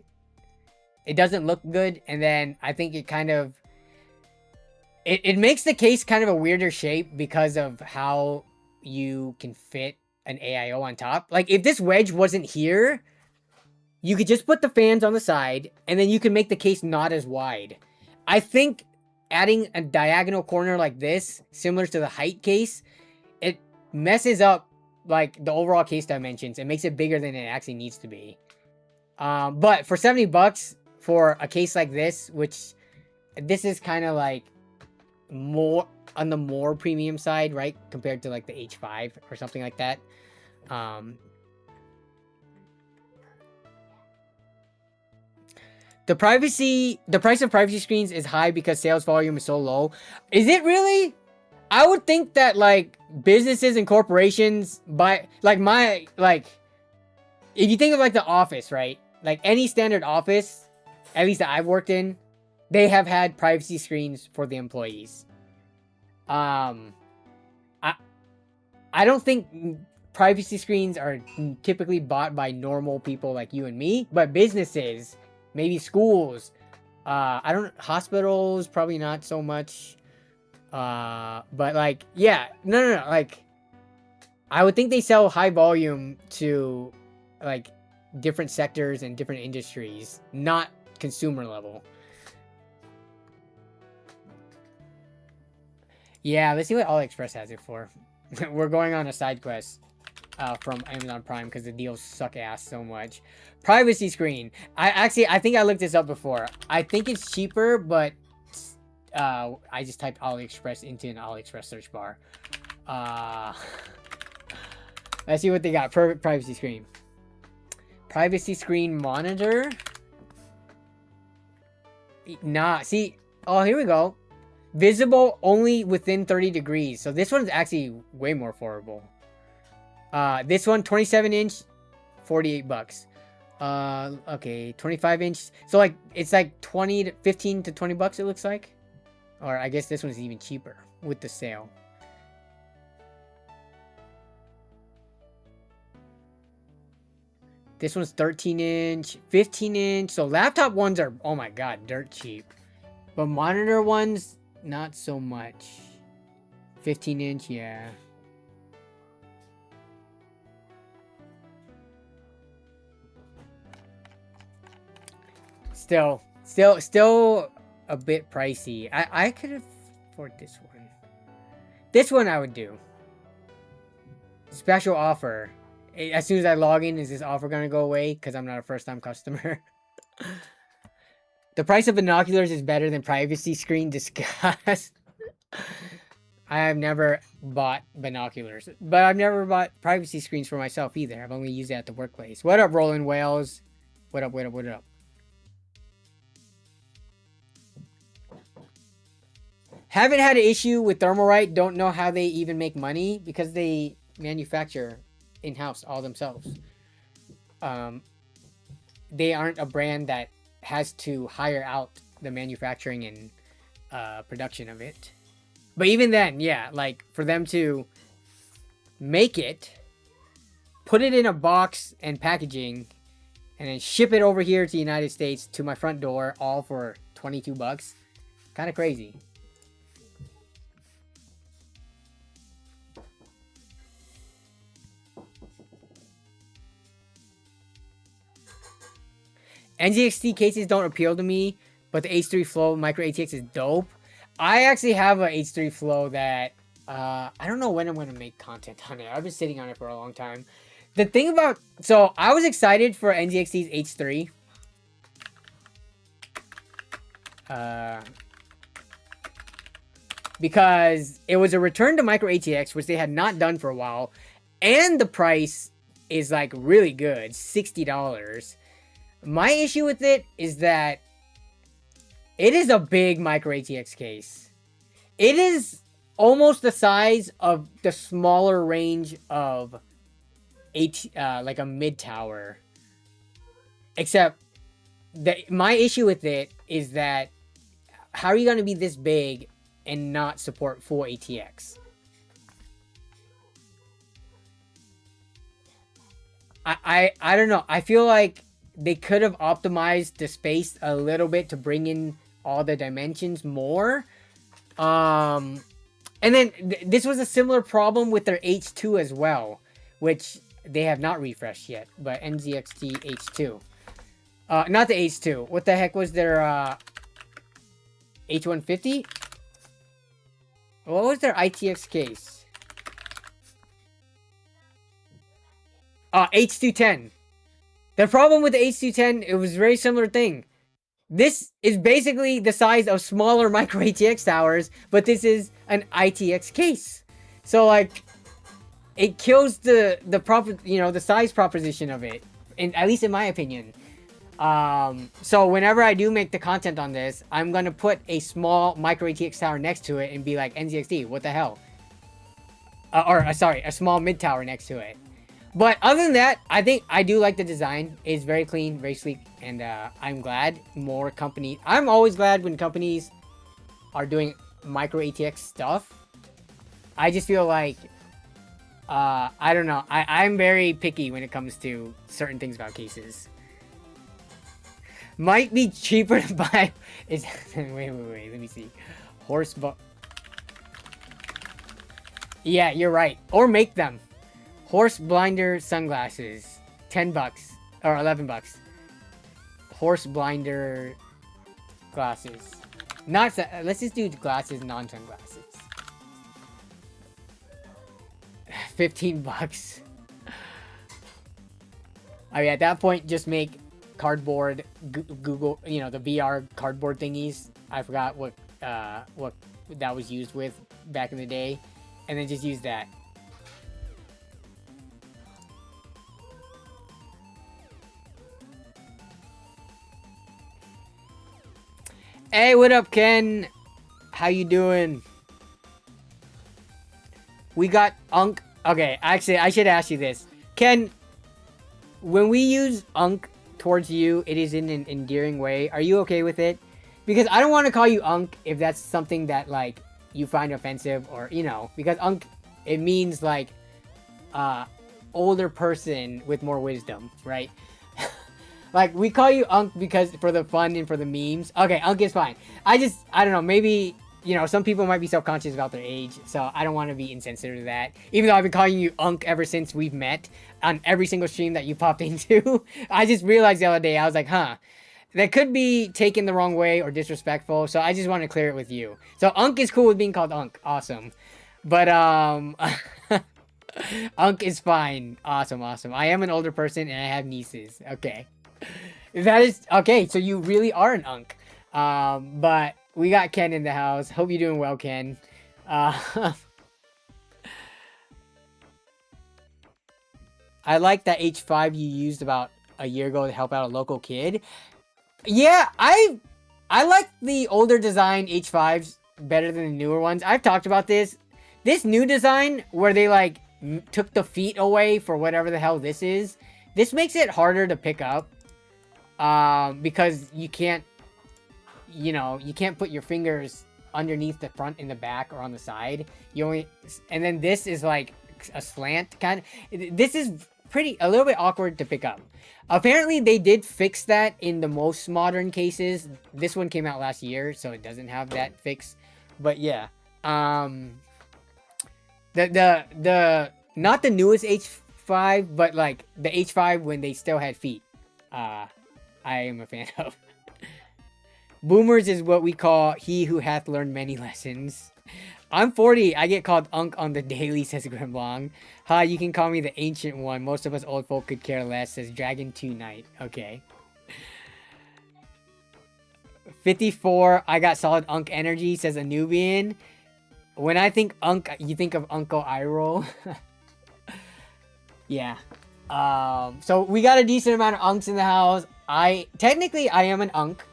S1: it doesn't look good. And then I think it kind of... It makes the case kind of a weirder shape because of how you can fit an AIO on top. Like, if this wedge wasn't here, you could just put the fans on the side, and then you can make the case not as wide. I think adding a diagonal corner like this, similar to the height case, it messes up, like, the overall case dimensions. It makes it bigger than it actually needs to be. But for $70 for a case like this, which this is kind of like more on the more premium side, right? Compared to like the H5 or something like that. The price of privacy screens is high because sales volume is so low. Is it really? I would think that like businesses and corporations buy if you think of like the office, right? Like any standard office, at least that I've worked in, they have had privacy screens for the employees. I don't think privacy screens are typically bought by normal people like you and me, but businesses, maybe schools, hospitals, probably not so much. But like, yeah, no, like, I would think they sell high volume to like different sectors and different industries, not consumer level. Yeah, let's see what AliExpress has it for. We're going on a side quest from Amazon Prime because the deals suck ass so much. Privacy screen. I think I looked this up before. I think it's cheaper, but I just typed AliExpress into an AliExpress search bar. Let's see what they got. Privacy screen. Privacy screen monitor. Nah, see. Oh, here we go. Visible only within 30 degrees. So this one's actually way more affordable. This one, 27-inch, $48. Okay, 25-inch. So like it's like 15 to $20 it looks like. Or I guess this one's even cheaper with the sale. This one's 13-inch, 15-inch. So laptop ones are, oh my god, dirt cheap. But monitor ones, not so much. 15-inch, yeah. Still a bit pricey. I could afford this one. This one I would do. Special offer. As soon as I log in, is this offer gonna go away? Because I'm not a first-time customer. The price of binoculars is better than privacy screen. Discuss. I have never bought binoculars, but I've never bought privacy screens for myself either. I've only used it at the workplace. What up, Roland Wales? What up? Haven't had an issue with Thermalright. Don't know how they even make money because they manufacture in-house all themselves. they aren't a brand that has to hire out the manufacturing and production of it. But even then, yeah, like for them to make it, put it in a box and packaging, and then ship it over here to the United States to my front door, all for 22 bucks. Kind of crazy. NZXT cases don't appeal to me, but the H3 Flow Micro ATX is dope. I actually have a H3 Flow that I don't know when I'm going to make content on it. I've been sitting on it for a long time. The thing about... So, I was excited for NZXT's H3. Because it was a return to Micro ATX, which they had not done for a while. And the price is like really good. $60. My issue with it is that it is a big Micro ATX case. It is almost the size of the smaller range of like a mid tower. Except my issue with it is that how are you going to be this big and not support full ATX? I don't know. I feel like they could have optimized the space a little bit to bring in all the dimensions more. And then this was a similar problem with their H2 as well, which they have not refreshed yet, but NZXT H2. Not the H2. What the heck was their H150? What was their ITX case? H210. The problem with the H210, it was a very similar thing. This is basically the size of smaller Micro ATX towers, but this is an ITX case. So like, it kills the proper, you know, the size proposition of it, at least in my opinion. So whenever I do make the content on this, I'm gonna put a small Micro ATX tower next to it and be like, NZXT, what the hell? Sorry, a small mid tower next to it. But other than that, I think I do like the design. It's very clean, very sleek, and I'm glad more companies... I'm always glad when companies are doing Micro ATX stuff. I just feel like... I don't know. I'm very picky when it comes to certain things about cases. Might be cheaper to buy... wait, let me see. Yeah, you're right. Or make them. Horse blinder sunglasses, 10 bucks or 11 bucks. Horse blinder glasses. Let's just do glasses, non-sunglasses. 15 bucks. I mean, at that point, just make cardboard, Google, you know, the VR cardboard thingies. I forgot what that was used with back in the day, and then just use that. Hey, what up, Ken? How you doing? We got Unk. Okay, actually, I should ask you this. Ken, when we use Unk towards you, it is in an endearing way. Are you okay with it? Because I don't want to call you Unk if that's something that, like, you find offensive or, you know. Because Unk, it means, like, older person with more wisdom, right? Like, we call you Unk because for the fun and for the memes. Okay, Unk is fine. I don't know, maybe, you know, some people might be self-conscious about their age, so I don't want to be insensitive to that. Even though I've been calling you Unk ever since we've met on every single stream that you popped into. I just realized the other day, I was like, huh, that could be taken the wrong way or disrespectful, so I just want to clear it with you. So Unk is cool with being called Unk. Awesome. But, Unk is fine. Awesome, awesome. I am an older person and I have nieces. Okay. That is okay, so you really are an Unk. But we got Ken in the house. Hope you're doing well, Ken. I like that H5 you used about a year ago to help out a local kid. Yeah, I like the older design H5s better than the newer ones. I've talked about this. This new design where they like took the feet away for whatever the hell this is. This makes it harder to pick up. because you can't, you know, you can't put your fingers underneath the front and the back or on the side. You only, and then this is like a slant kind of. This is a little bit awkward to pick up. Apparently they did fix that in the most modern cases. This one came out last year, so it doesn't have that fix. But yeah, the not the newest H5, but like the H5 when they still had feet. I am a fan of. Boomers is what we call he who hath learned many lessons. I'm 40. I get called Unk on the daily, says Grimlong. Hi, you can call me the ancient one. Most of us old folk could care less, says Dragon 2 Knight. Okay. 54. I got solid Unk energy, says Anubian. When I think Unk, you think of Uncle Iroh. Yeah. So we got a decent amount of Unks in the house. Technically I am an Unk.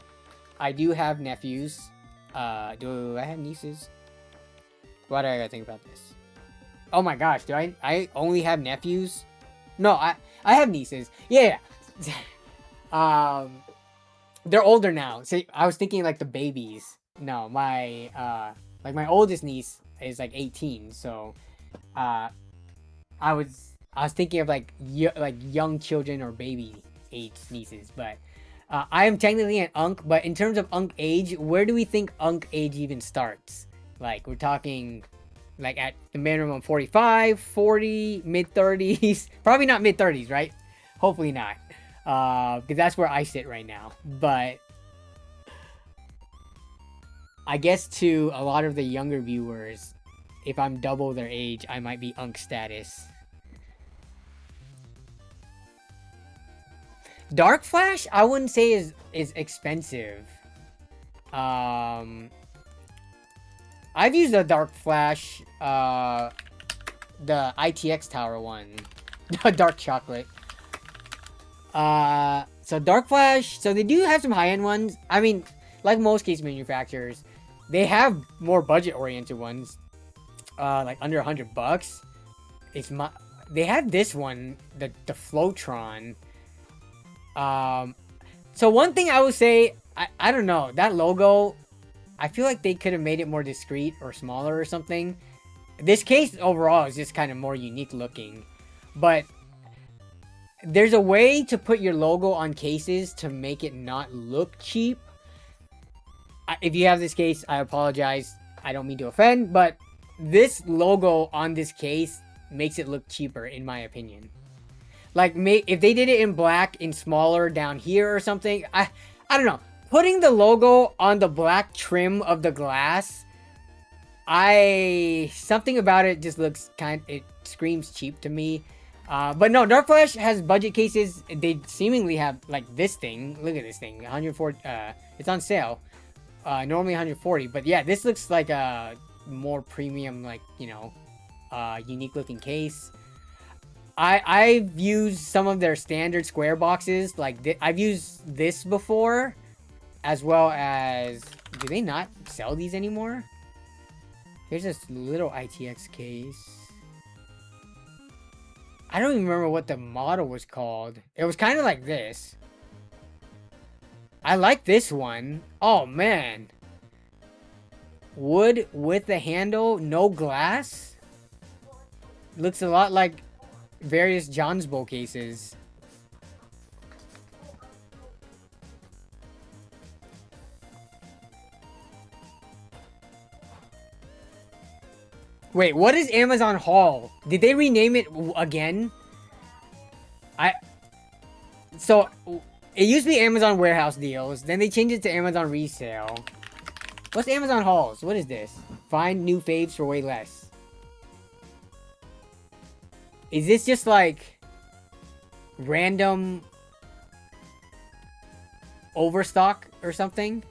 S1: I do have nephews. Do I have nieces? Why do I gotta think about this? Oh my gosh, do I only have nephews? No, I have nieces. Yeah. They're older now. So I was thinking like the babies. No, my like my oldest niece is like 18. So I was thinking of like young children or baby age nieces, but I am technically an Unk, but in terms of Unk age, where do we think Unk age even starts? Like, we're talking, like, at the minimum 45, 40, mid-30s. Probably not mid-30s, right? Hopefully not. Because that's where I sit right now. But I guess to a lot of the younger viewers, if I'm double their age, I might be Unk status. Dark Flash, I wouldn't say is expensive. I've used the Dark Flash, the ITX Tower one, Dark Chocolate. So Dark Flash, so they do have some high-end ones. I mean, like most case manufacturers, they have more budget-oriented ones, like under $100. They have this one, the Flowtron. So one thing I would say, I don't know, that logo, I feel like they could have made it more discreet or smaller or something. This case overall is just kind of more unique looking, but there's a way to put your logo on cases to make it not look cheap. If you have this case, I apologize. I don't mean to offend, but this logo on this case makes it look cheaper in my opinion. Like, if they did it in black, in smaller down here or something, I don't know. Putting the logo on the black trim of the glass, something about it just looks it screams cheap to me. But no, Dark Flash has budget cases. They seemingly have, like, this thing. Look at this thing, 140, it's on sale. Normally 140, but yeah, this looks like a more premium, like, you know, unique looking case. I've used some of their standard square boxes, like I've used this before, as well as, do they not sell these anymore? Here's this little ITX case. I don't even remember what the model was called. It was kind of like this. I like this one. Oh man. Wood with the handle, no glass. Looks a lot like various John's Bowl cases. Wait, what is Amazon Haul? Did they rename it again? So it used to be Amazon Warehouse Deals, then they changed it to Amazon Resale. What's Amazon Hauls? What is this? Find new faves for way less. Is this just like random overstock or something?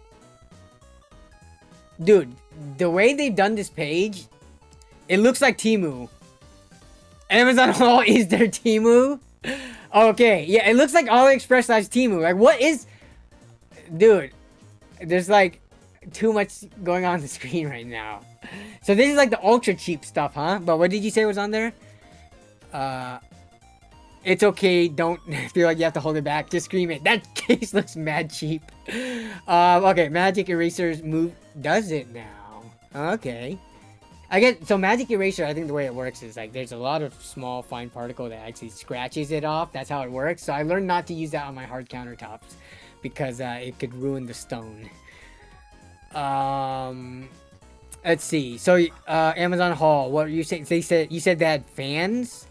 S1: Dude, the way they've done this page, it looks like Temu. Amazon Haul is their Temu? Okay, yeah, it looks like AliExpress / Temu. Like, what is... Dude, there's like too much going on the screen right now. So this is like the ultra cheap stuff, huh? But what did you say was on there? It's okay. Don't feel like you have to hold it back. Just scream it. That case looks mad cheap. Okay, magic erasers move. Does it now? Okay. I get so magic eraser. I think the way it works is like there's a lot of small fine particle that actually scratches it off. That's how it works. So I learned not to use that on my hard countertops because it could ruin the stone. Let's see. So Amazon haul. What were you saying? You said they had fans.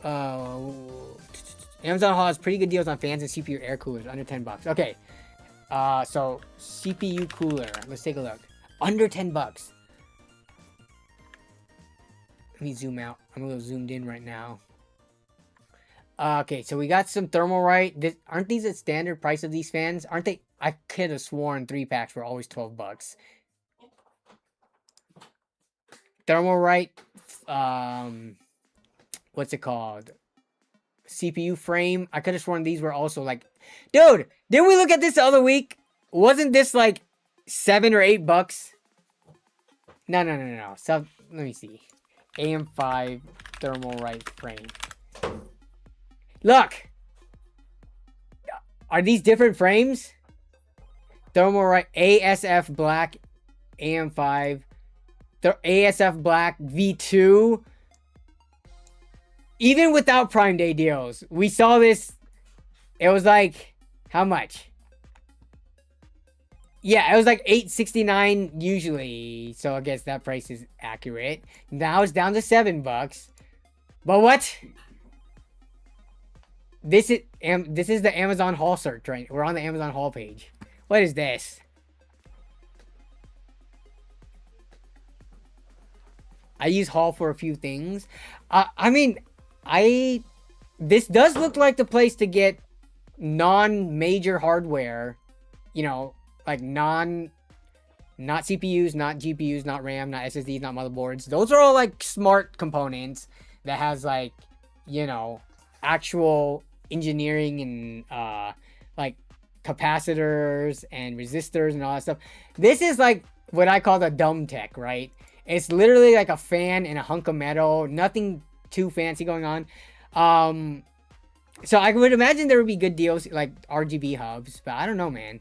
S1: Amazon haul has pretty good deals on fans and CPU air coolers under $10. Okay. So CPU cooler. Let's take a look. Under $10. Let me zoom out. I'm a little zoomed in right now. Okay, so we got some Thermalright. Aren't these the standard price of these fans? Aren't they? I could have sworn 3-packs were always $12. Thermalright. What's it called? CPU frame. I could have sworn these were also like... Dude, didn't we look at this the other week? Wasn't this like $7 or $8? No. So, let me see. AM5 Thermalright frame. Look! Are these different frames? Thermalright ASF Black AM5 ASF Black V2. Even without Prime Day deals, we saw this. It was like, how much? Yeah, it was like $8.69 usually. So I guess that price is accurate. Now it's down to $7. But what? This is the Amazon haul search, right? We're on the Amazon haul page. What is this? I use haul for a few things. I mean, this does look like the place to get non-major hardware, you know, like not CPUs, not GPUs, not RAM, not SSDs, not motherboards. Those are all like smart components that has like, you know, actual engineering and like capacitors and resistors and all that stuff. This is like what I call the dumb tech, right? It's literally like a fan and a hunk of metal, nothing too fancy going on. So I would imagine there would be good deals like RGB hubs, but I don't know, man.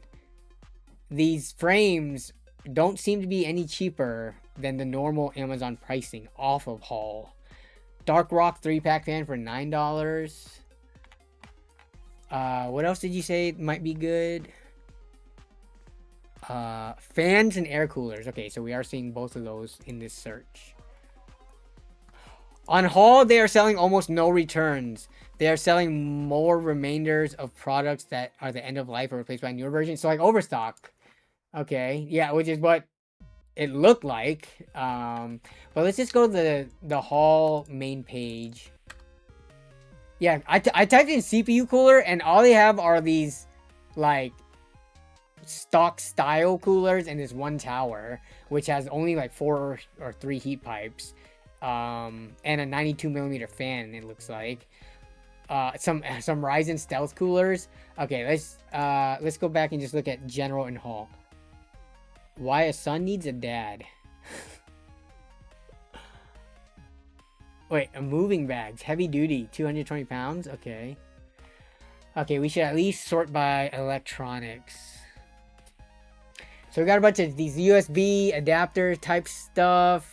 S1: These frames don't seem to be any cheaper than the normal Amazon pricing off of haul. Dark Rock 3-pack fan for $9. What else did you say might be good? Fans and air coolers. Okay, so we are seeing both of those in this search. On haul, they are selling almost no returns. They are selling more remainders of products that are the end of life or replaced by newer versions. So like overstock. Okay, yeah, which is what it looked like. But let's just go to the haul main page. Yeah, I typed in CPU cooler and all they have are these like stock style coolers and this one tower, which has only like 4 or 3 heat pipes. And a 92mm fan, it looks like. Some Ryzen stealth coolers. Okay, let's go back and just look at general and haul. Why a son needs a dad. Wait, moving bags, heavy duty, 220 pounds. Okay, we should at least sort by electronics. So we got a bunch of these USB adapter type stuff.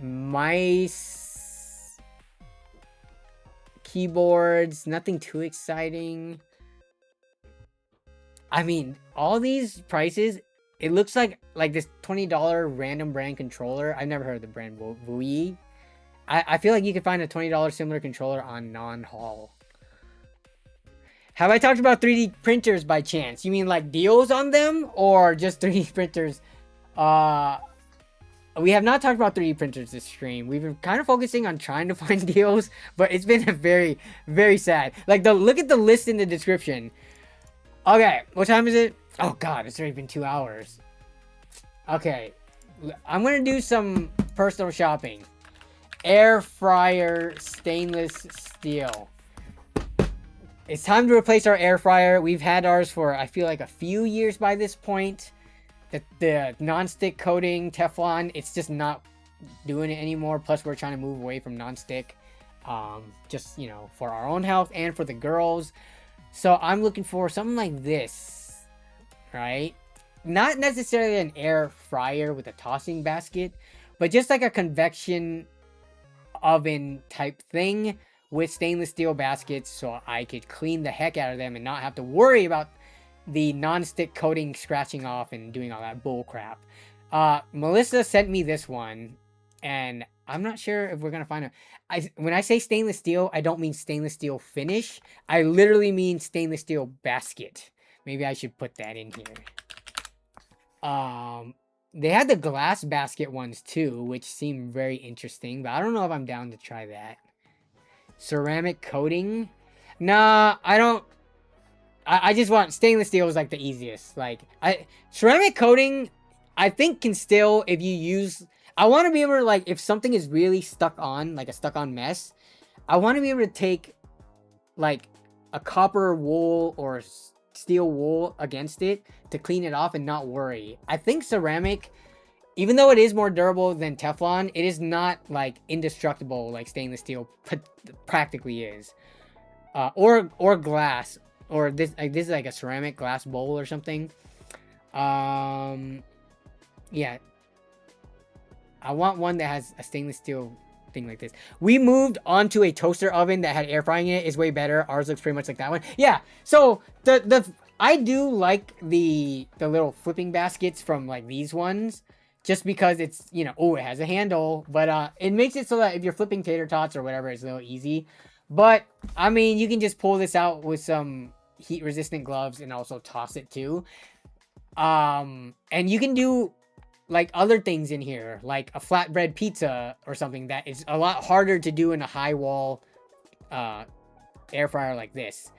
S1: Mice, keyboards, nothing too exciting. I mean, all these prices, it looks like this $20 random brand controller. I've never heard of the brand Vui. I feel like you could find a $20 similar controller on non-haul. Have I talked about 3D printers by chance? You mean like deals on them or just 3D printers? We have not talked about 3D printers this stream. We've been kind of focusing on trying to find deals, but it's been a very, very sad. Like look at the list in the description. Okay, what time is it? Oh god, it's already been 2 hours. Okay, I'm gonna do some personal shopping. Air fryer stainless steel. It's time to replace our air fryer. We've had ours for I feel like a few years by this point. The non-stick coating Teflon, it's just not doing it anymore. Plus we're trying to move away from non-stick. just, you know, for our own health and for the girls. So I'm looking for something like this, right? Not necessarily an air fryer with a tossing basket, but just like a convection oven type thing with stainless steel baskets, so I could clean the heck out of them and not have to worry about the non-stick coating scratching off and doing all that bull crap. Melissa sent me this one, and I'm not sure if we're gonna find it. When I say stainless steel, I don't mean stainless steel finish. I literally mean stainless steel basket. Maybe I should put that in here. They had the glass basket ones too, which seem very interesting, but I don't know if I'm down to try that. Ceramic coating? Nah, I don't. I just want stainless steel is like the easiest. Like ceramic coating, I think can still, if you use, I want to be able to, like, if something is really stuck on, like a stuck on mess, I want to be able to take like a copper wool or steel wool against it to clean it off and not worry. I think ceramic, even though it is more durable than Teflon, it is not like indestructible like stainless steel practically is. Or glass, or this is like a ceramic glass bowl or something. Yeah, I want one that has a stainless steel thing like this. We moved onto a toaster oven that had air frying in it. Is way better. Ours looks pretty much like that one. Yeah, so I do like the little flipping baskets from like these ones, just because it's, you know, oh, it has a handle, but it makes it so that if you're flipping tater tots or whatever, it's a little easy. But I mean, you can just pull this out with some heat resistant gloves and also toss it too. And you can do like other things in here, like a flatbread pizza or something that is a lot harder to do in a high wall air fryer like this.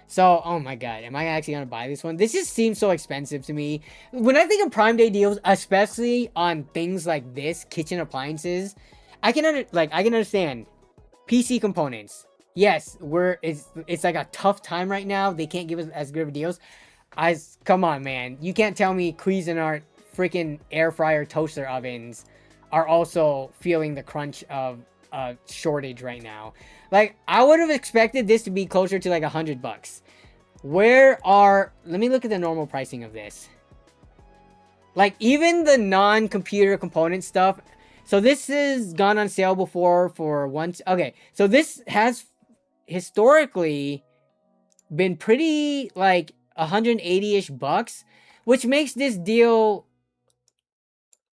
S1: So, oh my god, am I actually gonna buy this one? This just seems so expensive to me. When I think of Prime Day deals, especially on things like this, kitchen appliances, I can understand PC components. Yes, it's like a tough time right now. They can't give us as good of deals. Come on, man. You can't tell me Cuisinart freaking air fryer toaster ovens are also feeling the crunch of a shortage right now. Like, I would have expected this to be closer to like $100. Let me look at the normal pricing of this. Like, even the non-computer component stuff. So this has gone on sale before for once. Okay, so this has historically been pretty like 180-ish bucks, which makes this deal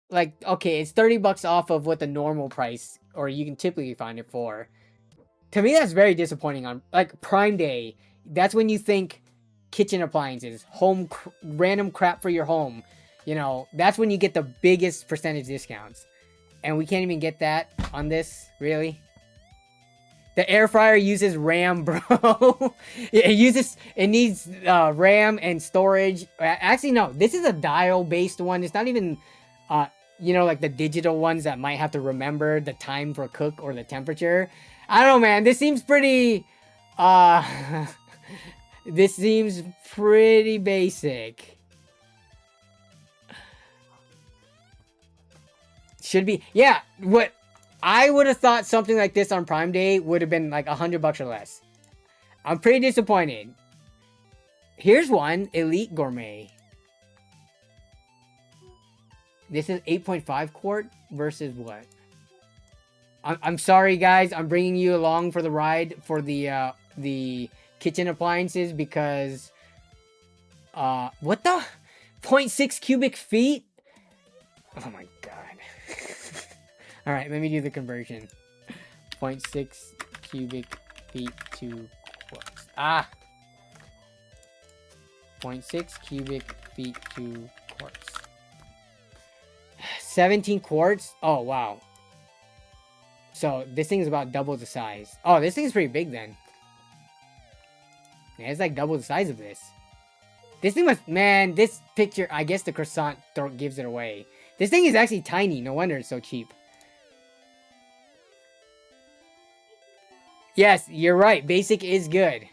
S1: like, okay, it's $30 off of what the normal price, or you can typically find it for. To me, that's very disappointing on like Prime Day. That's when you think kitchen appliances, random crap for your home. You know, that's when you get the biggest percentage discounts. And we can't even get that on this, really? The air fryer uses RAM, bro. It needs RAM and storage. Actually, no, this is a dial-based one. It's not even, you know, like the digital ones that might have to remember the time for cook or the temperature. I don't know, man. This seems pretty, this seems pretty basic. Should be, yeah, what I would have thought something like this on Prime Day would have been like $100 or less. I'm pretty disappointed. Here's one, Elite Gourmet. This is 8.5 quart versus what? I'm sorry, guys. I'm bringing you along for the ride for the kitchen appliances because, what the? 0.6 cubic feet? Oh my god. All right, let me do the conversion. 0.6 cubic feet to quarts. 0.6 cubic feet to quarts. 17 quarts? Oh, wow. So, this thing is about double the size. Oh, this thing is pretty big then. Yeah, it's like double the size of this. This thing must... Man, this picture... I guess the croissant gives it away. This thing is actually tiny. No wonder it's so cheap. Yes, you're right. Basic is good.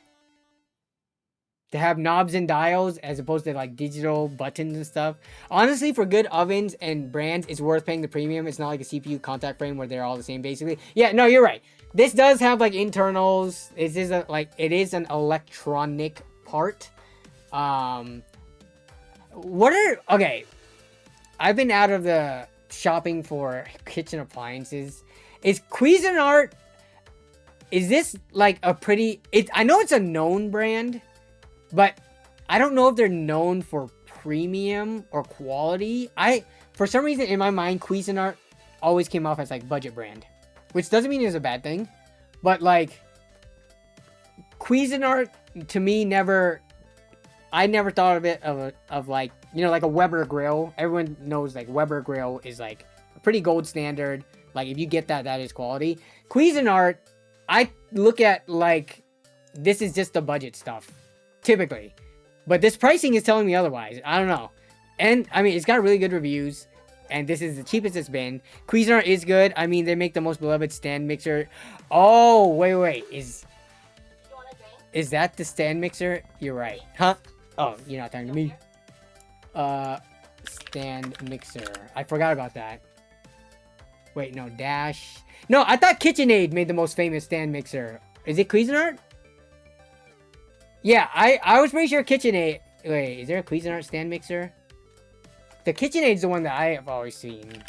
S1: To have knobs and dials as opposed to like digital buttons and stuff. Honestly, for good ovens and brands, it's worth paying the premium. It's not like a CPU contact frame where they're all the same basically. Yeah, no, you're right. this does have like internals. It is it is an electronic part. Okay, I've been out of the shopping for kitchen appliances. Is Cuisinart, is this like a pretty, I know it's a known brand, but I don't know if they're known for premium or quality. For some reason in my mind, Cuisinart always came off as like budget brand, which doesn't mean it's a bad thing, but like Cuisinart to me I never thought of it of like, you know, like a Weber grill. Everyone knows like Weber grill is like a pretty gold standard. Like if you get that, that is quality. Cuisinart, I look at like, this is just the budget stuff, typically. But this pricing is telling me otherwise. I don't know. And I mean, it's got really good reviews. And this is the cheapest it's been. Cuisinart is good. I mean, they make the most beloved stand mixer. Oh, wait. Is that the stand mixer? You're right. Huh? Oh, you're not talking to me. Stand mixer. I forgot about that. Wait, no, Dash. No, I thought KitchenAid made the most famous stand mixer. Is it Cuisinart? Yeah, I was pretty sure KitchenAid. Wait, is there a Cuisinart stand mixer? The KitchenAid's the one that I have always seen.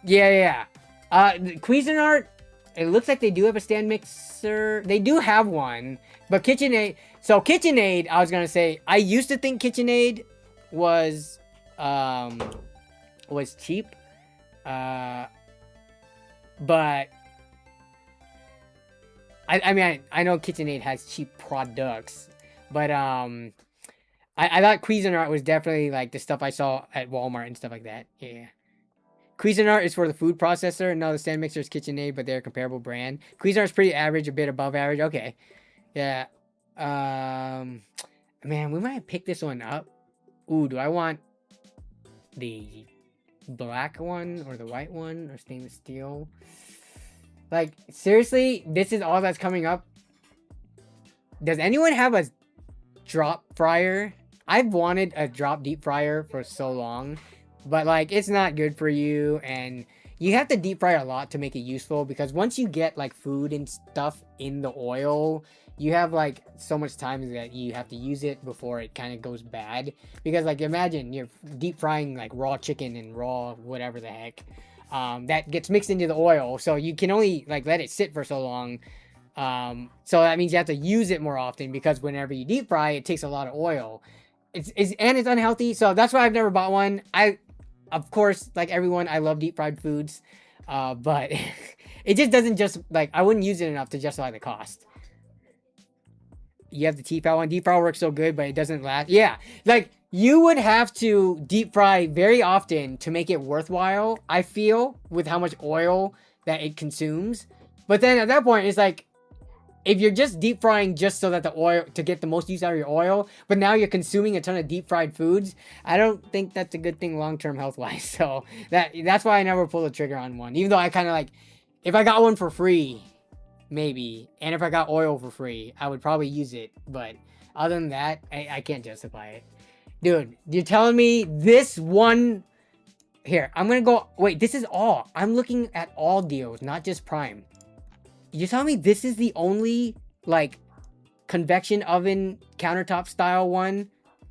S1: Yeah. Cuisinart, it looks like they do have a stand mixer. They do have one, but KitchenAid. So KitchenAid, I was gonna say, I used to think KitchenAid was cheap, but I mean, I know KitchenAid has cheap products, but I thought Cuisinart was definitely like the stuff I saw at Walmart and stuff like that. Yeah. Cuisinart is for the food processor. No, the stand mixer is KitchenAid, but they're a comparable brand. Cuisinart is pretty average, a bit above average. Okay. Yeah. Man, we might pick this one up. Ooh, do I want the black one or the white one or stainless steel? Like, seriously, this is all that's coming up. Does anyone have a drop fryer? I've wanted a drop deep fryer for so long, but like, it's not good for you, and you have to deep fry a lot to make it useful, because once you get like food and stuff in the oil, you have like so much time that you have to use it before it kind of goes bad. Because like, imagine you're deep frying like raw chicken and raw whatever the heck, that gets mixed into the oil, so you can only like let it sit for so long. So that means you have to use it more often, because whenever you deep fry, it takes a lot of oil. It's unhealthy, so that's why I've never bought one. Of course, like everyone, I love deep fried foods, but it just doesn't just like, I wouldn't use it enough to justify the cost. You have the T-Fowl one. Deep fry works so good, but it doesn't last. Yeah, like you would have to deep fry very often to make it worthwhile, I feel, with how much oil that it consumes. But then at that point, it's like, if you're just deep frying just so that the oil, to get the most use out of your oil, but now you're consuming a ton of deep fried foods, I don't think that's a good thing long-term health-wise. So that's why I never pulled the trigger on one. Even though I kind of like, if I got one for free, maybe, and if I got oil for free, I would probably use it. But other than that, I can't justify it. Dude, you're telling me this one... Here, I'm gonna go... Wait, this is all. I'm looking at all deals, not just Prime. You're telling me this is the only, like, convection oven countertop style one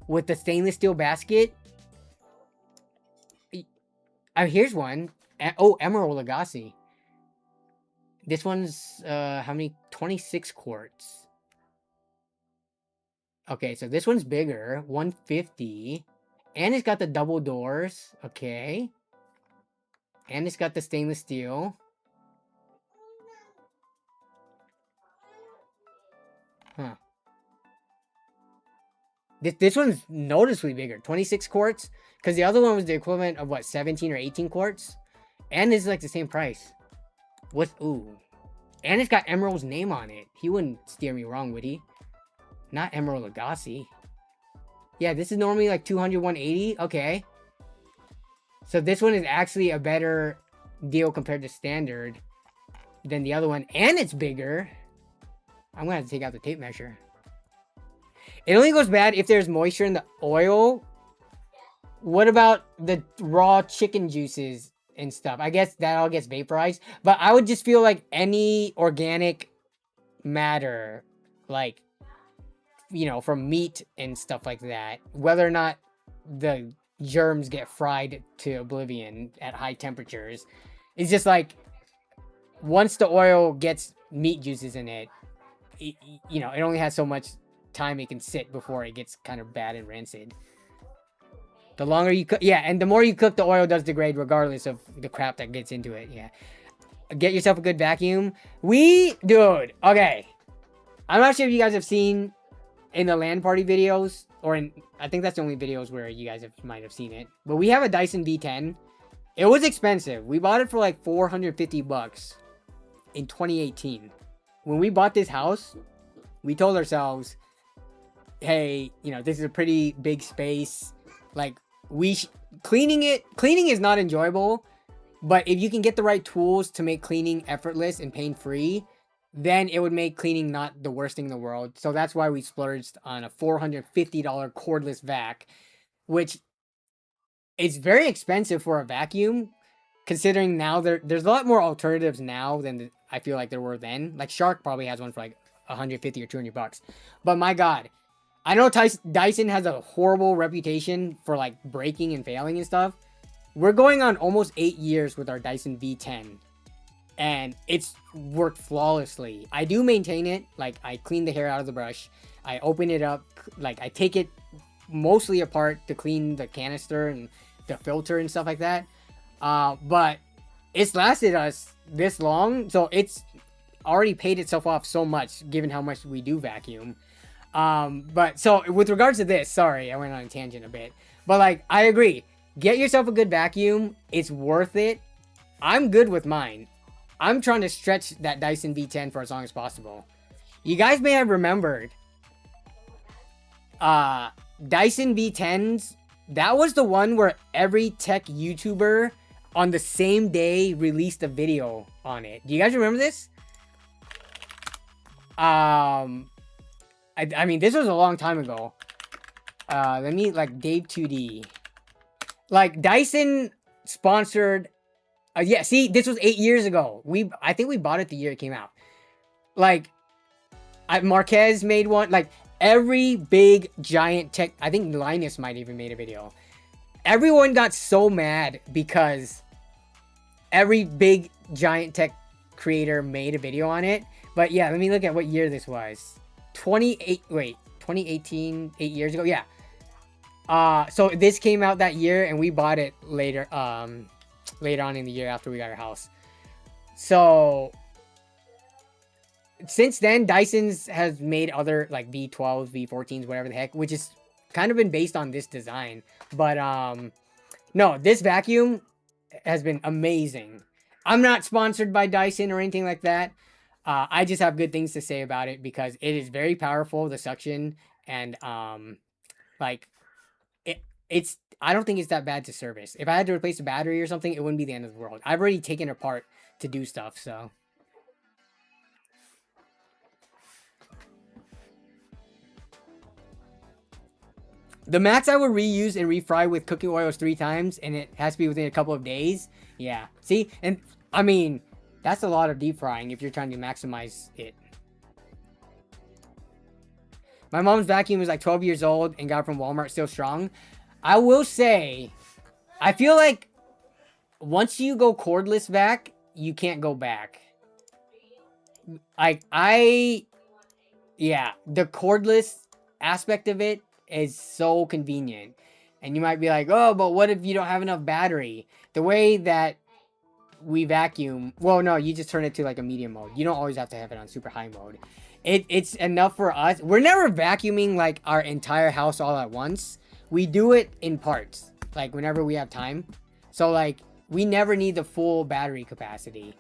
S1: with the stainless steel basket? Here's one. Oh, Emerald Lagasse. This one's, how many? 26 quarts. Okay, so this one's bigger. 150. And it's got the double doors. Okay. And it's got the stainless steel. Huh. This one's noticeably bigger. 26 quarts. Because the other one was the equivalent of, what, 17 or 18 quarts? And this is like the same price. What? Ooh. And it's got Emerald's name on it. He wouldn't steer me wrong, would he? Not Emerald Lagasse. Yeah, this is normally like 200, 180. Okay. So this one is actually a better deal compared to standard than the other one. And it's bigger. I'm gonna have to take out the tape measure. It only goes bad if there's moisture in the oil. What about the raw chicken juices? and stuff. I guess that all gets vaporized. But I would just feel like any organic matter, like, you know, from meat and stuff like that, whether or not the germs get fried to oblivion at high temperatures, it's just like once the oil gets meat juices in it, you know, it only has so much time it can sit before it gets kind of bad and rancid. The longer you cook, yeah, and the more you cook, the oil does degrade regardless of the crap that gets into it. Yeah, get yourself a good vacuum. Dude, okay, I'm not sure if you guys have seen in the LAN party videos, or in, I think that's the only videos where you guys might have seen it, but we have a Dyson V10. It was expensive. We bought it for like 450 bucks in 2018. When we bought this house, we told ourselves, hey, you know, this is a pretty big space. Like, cleaning is not enjoyable, but if you can get the right tools to make cleaning effortless and pain-free, then it would make cleaning not the worst thing in the world. So that's why we splurged on a $450 cordless vac, which is very expensive for a vacuum, considering now there's a lot more alternatives now than I feel like there were then. Like Shark probably has one for like 150 or 200 bucks. But my God, I know Dyson has a horrible reputation for like breaking and failing and stuff. We're going on almost 8 years with our Dyson V10. And it's worked flawlessly. I do maintain it. Like, I clean the hair out of the brush. I open it up. Like, I take it mostly apart to clean the canister and the filter and stuff like that. But it's lasted us this long. So it's already paid itself off so much, given how much we do vacuum. But so with regards to this, sorry, I went on a tangent a bit. But like, I agree. Get yourself a good vacuum. It's worth it. I'm good with mine. I'm trying to stretch that Dyson V10 for as long as possible. You guys may have remembered Dyson V10s. That was the one where every tech YouTuber on the same day released a video on it. Do you guys remember this? I mean, this was a long time ago. Let me, like, Dave 2D. Like, Dyson sponsored... yeah, see, this was 8 years ago. I think we bought it the year it came out. Like, Marquez made one. Like, every big, giant tech... I think Linus might even made a video. Everyone got so mad because every big, giant tech creator made a video on it. But yeah, let me look at what year this was. 2018, 8 years ago. Yeah. So this came out that year, and we bought it later on in the year after we got our house. So since then, Dyson's has made other like V12s, V14s, whatever the heck, which is kind of been based on this design. But no, this vacuum has been amazing. I'm not sponsored by Dyson or anything like that. I just have good things to say about it because it is very powerful, the suction, and like it's I don't think it's that bad to service. If I had to replace a battery or something, it wouldn't be the end of the world. I've already taken it apart to do stuff, so. The max I would reuse and refry with cooking oil is 3 times, and it has to be within a couple of days. Yeah, see? And, I mean, that's a lot of deep frying if you're trying to maximize it. My mom's vacuum is like 12 years old and got it from Walmart, still strong. I will say, I feel like once you go cordless vac, you can't go back. Like, yeah, the cordless aspect of it is so convenient. And you might be like, oh, but what if you don't have enough battery? The way that we vacuum, well, no, you just turn it to like a medium mode. You don't always have to have it on super high mode. It's enough for us. We're never vacuuming like our entire house all at once. We do it in parts, like whenever we have time. So like, we never need the full battery capacity.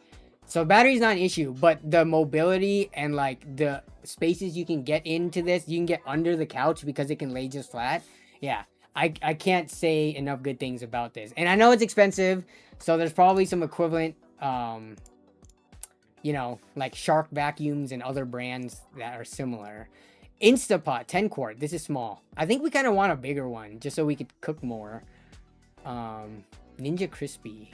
S1: So battery's not an issue, but the mobility and like the spaces you can get into this, you can get under the couch because it can lay just flat. Yeah, I can't say enough good things about this. And I know it's expensive, so there's probably some equivalent, you know, like Shark vacuums and other brands that are similar. Instapot 10 quart. This is small. I think we kind of want a bigger one just so we could cook more. Ninja Crispy.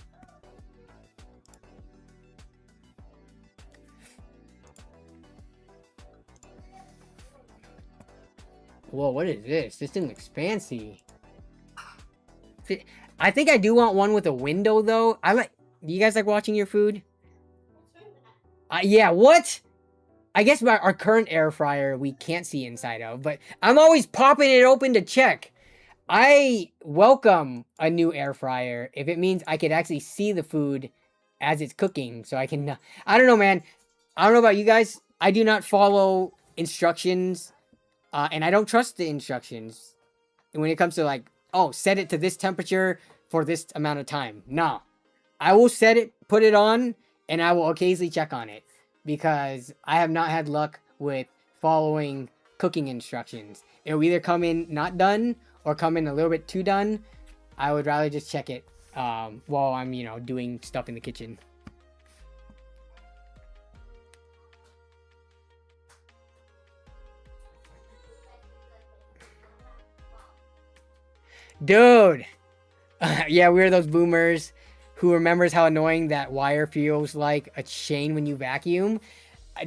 S1: Whoa, what is this? This thing looks fancy. I think I do want one with a window, though. Do you guys like watching your food? Yeah, what? I guess our current air fryer we can't see inside of, but I'm always popping it open to check. I welcome a new air fryer if it means I could actually see the food as it's cooking, so I can... I don't know, man. I don't know about you guys. I do not follow instructions, and I don't trust the instructions when it comes to, like, oh, set it to this temperature for this amount of time. No. I will set it, put it on, and I will occasionally check on it, because I have not had luck with following cooking instructions. It will either come in not done or come in a little bit too done. I would rather just check it while I'm, you know, doing stuff in the kitchen. Dude! Yeah, we're those boomers who remembers how annoying that wire feels like a chain when you vacuum.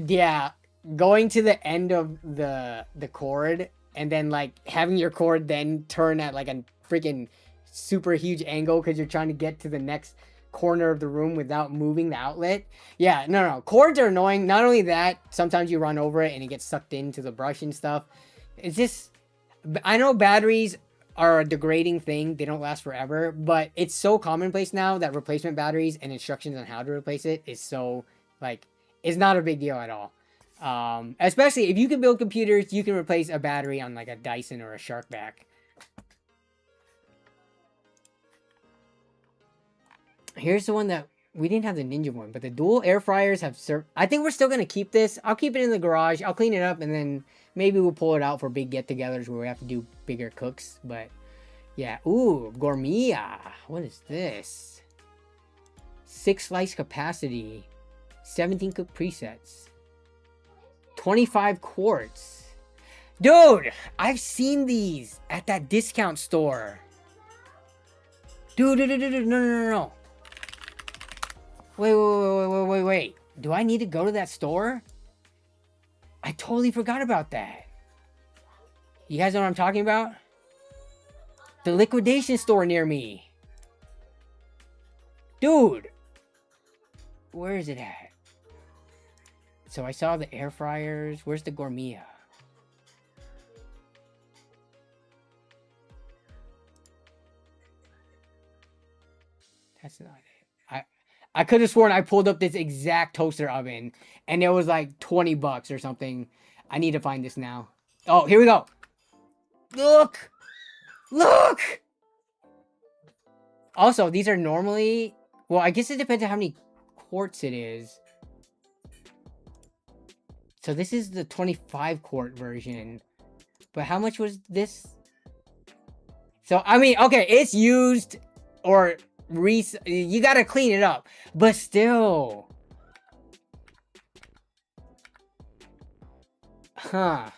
S1: Yeah, going to the end of the cord and then like having your cord then turn at like a freaking super huge angle because you're trying to get to the next corner of the room without moving the outlet. Yeah, no. Cords are annoying. Not only that, sometimes you run over it and it gets sucked into the brush and stuff. It's just... I know batteries are a degrading thing. They don't last forever, but it's so commonplace now that replacement batteries and instructions on how to replace it is so, like, it's not a big deal at all. Especially if you can build computers, you can replace a battery on like a Dyson or a Sharkback. Here's the one that we didn't have, the Ninja one, but the dual air fryers have served. I think we're still going to keep this. I'll keep it in the garage. I'll clean it up and then maybe we'll pull it out for big get-togethers where we have to do bigger cooks. But yeah. Ooh, Gourmia. What is this? 6 slice capacity. 17 cook presets. 25 quarts. Dude, I've seen these at that discount store. Dude, no. Wait. Do I need to go to that store? I totally forgot about that. You guys know what I'm talking about? The liquidation store near me. Dude. Where is it at? So I saw the air fryers. Where's the Gourmia? That's not it. I could have sworn I pulled up this exact toaster oven and it was like 20 bucks or something. I need to find this now. Oh, here we go. Look! Also, these are normally... Well, I guess it depends on how many quarts it is. So this is the 25 quart version. But how much was this? So, I mean, okay, it's used or... you gotta clean it up, but still, I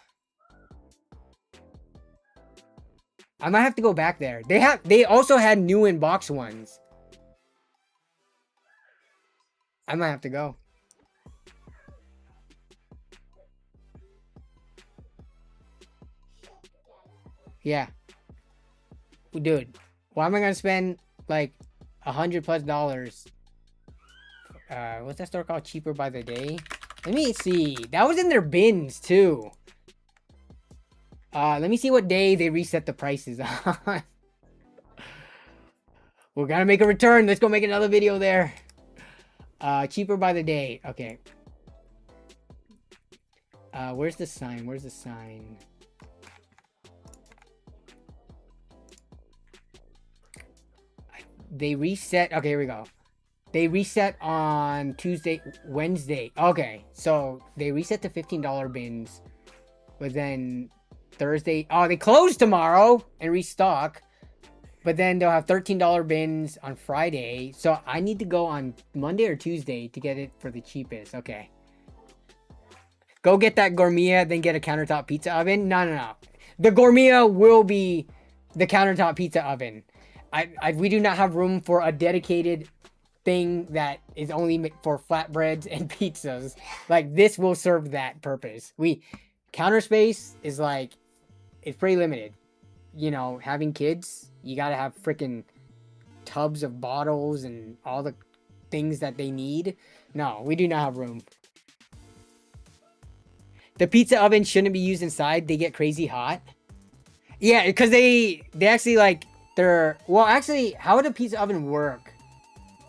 S1: might have to go back there. They also had new in box ones. I might have to go. Yeah, dude, why am I gonna spend like $100+ what's that store called? Cheaper by the Day. Let me see. That was in their bins too. Let me see what day they reset the prices on. We're gonna make a return. Let's go make another video there. Cheaper by the Day. Okay. Where's the sign? They reset. Okay, here we go. They reset on Wednesday. Okay, so they reset the $15 bins. But then Thursday. Oh, they close tomorrow and restock. But then they'll have $13 bins on Friday. So I need to go on Monday or Tuesday to get it for the cheapest. Okay. Go get that Gourmia, then get a countertop pizza oven. No. The Gourmia will be the countertop pizza oven. We do not have room for a dedicated thing that is only for flatbreads and pizzas. Like, this will serve that purpose. Counter space is like, it's pretty limited. You know, having kids, you gotta have freaking tubs of bottles and all the things that they need. No, we do not have room. The pizza oven shouldn't be used inside. They get crazy hot. Yeah, because they actually like well, actually, how would a pizza oven work?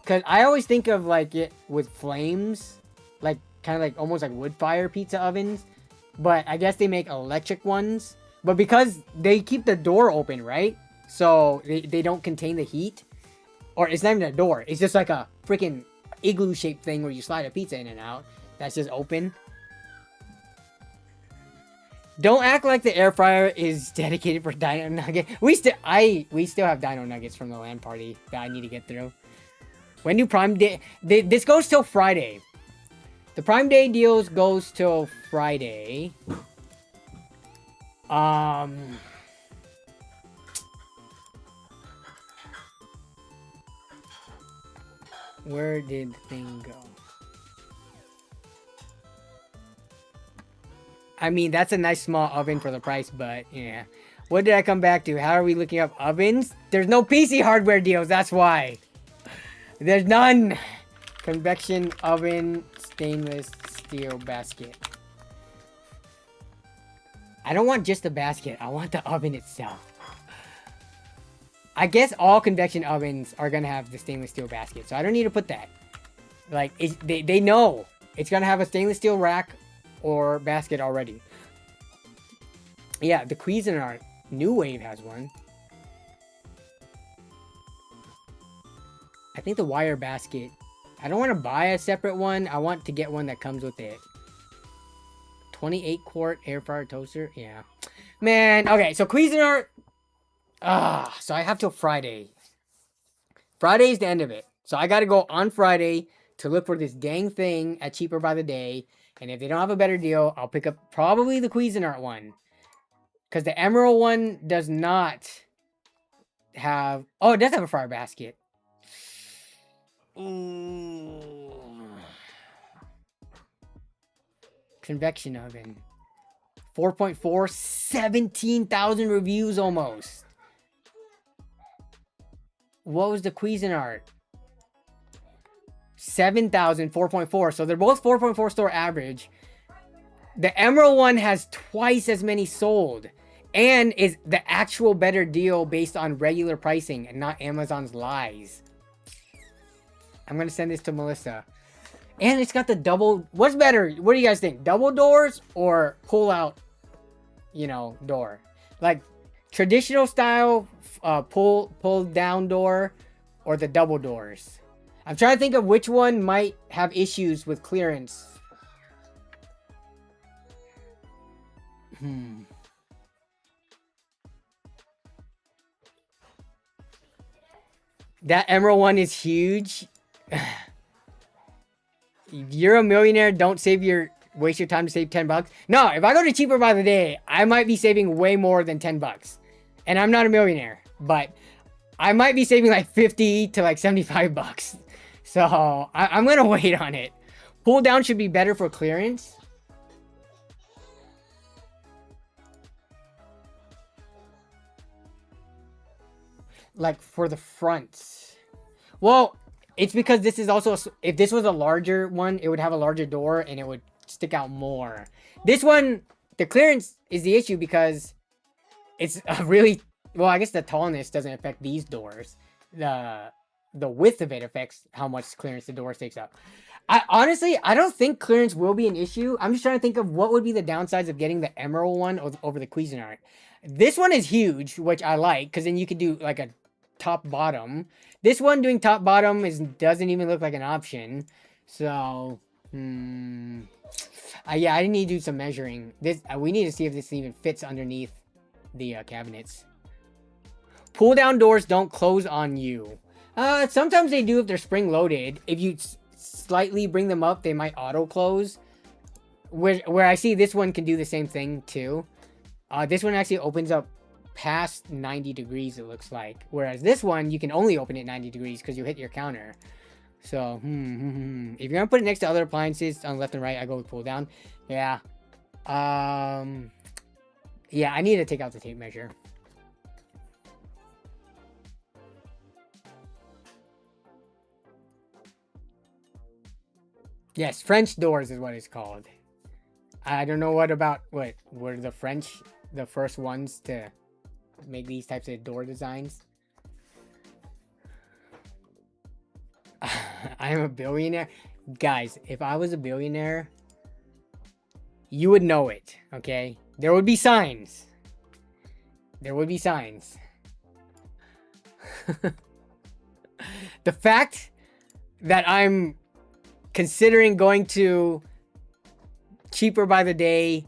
S1: Because I always think of like it with flames, like kind of like almost like wood fire pizza ovens, but I guess they make electric ones. But because they keep the door open, right? So they don't contain the heat, or it's not even a door. It's just like a freaking igloo shaped thing where you slide a pizza in and out. That's just open. Don't act like the air fryer is dedicated for Dino Nugget. We still have Dino Nuggets from the LAN party that I need to get through. When do Prime Day? This goes till Friday. The Prime Day deals goes till Friday. Where did the thing go? I mean, that's a nice small oven for the price, but yeah. What did I come back to? How are we looking up ovens? There's no PC hardware deals, that's why. There's none. Convection oven, stainless steel basket. I don't want just the basket. I want the oven itself. I guess all convection ovens are going to have the stainless steel basket, so I don't need to put that. Like, they know it's going to have a stainless steel rack or basket already. Yeah, the Cuisinart New Wave has one. I think the wire basket. I don't want to buy a separate one. I want to get one that comes with it. 28 quart air fryer toaster. Yeah. Man, okay, so Cuisinart. So I have till Friday. Friday's the end of it. So I got to go on Friday to look for this dang thing at Cheaper by the Day. And if they don't have a better deal, I'll pick up probably the Cuisinart one. Because the Emerald one does not have... Oh, it does have a fryer basket. Ooh. Convection oven. 4.4, 17,000 reviews almost. What was the Cuisinart? 7,000, 4.4. So they're both 4.4 store average. The Emerald one has twice as many sold. And is the actual better deal based on regular pricing and not Amazon's lies. I'm going to send this to Melissa. And it's got the double... What's better? What do you guys think? Double doors or pull out, you know, door? Like traditional style pull down door or the double doors? I'm trying to think of which one might have issues with clearance. That Emerald one is huge. You're a millionaire. Don't waste your time to save 10 bucks. No, if I go to Cheaper by the Day, I might be saving way more than 10 bucks. And I'm not a millionaire, but I might be saving like 50 to like 75 bucks. So I'm going to wait on it. Pull down should be better for clearance. Like for the fronts. Well, it's because this is also, if this was a larger one, it would have a larger door and it would stick out more. This one, the clearance is the issue because it's a really, well, I guess the tallness doesn't affect these doors. The width of it affects how much clearance the door takes up. Honestly, I don't think clearance will be an issue. I'm just trying to think of what would be the downsides of getting the Emerald one over the Cuisinart. This one is huge, which I like, because then you could do like a top bottom. This one doing top bottom doesn't even look like an option. So yeah, I need to do some measuring. We need to see if this even fits underneath the cabinets. Pull down doors don't close on you. Sometimes they do if they're spring loaded. If you slightly bring them up, they might auto close. Where I see this one can do the same thing too. This one actually opens up past 90 degrees, it looks like. Whereas this one, you can only open it 90 degrees because you hit your counter. So, if you're gonna put it next to other appliances on left and right, I go with pull down. Yeah. Yeah, I need to take out the tape measure. Yes, French doors is what it's called. I don't know what were the French the first ones to make these types of door designs. I am a billionaire. Guys, if I was a billionaire, you would know it, okay? There would be signs. There would be signs. The fact that I'm considering going to cheaper by the day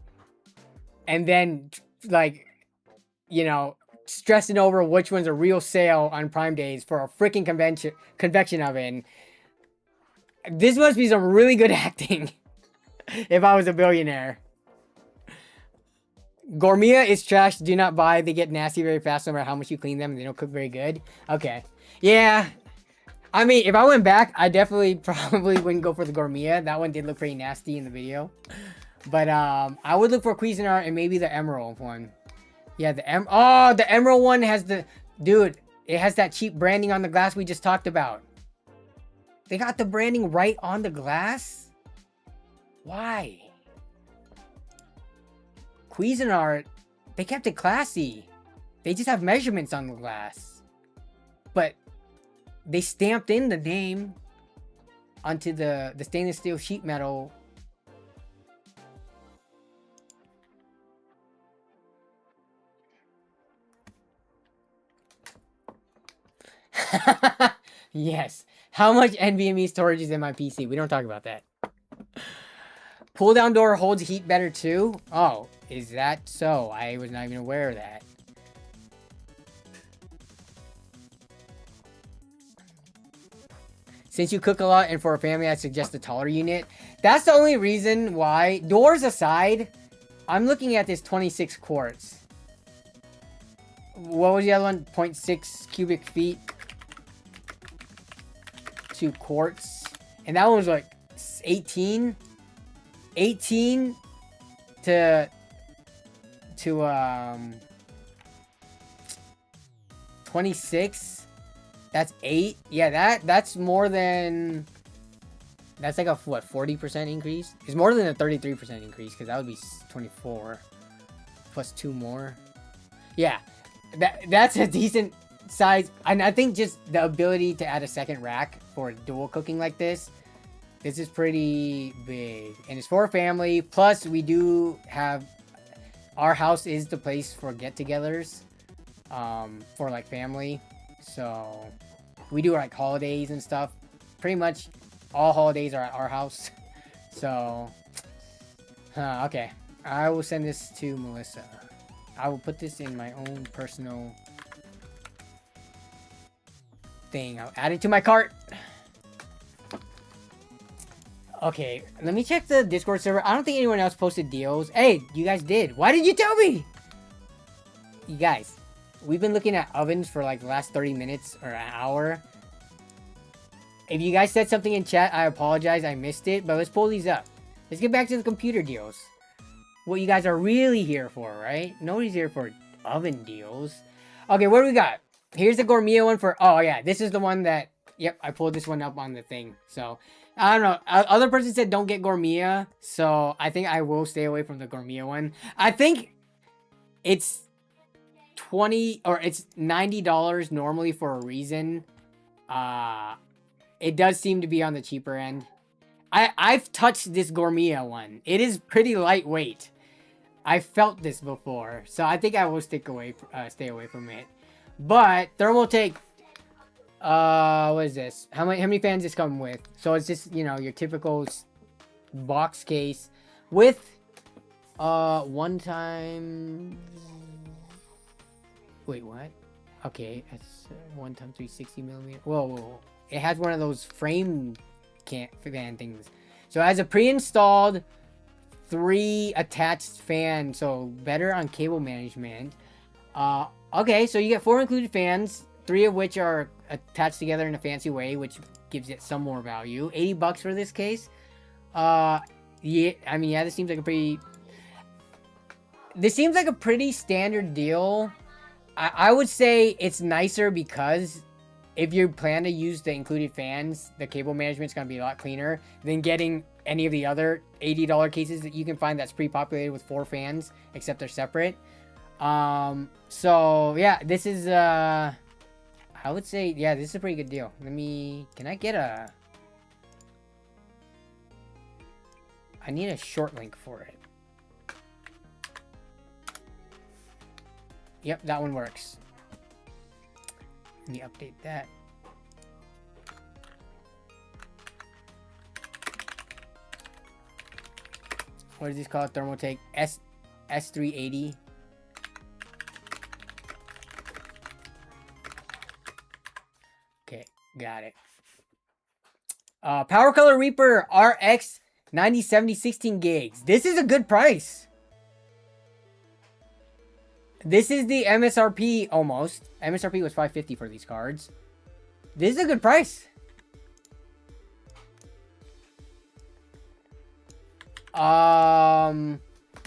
S1: and then, like, you know, stressing over which one's a real sale on Prime days for a freaking convection oven. This must be some really good acting if I was a billionaire. Gourmet is trash. Do not buy. They get nasty very fast no matter how much you clean them. And they don't cook very good. Okay. Yeah. I mean, if I went back, I definitely probably wouldn't go for the Gourmet. That one did look pretty nasty in the video. But I would look for Cuisinart and maybe the Emerald one. Yeah, the Emerald one has the... Dude, it has that cheap branding on the glass we just talked about. They got the branding right on the glass? Why? Cuisinart, they kept it classy. They just have measurements on the glass. But they stamped in the name onto the stainless steel sheet metal. Yes. How much NVMe storage is in my PC? We don't talk about that. Pull down door holds heat better too? Oh, is that so? I was not even aware of that. Since you cook a lot and for a family, I suggest a taller unit. That's the only reason why. Doors aside, I'm looking at this 26 quarts. What was the other one? 0.6 cubic feet. 2 quarts. And that one was like 18 to 26. That's 8. Yeah, that's more than... That's like a, what, 40% increase? It's more than a 33% increase, because that would be 24. Plus 2 more. Yeah, that's a decent size. And I think just the ability to add a second rack for dual cooking like this is pretty big. And it's for a family. Plus, we do have... Our house is the place for get-togethers. For, like, family. So, we do, like, holidays and stuff. Pretty much all holidays are at our house. So, okay. I will send this to Melissa. I will put this in my own personal thing. I'll add it to my cart. Okay, let me check the Discord server. I don't think anyone else posted deals. Hey, you guys did. Why did you tell me? You guys, we've been looking at ovens for like the last 30 minutes or an hour. If you guys said something in chat, I apologize. I missed it. But let's pull these up. Let's get back to the computer deals. What you guys are really here for, right? Nobody's here for oven deals. Okay, what do we got? Here's the Gourmet one for... Oh, yeah. This is the one that... Yep, I pulled this one up on the thing. So, I don't know. Other person said don't get Gourmet. So, I think I will stay away from the Gourmet one. I think it's it's $90 normally for a reason. It does seem to be on the cheaper end. I've touched this Gourmet one. It is pretty lightweight. I felt this before, so I think I will stay away from it. But Thermaltake, what is this? How many fans does this come with? So it's just, you know, your typical box case with one time. Wait, what? Okay, it's 1 time 360 millimeter. Whoa. It has one of those frame fan things. So it has a pre-installed 3 attached fan, so better on cable management. Okay, so you get 4 included fans, 3 of which are attached together in a fancy way, which gives it some more value. $80 for this case. Yeah, I mean, yeah, this seems like a pretty... this seems like a pretty standard deal. I would say it's nicer because if you plan to use the included fans, the cable management's going to be a lot cleaner than getting any of the other $80 cases that you can find that's pre-populated with 4 fans, except they're separate. So yeah, this is I would say, yeah, this is a pretty good deal. Can I get I need a short link for it. Yep, that one works. Let me update that. What is this called? Thermotake S380. Okay, got it. Power Color Reaper RX 9070 16 gigs. This is a good price. This is the MSRP almost. MSRP was $550 for these cards. This is a good price.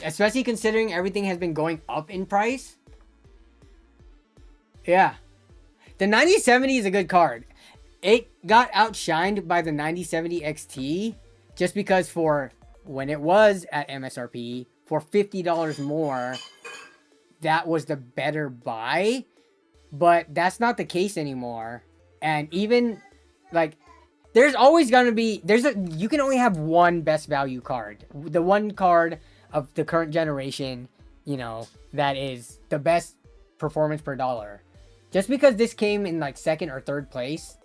S1: Especially considering everything has been going up in price. Yeah. The 9070 is a good card. It got outshined by the 9070 XT just because for when it was at MSRP for $50 more, that was the better buy. But that's not the case anymore. And even like there's always going to be you can only have one best value card. The one card of the current generation, you know, that is the best performance per dollar. Just because this came in like second or third place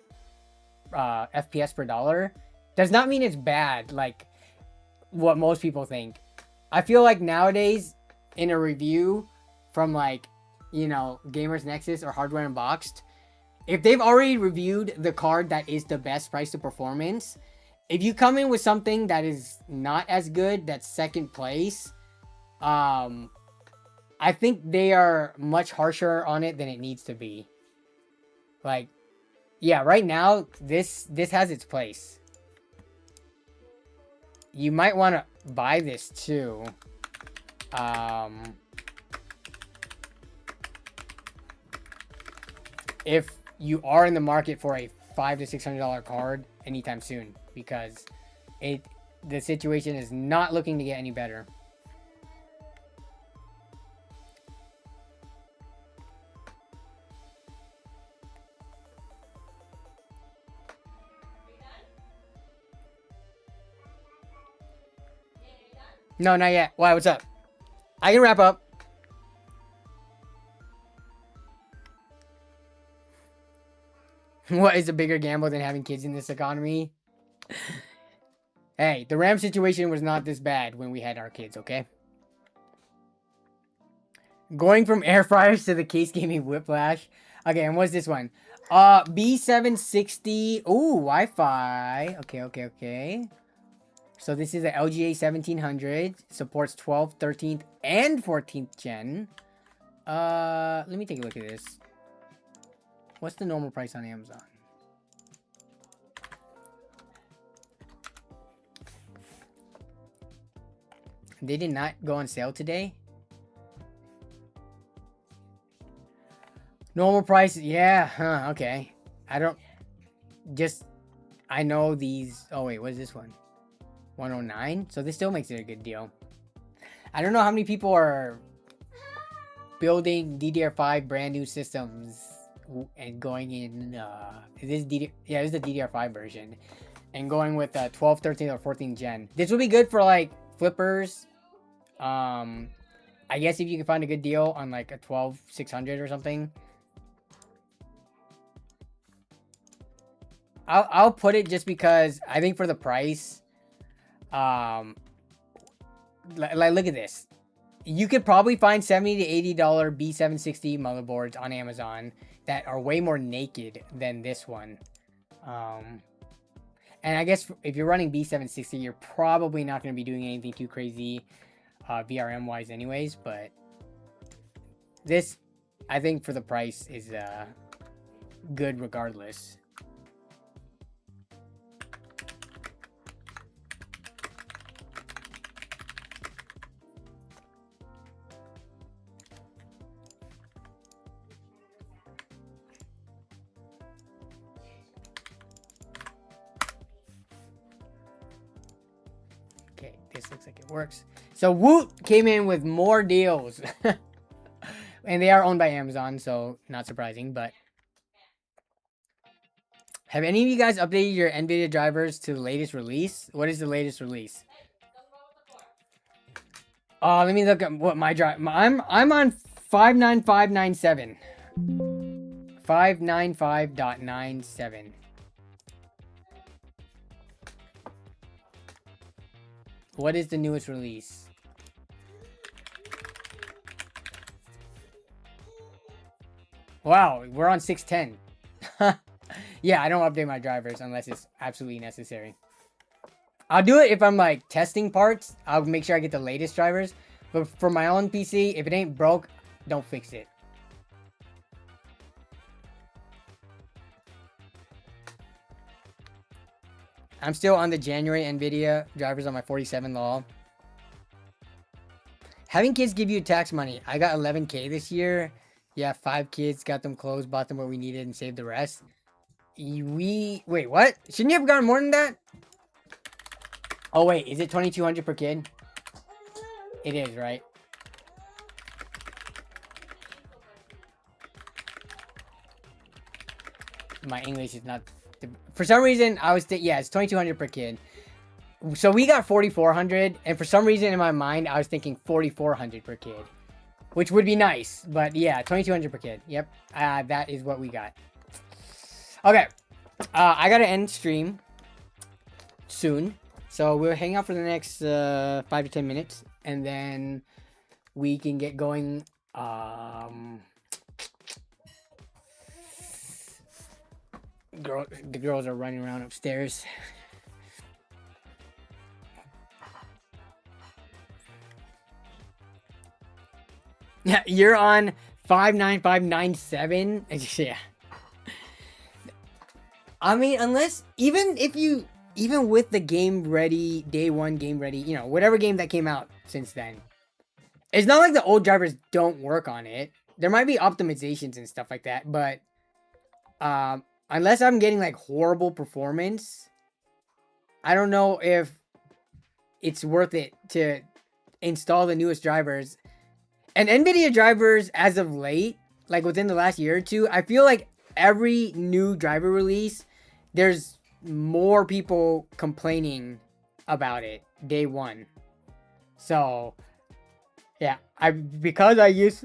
S1: FPS per dollar does not mean it's bad like what most people think. I feel like nowadays in a review from like, you know, Gamers Nexus or Hardware Unboxed, if they've already reviewed the card that is the best price to performance, if you come in with something that is not as good, that's second place, I think they are much harsher on it than it needs to be. Like, yeah, right now, this has its place. You might want to buy this too. If you are in the market for a $500 to $600 card anytime soon, because the situation is not looking to get any better. No, not yet. Why? What's up? I can wrap up. What is a bigger gamble than having kids in this economy? Hey, the RAM situation was not this bad when we had our kids, okay? Going from air fryers to the case gave me whiplash. Okay, and what's this one? B760. Ooh, Wi-Fi. Okay. So this is the LGA 1700. Supports 12th, 13th, and 14th gen. Let me take a look at this. What's the normal price on Amazon? They did not go on sale today. Normal price, yeah, huh, okay. I know these. Oh wait, what is this one? 109. So this still makes it a good deal. I don't know how many people are building DDR5 brand new systems and going in this is the DDR5 version and going with 12, 13, or 14 gen. This would be good for like flippers. I guess if you can find a good deal on like a 12600 or something. I'll put it just because I think for the price, like look at this. You could probably find $70 to $80 B760 motherboards on Amazon that are way more naked than this one. And I guess if you're running B760, you're probably not going to be doing anything too crazy VRM wise anyways, but this, I think for the price is good regardless. Looks like it works. So Woot came in with more deals. And they are owned by Amazon, so not surprising, but have any of you guys updated your NVIDIA drivers to the latest release? What is the latest release? Let me look at what my drive. I'm on 59597. 595.97. What is the newest release? Wow, we're on 610. Yeah, I don't update my drivers unless it's absolutely necessary. I'll do it if I'm like testing parts. I'll make sure I get the latest drivers. But for my own PC, if it ain't broke, don't fix it. I'm still on the January NVIDIA drivers on my 47 law. Having kids give you tax money. I got 11K this year. Yeah, 5 kids, got them clothes, bought them what we needed, and saved the rest. Wait, what? Shouldn't you have gotten more than that? Oh wait, is it 2,200 per kid? It is, right? My English is not... For some reason, I was... Yeah, it's 2,200 per kid. So we got 4,400, and for some reason in my mind, I was thinking 4,400 per kid. Which would be nice, but yeah, 2,200 per kid. Yep, that is what we got. Okay, I gotta end stream soon. So we'll hang out for the next 5 to 10 minutes, and then we can get going. The girls are running around upstairs. Yeah, you're on 59597. Yeah. I mean, unless even with the game ready, day one game ready, you know, whatever game that came out since then. It's not like the old drivers don't work on it. There might be optimizations and stuff like that, but unless I'm getting like horrible performance, I don't know if it's worth it to install the newest drivers. And NVIDIA drivers, as of late, like within the last year or two, I feel like every new driver release, there's more people complaining about it day one. So, yeah, because I use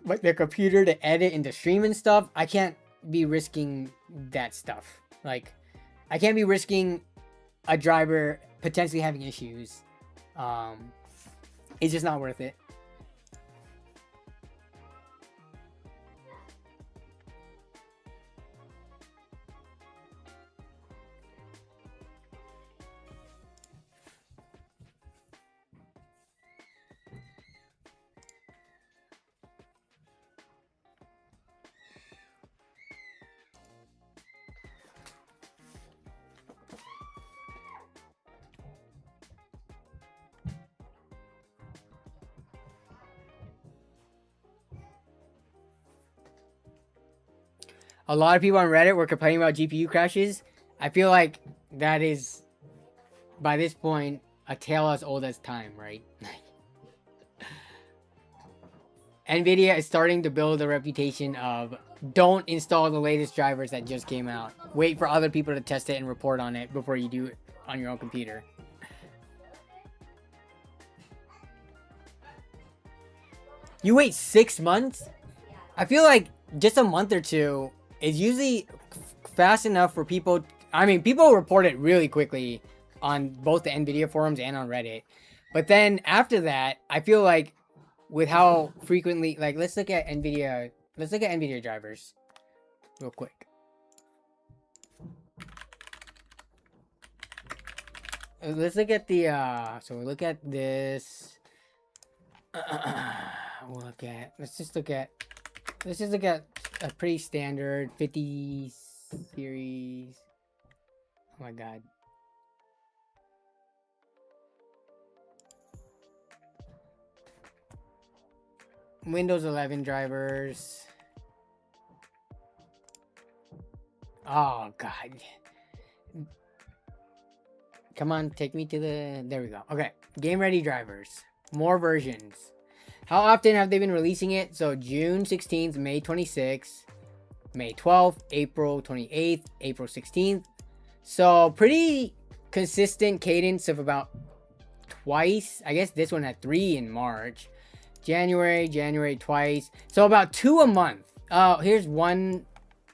S1: the computer to edit and to stream and stuff, I can't be risking that stuff. Like, I can't be risking a driver potentially having issues. It's just not worth it. A lot of people on Reddit were complaining about GPU crashes. I feel like that is, by this point, a tale as old as time, right? NVIDIA is starting to build a reputation of don't install the latest drivers that just came out. Wait for other people to test it and report on it before you do it on your own computer. You wait 6 months? I feel like just a month or two is usually fast enough for people. I mean, people report it really quickly on both the NVIDIA forums and on Reddit. But then after that, I feel like with how frequently, like, let's look at NVIDIA drivers real quick. Let's look at the, so we look at this. Let's just look at a pretty standard 50 series. Oh my god. Windows 11 drivers. Oh god. Come on, take me to the... There we go. Okay. Game ready drivers. More versions. How often have they been releasing it? So June 16th, May 26th, May 12th, April 28th, April 16th. So pretty consistent cadence of about twice. I guess this one had 3 in March. January twice. So about 2 a month. Here's one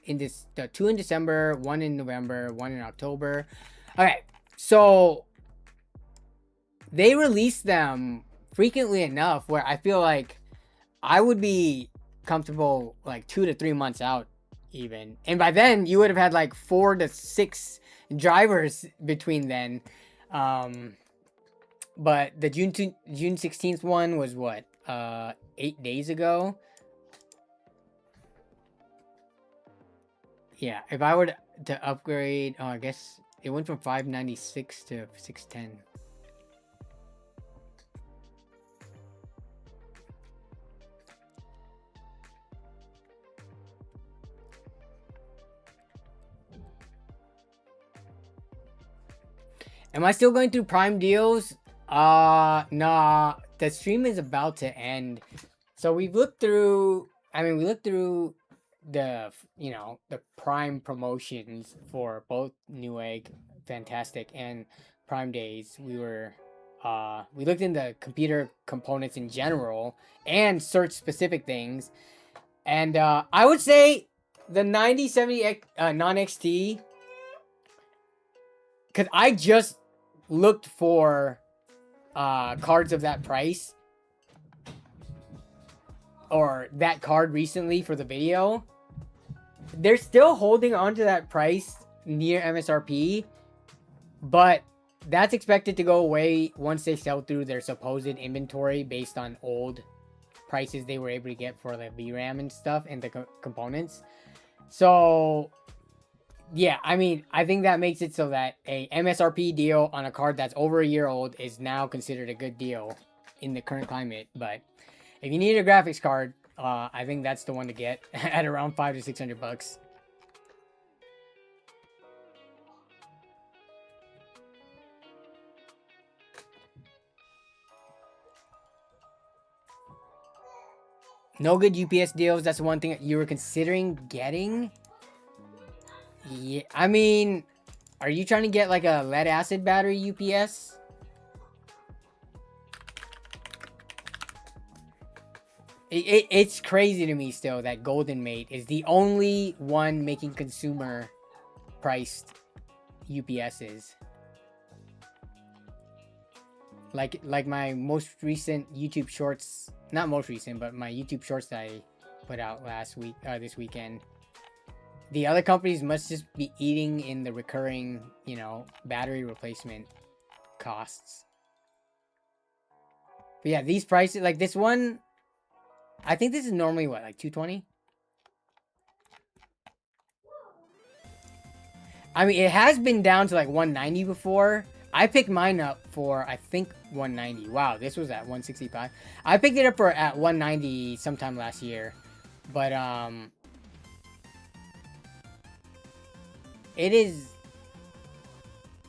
S1: in this, 2 in December, 1 in November, 1 in October. Okay, so they release them frequently enough where I feel like I would be comfortable like 2 to 3 months out even. And by then you would have had like 4 to 6 drivers between then. But the June 16th one was what? 8 days ago. Yeah, if I were to upgrade, I guess it went from 596 to 610. Am I still going through Prime deals? Nah. The stream is about to end. So we've looked through, we looked through the, the Prime promotions for both Newegg, Fantastic, and Prime Days. We looked into computer components in general and search specific things. And I would say the 9070 non-XT, because I just looked for cards of that price or that card recently for the video. They're still holding on to that price near MSRP, but that's expected to go away once they sell through their supposed inventory based on old prices they were able to get for the VRAM and stuff and the components. So yeah, I think that makes it so that a MSRP deal on a card that's over a year old is now considered a good deal in the current climate. But if you need a graphics card, I think that's the one to get at around $500 to $600. No good UPS deals. That's one thing you were considering getting. Yeah, are you trying to get like a lead acid battery UPS? It's crazy to me still that Golden Mate is the only one making consumer priced UPSs. Like my most recent YouTube shorts, not most recent, but my YouTube shorts that I put out this weekend. The other companies must just be eating in the recurring, battery replacement costs. But yeah, these prices, like this one, I think this is normally what, like $220? It has been down to like $190 before. I picked mine up for, I think, $190. Wow, this was at $165. I picked it up at $190 sometime last year. But, it is,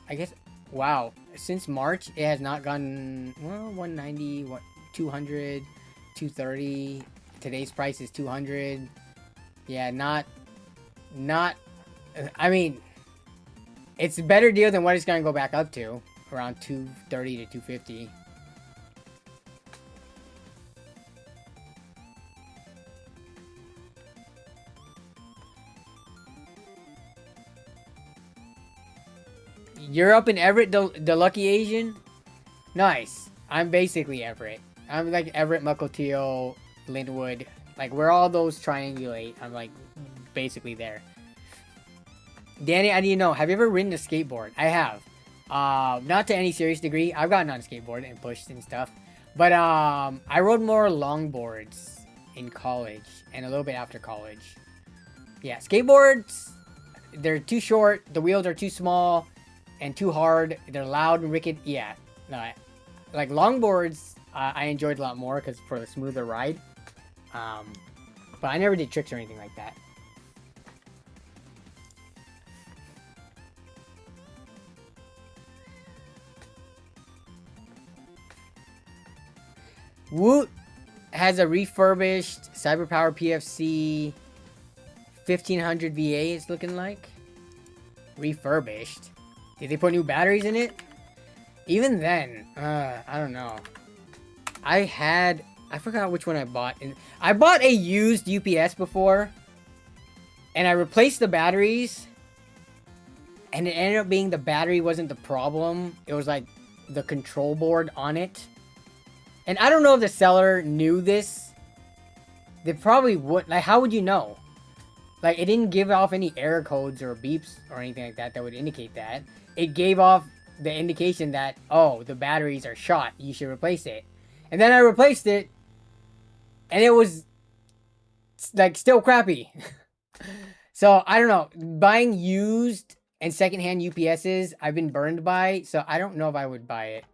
S1: I guess, wow. Since March, it has not gone, well, 190, what, 200, 230. Today's price is 200. Yeah, not, it's a better deal than what it's going to go back up to. Around 230 to 250. You're up in Everett, the lucky Asian? Nice. I'm basically Everett. I'm like Everett, Mukilteo, Lynnwood. Like, where all those triangulate, I'm like basically there. Danny, I need to know, have you ever ridden a skateboard? I have. Not to any serious degree. I've gotten on a skateboard and pushed and stuff. But I rode more longboards in college and a little bit after college. Yeah, skateboards, they're too short, the wheels are too small and too hard, they're loud and rickety. Yeah, no, like longboards, I enjoyed a lot more because for the smoother ride. But I never did tricks or anything like that. Woot has a refurbished CyberPower PFC 1500 VA, it's looking like. Refurbished. Did they put new batteries in it? Even then, I don't know. I forgot which one I bought. I bought a used UPS before, and I replaced the batteries, and it ended up being the battery wasn't the problem. It was like the control board on it. And I don't know if the seller knew this. They probably would. Like, how would you know? Like, it didn't give off any error codes or beeps or anything like that that would indicate that. It gave off the indication that, oh, the batteries are shot. You should replace it. And then I replaced it, and it was, like, still crappy. So, I don't know. Buying used and secondhand UPSs, I've been burned by, so I don't know if I would buy it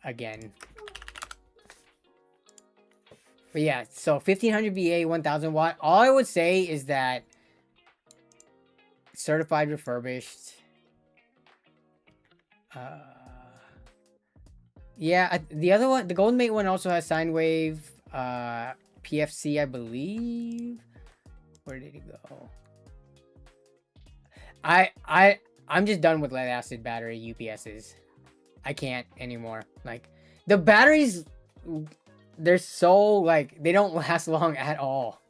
S1: again. But yeah, so 1500 VA, 1000 watt. All I would say is that certified refurbished. Yeah, the other one, the Golden Mate one also has sine wave PFC, I believe. Where did it go? I'm just done with lead acid battery UPSs. I can't anymore. Like, the batteries, they're so, like, they don't last long at all.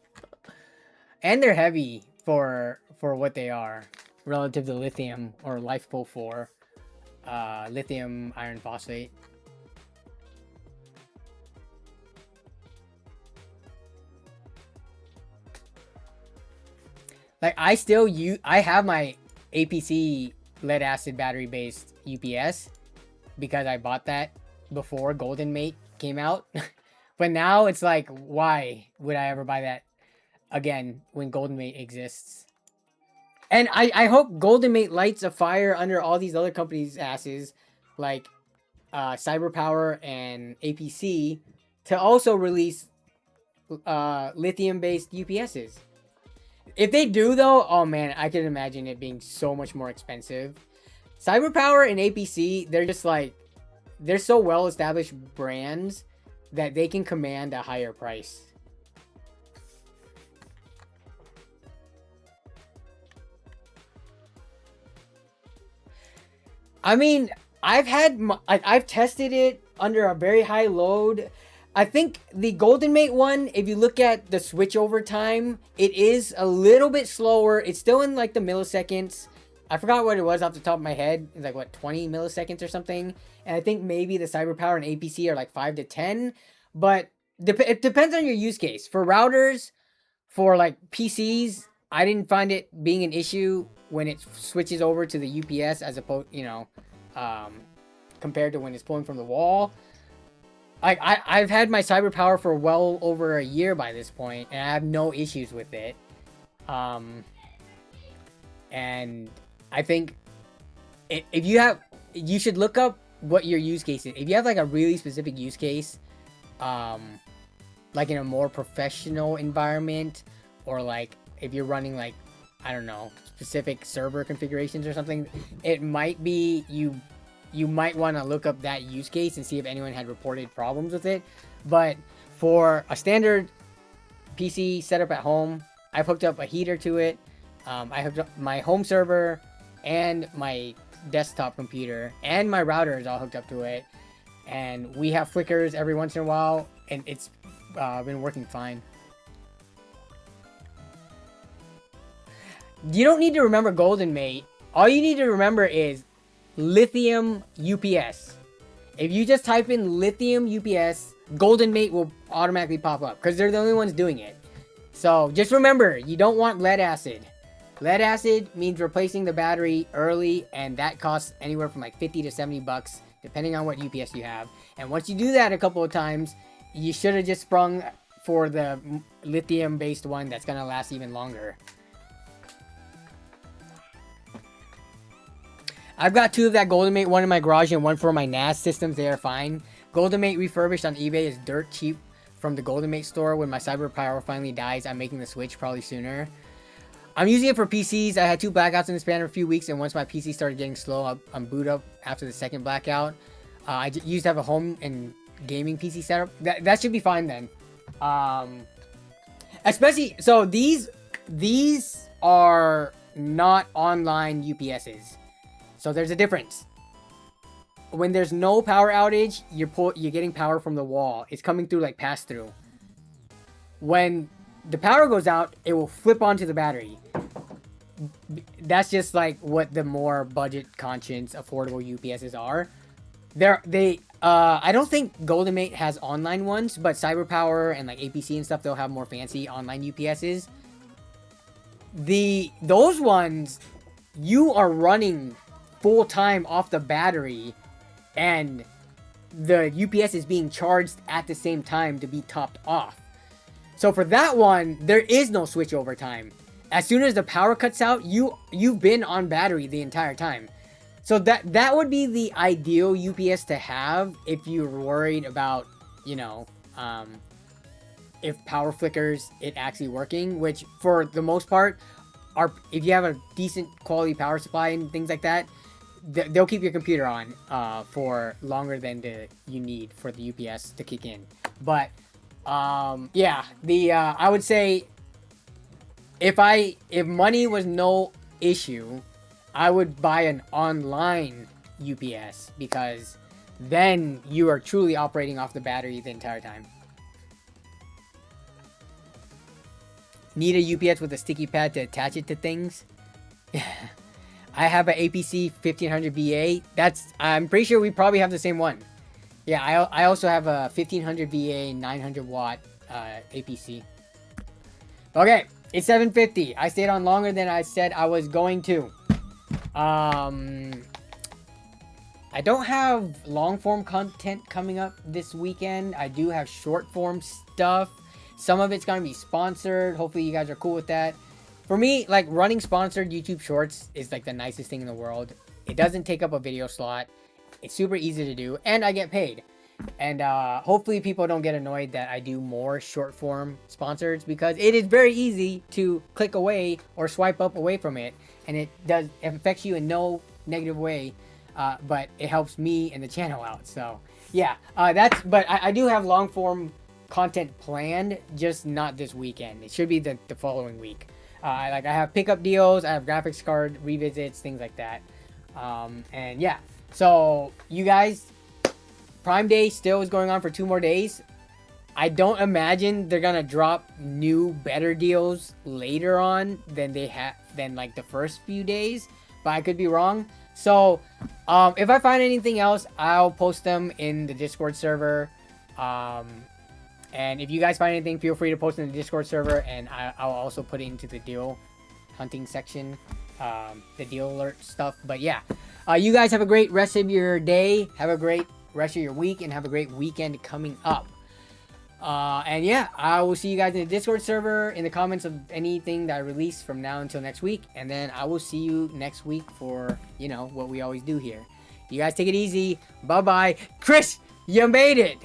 S1: And they're heavy for what they are relative to lithium or LifePo 4 lithium iron phosphate. Like, I have my APC lead acid battery based UPS because I bought that before Golden Mate came out. But now it's like, why would I ever buy that again when Golden Mate exists? And I hope Golden Mate lights a fire under all these other companies' asses, like CyberPower and APC, to also release lithium-based UPSs. If they do, though, oh man, I can imagine it being so much more expensive. CyberPower and APC, they're just like, they're so well-established brands that they can command a higher price. I mean, I've tested it under a very high load. I think the Golden Mate one, if you look at the switchover time, it is a little bit slower. It's still in like the milliseconds. I forgot what it was off the top of my head. It's like, what, 20 milliseconds or something? And I think maybe the CyberPower and APC are like 5 to 10. But it depends on your use case. For routers, for like PCs, I didn't find it being an issue when it switches over to the UPS as opposed, compared to when it's pulling from the wall. I've had my CyberPower for well over a year by this point, and I have no issues with it. And I think if you should look up what your use case is. If you have like a really specific use case, like in a more professional environment, or like if you're running like, I don't know, specific server configurations or something, it might be you might want to look up that use case and see if anyone had reported problems with it. But for a standard PC setup at home, I've hooked up a heater to it. I hooked up my home server and my desktop computer, and my router is all hooked up to it. And we have flickers every once in a while, and it's been working fine. You don't need to remember Golden Mate. All you need to remember is lithium UPS. If you just type in lithium UPS, Golden Mate will automatically pop up because they're the only ones doing it. So just remember, you don't want lead acid. Lead acid means replacing the battery early, and that costs anywhere from like 50 to 70 bucks depending on what UPS you have. And once you do that a couple of times, you should have just sprung for the lithium based one that's gonna last even longer. I've got two of that Golden Mate, one in my garage and one for my NAS systems. They are fine. Golden Mate refurbished on eBay is dirt cheap from the Golden Mate store. When my CyberPower finally dies, I'm making the switch probably sooner. I'm using it for PCs. I had 2 blackouts in the span of a few weeks, and once my PC started getting slow, I'm boot up after the second blackout. I used to have a home and gaming PC setup, that should be fine then. Especially, so these are not online UPSs. So there's a difference. When there's no power outage, you're getting power from the wall. It's coming through like pass through. When the power goes out, it will flip onto the battery. That's just like what the more budget conscious, affordable UPSs are. I don't think GoldenMate has online ones, but CyberPower and like APC and stuff, they'll have more fancy online UPSs. Those ones, you are running full time off the battery, and the UPS is being charged at the same time to be topped off. So for that one, there is no switchover time. As soon as the power cuts out, you've been on battery the entire time. So that would be the ideal UPS to have if you're worried about, you know, if power flickers, it actually working, which for the most part, if you have a decent quality power supply and things like that, they'll keep your computer on for longer than you need for the UPS to kick in. But yeah, I would say if money was no issue, I would buy an online UPS, because then you are truly operating off the battery the entire time. Need a UPS with a sticky pad to attach it to things? I have an APC 1500 VA. I'm pretty sure we probably have the same one. Yeah, I also have a 1500 VA 900 watt APC. Okay, it's 7:50. I stayed on longer than I said I was going to. I don't have long form content coming up this weekend. I do have short form stuff. Some of it's gonna be sponsored. Hopefully you guys are cool with that. For me, like, running sponsored YouTube shorts is like the nicest thing in the world. It doesn't take up a video slot. It's super easy to do, and I get paid. And hopefully people don't get annoyed that I do more short form sponsors, because it is very easy to click away or swipe up away from it, and it affects you in no negative way, but it helps me and the channel out. So yeah, but I do have long form content planned, just not this weekend. It should be the following week. Like, I have pickup deals, I have graphics card revisits, things like that. And yeah, so you guys, Prime Day still is going on for 2 more days. I don't imagine they're gonna drop new, better deals later on than like the first few days, but I could be wrong. So if I find anything else, I'll post them in the Discord server. And if you guys find anything, feel free to post in the Discord server, and I'll also put it into the deal hunting section, the deal alert stuff. But yeah, you guys have a great rest of your day, have a great rest of your week, and have a great weekend coming up. And yeah, I will see you guys in the Discord server, in the comments of anything that I release from now until next week, and then I will see you next week for, you know, what we always do here. You guys take it easy. Bye bye. Chris, you made it.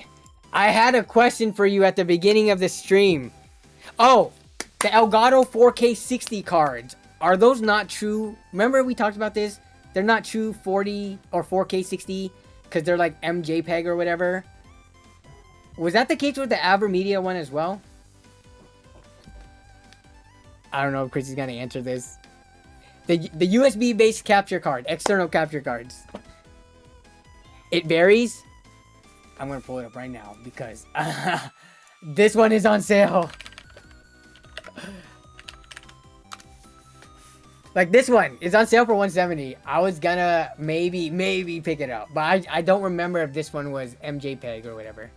S1: I had a question for you at the beginning of the stream. Oh, the Elgato 4K 60 cards. Are those not true? Remember we talked about this? They're not true 40 or 4K 60 because they're like MJPEG or whatever. Was that the case with the AverMedia one as well? I don't know if Chris is going to answer this. The USB based capture card, external capture cards. It varies. I'm going to pull it up right now because this one is on sale. Like, this one is on sale for $170. I was gonna maybe pick it up, but I don't remember if this one was MJPEG or whatever.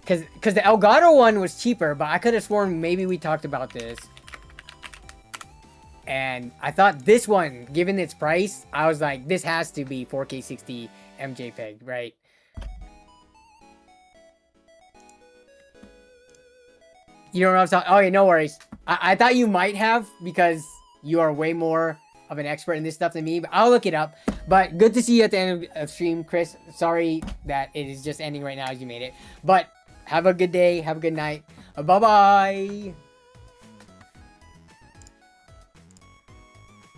S1: Cause the Elgato one was cheaper, but I could have sworn maybe we talked about this. And I thought this one, given its price, I was like, this has to be 4K 60 MJPEG, right? You don't know what I'm talking. Okay, no worries. I thought you might have, because you are way more of an expert in this stuff than me, but I'll look it up. But good to see you at the end of stream, Chris. Sorry that it is just ending right now as you made it. But have a good day. Have a good night. Bye-bye.